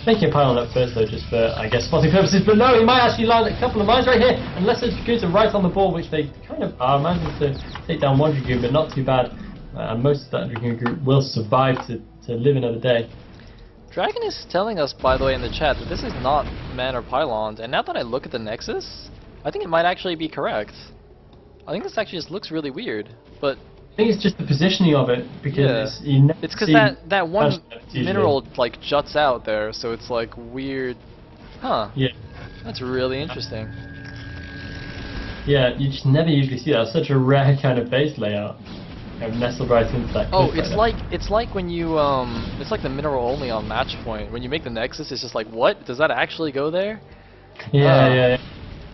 Making a pylon up first though, just for, I guess, spotting purposes, but no, he might actually land a couple of mines right here, unless those Dragoons are right on the ball, which they kind of are. Managing to take down one Dragoon, but not too bad. And most of that Dragoon group will survive to live another day. DragOn is telling us, by the way, in the chat that this is not man or pylons, and now that I look at the Nexus, I think it might actually be correct. I think this actually just looks really weird, but I think it's just the positioning of it, because it's because that one mineral like juts out there, so it's like weird. Huh. Yeah. That's really interesting. Yeah, you just never usually see that. It's such a rare kind of base layout. Nestled right into that. Oh, it's like when you it's like the mineral only on match point. When you make the Nexus, it's just like, what? Does that actually go there? Yeah.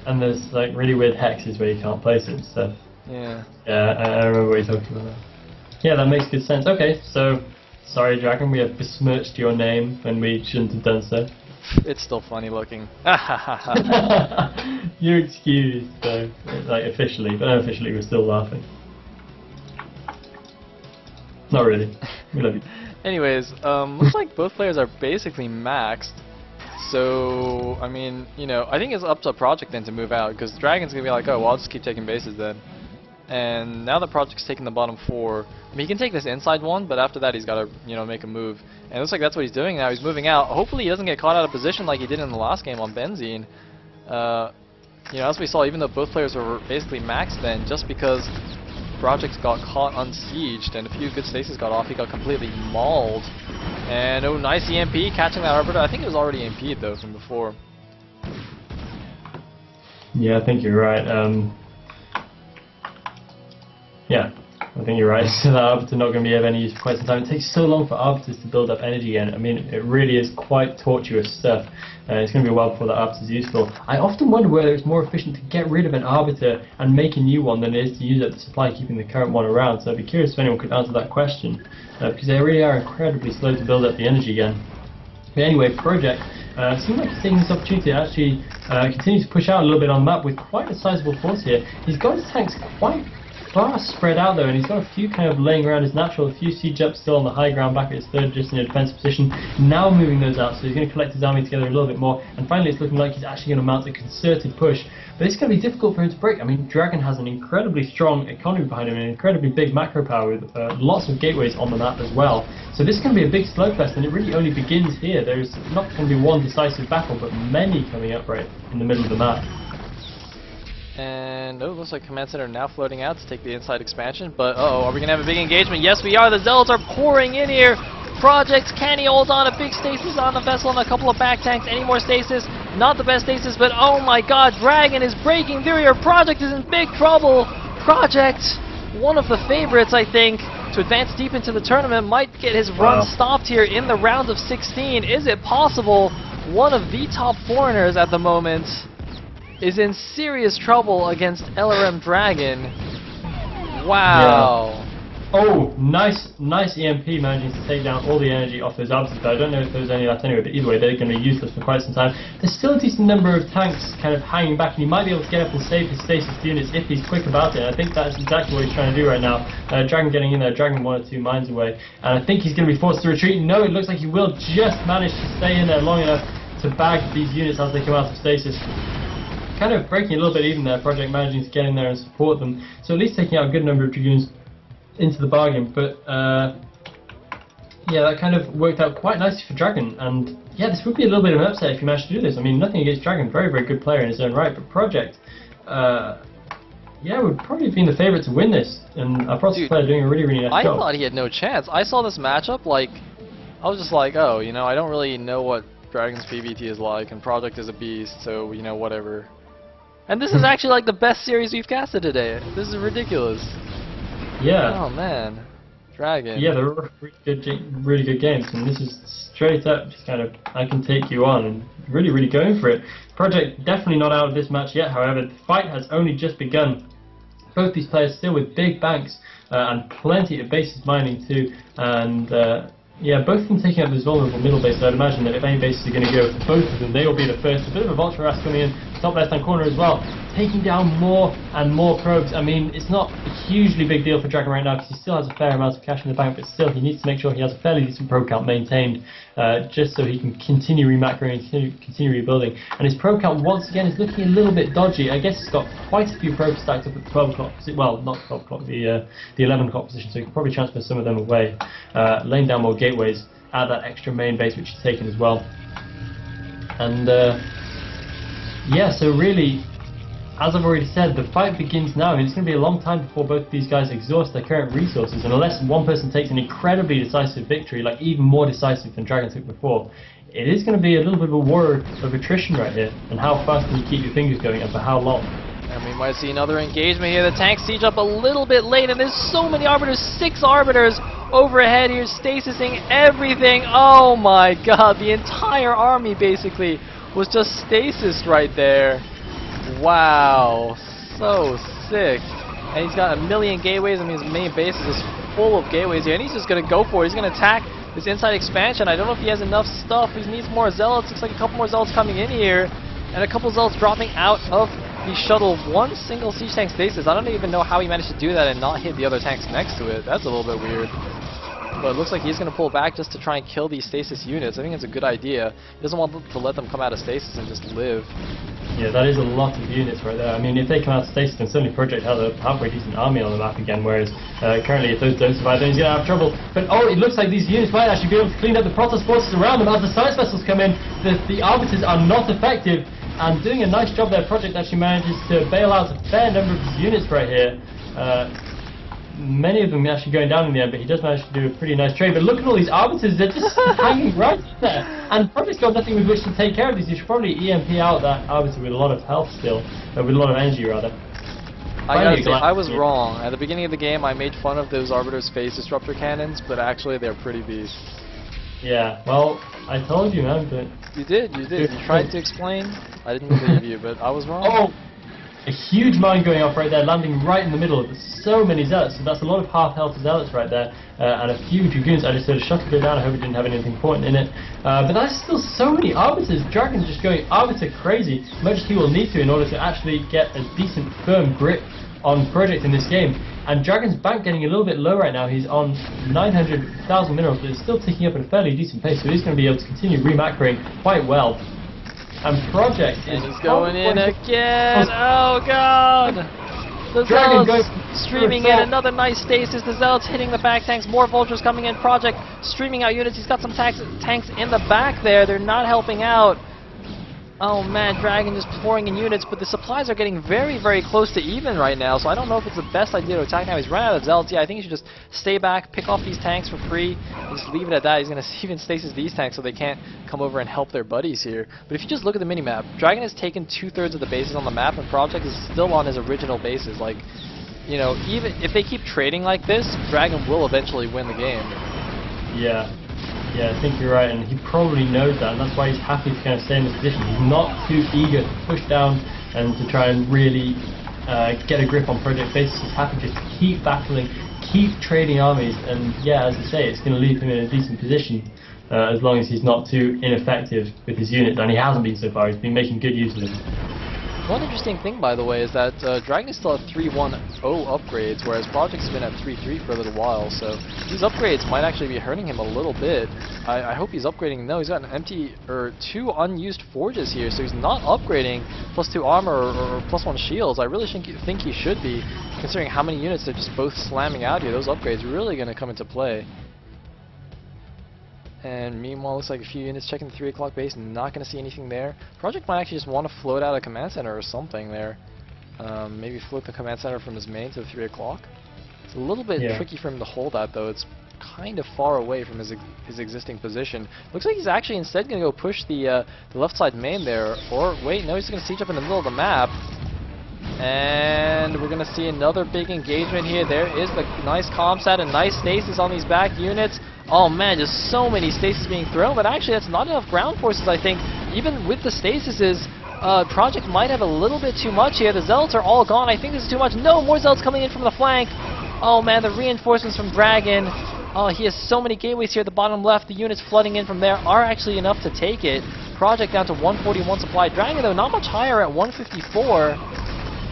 And there's like really weird hexes where you can't place it and stuff. Yeah. Yeah, I remember what you're talking about. Yeah, that makes good sense. Okay, so sorry, DragOn, we have besmirched your name when we shouldn't have done so. It's still funny looking. You're excused, though, like officially, but unofficially we're still laughing. Not really. We love you. Anyways, looks like both players are basically maxed. So, I mean, you know, I think it's up to Project then to move out, because DragOn's gonna be like, oh, well, I'll just keep taking bases then. And now that Project's taking the bottom 4, I mean, he can take this inside one, but after that he's got to, you know, make a move. And it looks like that's what he's doing now. He's moving out. Hopefully he doesn't get caught out of position like he did in the last game on Benzene. You know, as we saw, even though both players were basically maxed then, just because Project got caught unsieged and a few good stasis got off, he got completely mauled. And oh, nice EMP, catching that Arbiter. I think it was already EMP'd though from before. Yeah, I think you're right. Yeah, I think you're right. So that Arbiter not going to be of any use for quite some time. It takes so long for Arbiters to build up energy again. I mean, it really is quite tortuous stuff. It's going to be a while before that Arbiter is useful. I often wonder whether it's more efficient to get rid of an Arbiter and make a new one than it is to use up the supply, keeping the current one around. So I'd be curious if anyone could answer that question, because they really are incredibly slow to build up the energy again. But anyway, Project seems like he's taking this opportunity to actually continue to push out a little bit on the map with quite a sizable force here. He's got his tanks quite far spread out though, and he's got a few kind of laying around his natural, a few siege ups still on the high ground back at his third, just in a defensive position. Now moving those out, so he's going to collect his army together a little bit more, and finally it's looking like he's actually going to mount a concerted push. But it's going to be difficult for him to break. I mean, DragOn has an incredibly strong economy behind him, and an incredibly big macro power with lots of gateways on the map as well. So this is going to be a big slugfest, and it really only begins here. There's not going to be one decisive battle, but many coming up right in the middle of the map. And oh, looks like Command Center now floating out to take the inside expansion. But uh-oh, are we going to have a big engagement? Yes, we are. The Zealots are pouring in here. Project, can he hold on? A big stasis on the vessel and a couple of back tanks. Any more stasis? Not the best stasis, but oh my god, DragOn is breaking through here. Project is in big trouble. Project, one of the favorites, I think, to advance deep into the tournament, might get his run stopped here in the round of 16. Is it possible? One of the top foreigners at the moment. is in serious trouble against LRM Dragon. Wow. Yeah. Oh, nice EMP managing to take down all the energy off those arbiters, but I don't know if there's any left anyway, but either way, they're going to be useless for quite some time. There's still a decent number of tanks kind of hanging back, and he might be able to get up and save his stasis units if he's quick about it. And I think that's exactly what he's trying to do right now. Dragon getting in there, Dragon 1 or 2 mines away, and I think he's going to be forced to retreat. No, it looks like he will just manage to stay in there long enough to bag these units as they come out of stasis. Kind of breaking a little bit even there, Project managing to get in there and support them, so at least taking out a good number of Dragoons into the bargain. But yeah, that kind of worked out quite nicely for Dragon, and yeah, this would be a little bit of an upset if you managed to do this. I mean, nothing against Dragon, very good player in his own right, but Project yeah, would probably have been the favourite to win this, and our Project player doing a really nice job. I thought he had no chance. I saw this matchup, like, I was just like, oh, you know, I don't really know what Dragon's PvT is like, and Project is a beast, so, you know, whatever. And this is actually like the best series we've casted today. This is ridiculous. Yeah. Oh man, Dragon. Yeah, they're really good games, and this is straight up just kind of I can take you on, and really going for it. Project definitely not out of this match yet. However, the fight has only just begun. Both these players still with big banks and plenty of bases mining too, and yeah, both of them taking up this vulnerable middle base. So I'd imagine that if any bases are going to go for both of them, they will be the first. A bit of a vulture harass coming in, top left-hand corner as well, taking down more and more probes. I mean, it's not a hugely big deal for Dragon right now because he still has a fair amount of cash in the bank, but still he needs to make sure he has a fairly decent probe count maintained, just so he can continue remacroing and continue rebuilding. And his probe count once again is looking a little bit dodgy. I guess he's got quite a few probes stacked up at the 12 o'clock, well, not 12 o'clock, the 11 o'clock position, so he can probably transfer some of them away, laying down more gateways at that extra main base which he's taken as well. And yeah, so really, as I've already said, the fight begins now, and it's going to be a long time before both of these guys exhaust their current resources, and unless one person takes an incredibly decisive victory, like even more decisive than Dragon took before, it is going to be a little bit of a war of attrition right here, and how fast can you keep your fingers going and for how long. And we might see another engagement here. The tanks siege up a little bit late, and there's so many arbiters, 6 arbiters overhead here, stasising everything. Oh my god, the entire army basically was just stasis right there. Wow, so sick. And he's got a million gateways. I mean, his main base is just full of gateways here, and he's just going to go for it. He's going to attack this inside expansion. I don't know if he has enough stuff. He needs more zealots. Looks like a couple more zealots coming in here, and a couple zealots dropping out of the shuttle. One single siege tank stasis. I don't even know how he managed to do that and not hit the other tanks next to it. That's a little bit weird. But it looks like he's going to pull back just to try and kill these stasis units. I think it's a good idea. He doesn't want to let them come out of stasis and just live. Yeah, that is a lot of units right there. I mean, if they come out of stasis, then certainly Project has a halfway decent army on the map again, whereas currently if those don't survive, then he's going to have trouble. But oh, it looks like these units might actually be able to clean up the Protoss forces around them as the science vessels come in. The arbiters are not effective, and doing a nice job there. Project actually manages to bail out a fair number of his units right here. Many of them actually going down in the end, but he does manage to do a pretty nice trade. But look at all these arbiters, they're just hanging right there. And Project's got nothing with which to take care of these. You should probably EMP out that arbiter with a lot of health still, with a lot of energy rather. I gotta say, I was wrong. At the beginning of the game, I made fun of those arbiters' phase disruptor cannons, but actually they're pretty beasts. Yeah, well, I told you, man, but... You did. You tried to explain. I didn't believe you, but I was wrong. Oh! A huge mine going off right there, landing right in the middle. There's so many zealots, so that's a lot of half-health zealots right there, and a few dragoons. I just heard a shuttle go down. I hope it didn't have anything important in it. But that's still so many arbiters. Dragon's just going arbiter crazy, much as he will need to in order to actually get a decent, firm grip on Project in this game. And Dragon's bank getting a little bit low right now. He's on 900,000 minerals, but it's still ticking up at a fairly decent pace, so he's going to be able to continue remacroing quite well. And Project is he's going in again. Oh god! The Zealots streaming in, another nice stasis. The Zealots hitting the back tanks. More vultures coming in. Project streaming out units. He's got some tanks in the back there. They're not helping out. Oh man, Dragon just pouring in units, but the supplies are getting very close to even right now, so I don't know if it's the best idea to attack now. He's run out of Zealots. Yeah, I think he should just stay back, pick off these tanks for free, and just leave it at that. He's going to even stasis these tanks so they can't come over and help their buddies here. But if you just look at the minimap, Dragon has taken 2/3 of the bases on the map, and Project is still on his original bases. Like, you know, even if they keep trading like this, Dragon will eventually win the game. Yeah, I think you're right, and he probably knows that, and that's why he's happy to kind of stay in this position. He's not too eager to push down and to try and really get a grip on Project's bases. He's happy just to keep battling, keep trading armies, and yeah, as I say, it's going to leave him in a decent position as long as he's not too ineffective with his units, and he hasn't been so far. He's been making good use of them. One interesting thing, by the way, is that DragOn is still at 3.1.0 upgrades, whereas Project's been at 3.3 for a little while, so these upgrades might actually be hurting him a little bit. I hope he's upgrading. No, he's got an empty, or 2 unused forges here, so he's not upgrading +2 armor or +1 shields. I really think he should be, considering how many units they're just both slamming out here. Those upgrades are really going to come into play. And meanwhile, looks like a few units checking the 3 o'clock base, not going to see anything there. Project might actually just want to float out a command center or something there. Maybe float the command center from his main to the 3 o'clock. It's a little bit tricky for him to hold that, though. It's kind of far away from his existing position. Looks like he's actually instead going to go push the left side main there. Or, wait, no, he's going to siege up in the middle of the map. And we're going to see another big engagement here. There is the nice comsat and nice stasis on these back units. Oh man, just so many stasis being thrown, but actually that's not enough ground forces, I think. Even with the stasises, Project might have a little bit too much here. The zealots are all gone. I think this is too much. No, more zealots coming in from the flank. Oh man, the reinforcements from DragOn. Oh, he has so many gateways here at the bottom left. The units flooding in from there are actually enough to take it. Project down to 141 supply. DragOn, though, not much higher at 154.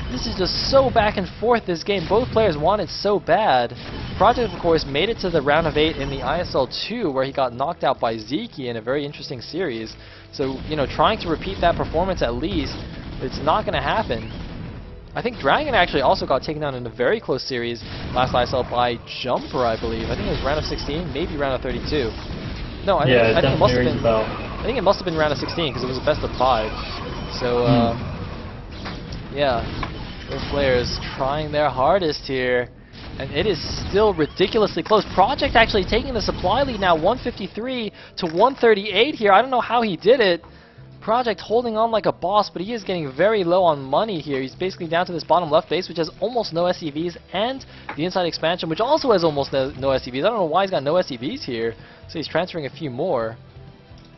This is just so back and forth, this game. Both players want it so bad. Project, of course, made it to the round of 8 in the ISL2, where he got knocked out by Zeke in a very interesting series. So, you know, trying to repeat that performance at least, it's not going to happen. I think DragOn actually also got taken down in a very close series last ISL by Jumper, I believe. I think it was round of 16, maybe round of 32. No, I think it must have been round of 16, because it was a best of 5. So, yeah, both players trying their hardest here. And it is still ridiculously close. Project actually taking the supply lead now, 153 to 138 here. I don't know how he did it. Project holding on like a boss, but he is getting very low on money here. He's basically down to this bottom left base, which has almost no SCVs, and the inside expansion, which also has almost no SCVs. I don't know why he's got no SCVs here, so he's transferring a few more.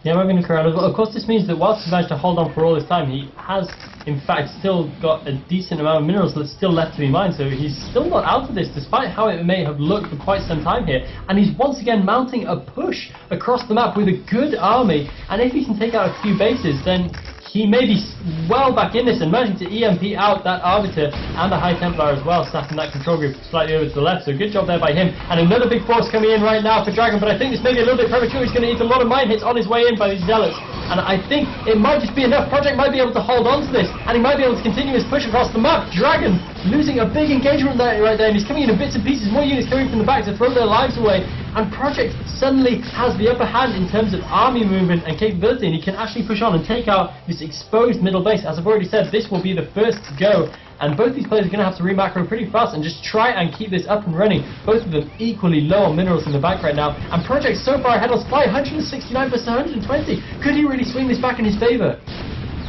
Yeah, I'm going to correct as well. Of course, this means that whilst he's managed to hold on for all this time, he has, in fact, still got a decent amount of minerals that's still left to be mined. So he's still not out of this, despite how it may have looked for quite some time here. And he's once again mounting a push across the map with a good army. And if he can take out a few bases, then he may be well back in this and managing to EMP out that Arbiter and the High Templar as well, stacking that control group slightly over to the left. So good job there by him. And another big force coming in right now for DragOn, but I think this may be a little bit premature. He's going to need a lot of mine hits on his way in by these zealots. And I think it might just be enough. Project might be able to hold on to this, and he might be able to continue his push across the map. DragOn losing a big engagement there, right there, and he's coming in bits and pieces. More units coming from the back to throw their lives away. And Project suddenly has the upper hand in terms of army movement and capability, and he can actually push on and take out this exposed middle base. As I've already said, this will be the first to go, and both these players are going to have to re-macro pretty fast and just try and keep this up and running. Both of them equally low on minerals in the back right now, and Project so far ahead on supply, 169 versus 120. Could he really swing this back in his favor?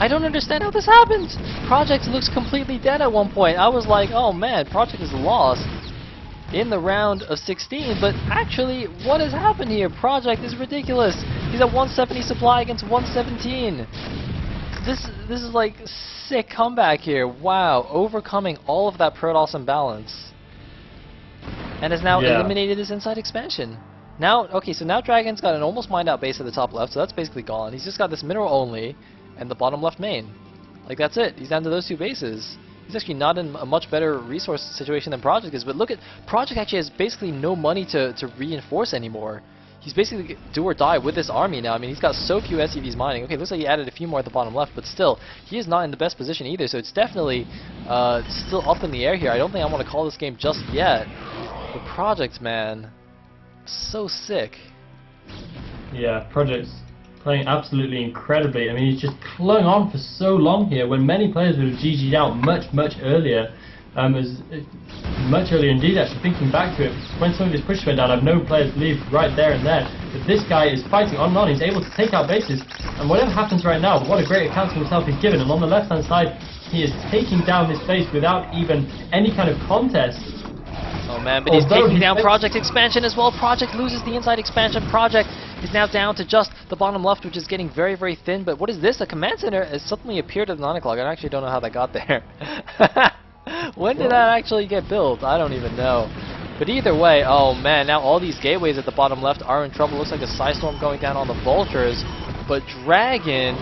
I don't understand how this happened. Project looks completely dead at one point. I was like, oh man, Project is lost in the round of 16, but actually, what has happened here? Project is ridiculous. He's at 170 supply against 117. This is like sick comeback here. Wow, overcoming all of that Protoss imbalance, and has now eliminated his inside expansion. Now, okay, so now DragOn's got an almost mined out base at the top left, so that's basically gone. He's just got this mineral only and the bottom left main. Like, that's it. He's down to those 2 bases. He's actually not in a much better resource situation than Project is, but look at, Project actually has basically no money to reinforce anymore. He's basically do or die with this army now. I mean, he's got so few SCVs mining. Okay, looks like he added a few more at the bottom left, but still, he is not in the best position either, so it's definitely still up in the air here. I don't think I want to call this game just yet. But Project, man, so sick. Yeah, Project's playing absolutely incredibly. I mean, he's just clung on for so long here, when many players would have GG'd out much earlier. Much earlier indeed, actually, thinking back to it. When some of his pushes went down, I've known players leave right there and there. But this guy is fighting on and on. He's able to take out bases. And whatever happens right now, what a great account of himself he's given. And on the left-hand side, he is taking down this base without even any kind of contest. Oh man, but he's Although taking he down thinks- Project Expansion as well. Project loses the inside expansion. Project is now down to just the bottom left, which is getting very, very thin. But what is this? A command center has suddenly appeared at 9 o'clock. I actually don't know how that got there. When did that actually get built? I don't even know. But either way, oh man, now all these gateways at the bottom left are in trouble. Looks like a Psystorm going down on the Vultures. But DragOn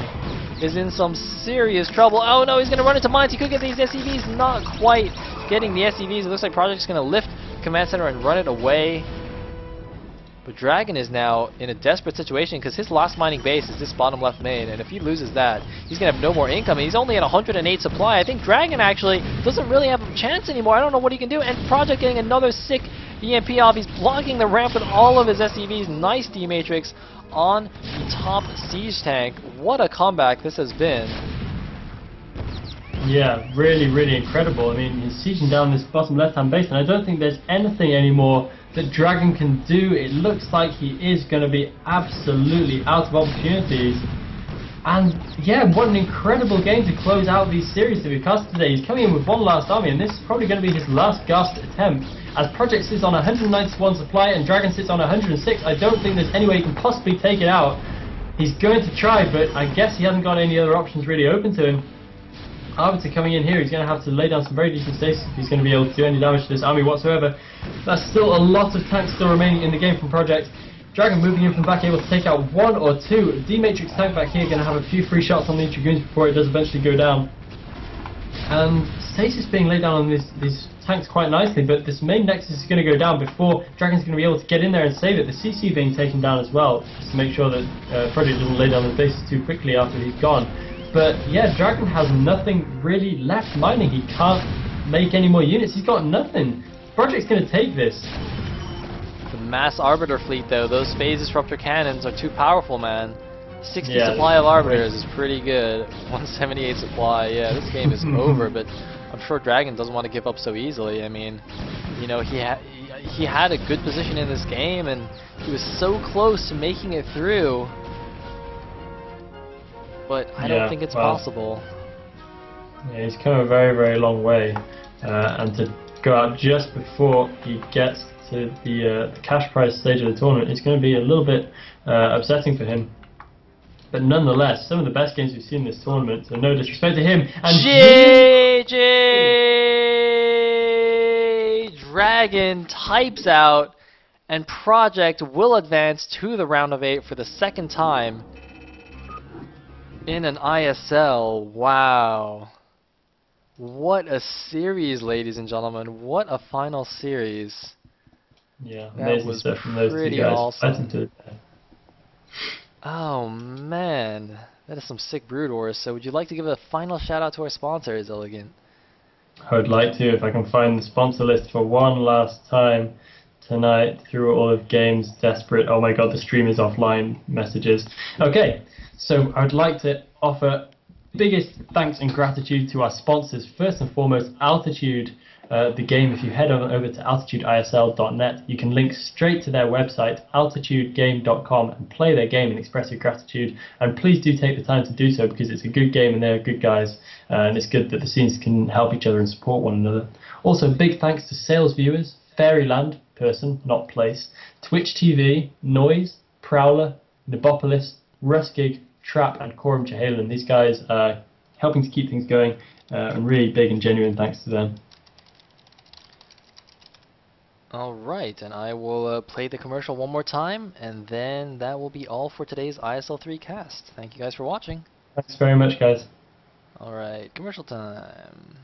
is in some serious trouble. Oh no, he's going to run into mines. He could get these SCVs. Not quite getting the SCVs. It looks like Project's going to lift Command Center and run it away. But DragOn is now in a desperate situation because his last mining base is this bottom left main, and if he loses that, he's going to have no more income, and he's only at 108 supply. I think DragOn actually doesn't really have a chance anymore. I don't know what he can do, and Project getting another sick EMP off. He's blocking the ramp with all of his SCVs. Nice D-Matrix on the top siege tank. What a comeback this has been. Yeah, really, really incredible. I mean, he's sieging down this bottom left-hand base, and I don't think there's anything anymore that DragOn can do. It looks like he is going to be absolutely out of opportunities. And yeah, what an incredible game to close out these series that we've cast today. He's coming in with one last army, and this is probably going to be his last gasp attempt. As Project sits on 191 supply and DragOn sits on 106, I don't think there's any way he can possibly take it out. He's going to try, but I guess he hasn't got any other options really open to him. Arbiter coming in here, he's going to have to lay down some very decent stasis if he's going to be able to do any damage to this army whatsoever. That's still a lot of tanks still remaining in the game from Project. DragOn moving in from back, able to take out one or two. D-Matrix tank back here, going to have a few free shots on the Dragoons before it does eventually go down. And stasis being laid down on these tanks quite nicely, but this main nexus is going to go down before DragOn's going to be able to get in there and save it. The CC being taken down as well, just to make sure that Project doesn't lay down the bases too quickly after he's gone. But yeah, DragOn has nothing really left mining. He can't make any more units. He's got nothing. Project's going to take this. The mass Arbiter fleet, though, those phase disruptor cannons are too powerful, man. 60 supply of Arbiters is pretty good. 178 supply. Yeah, this game is over, but I'm sure DragOn doesn't want to give up so easily. I mean, you know, he had a good position in this game, and he was so close to making it through. But I don't think it's possible. Yeah, he's come a very, very long way, and to go out just before he gets to the cash prize stage of the tournament is going to be a little bit upsetting for him. But nonetheless, some of the best games we've seen in this tournament, so no disrespect to him. And GG! DragOn types out, and Project will advance to the round of 8 for the second time in an ISL. Wow. What a series, ladies and gentlemen. What a final series. Yeah, that was stuff from those pretty two guys. awesome. Oh man, that is some sick Brood Wars. So would you like to give a final shout out to our sponsors, Elegant? I would like to, if I can find the sponsor list for one last time tonight through all of Games Desperate. Oh my god, the stream is offline messages. Okay, so I would like to offer biggest thanks and gratitude to our sponsors. First and foremost, Altitude, the game. If you head over to altitudeisl.net, you can link straight to their website, altitudegame.com, and play their game and express your gratitude. And please do take the time to do so, because it's a good game and they're good guys, and it's good that the scenes can help each other and support one another. Also, big thanks to Sales Viewers, Fairyland, person, not place, Twitch TV, Noise, Prowler, Nibopolis, Ruskig, Trap, and Corum Chehalan. These guys are helping to keep things going, and really big and genuine thanks to them. Alright, and I will play the commercial one more time, and then that will be all for today's ISL3 cast. Thank you guys for watching. Thanks very much, guys. Alright, commercial time.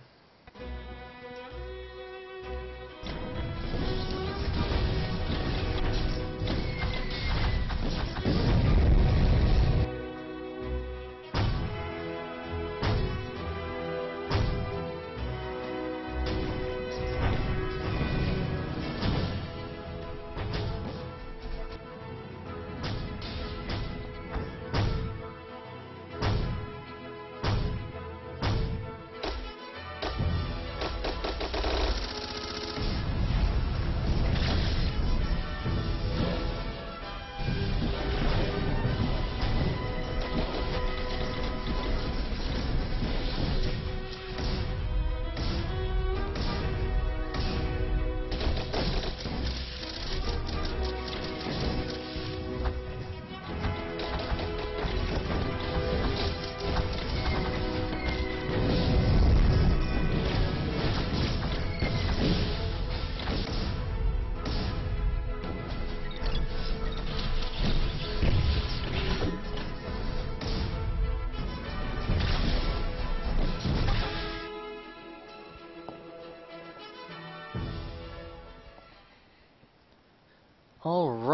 All right.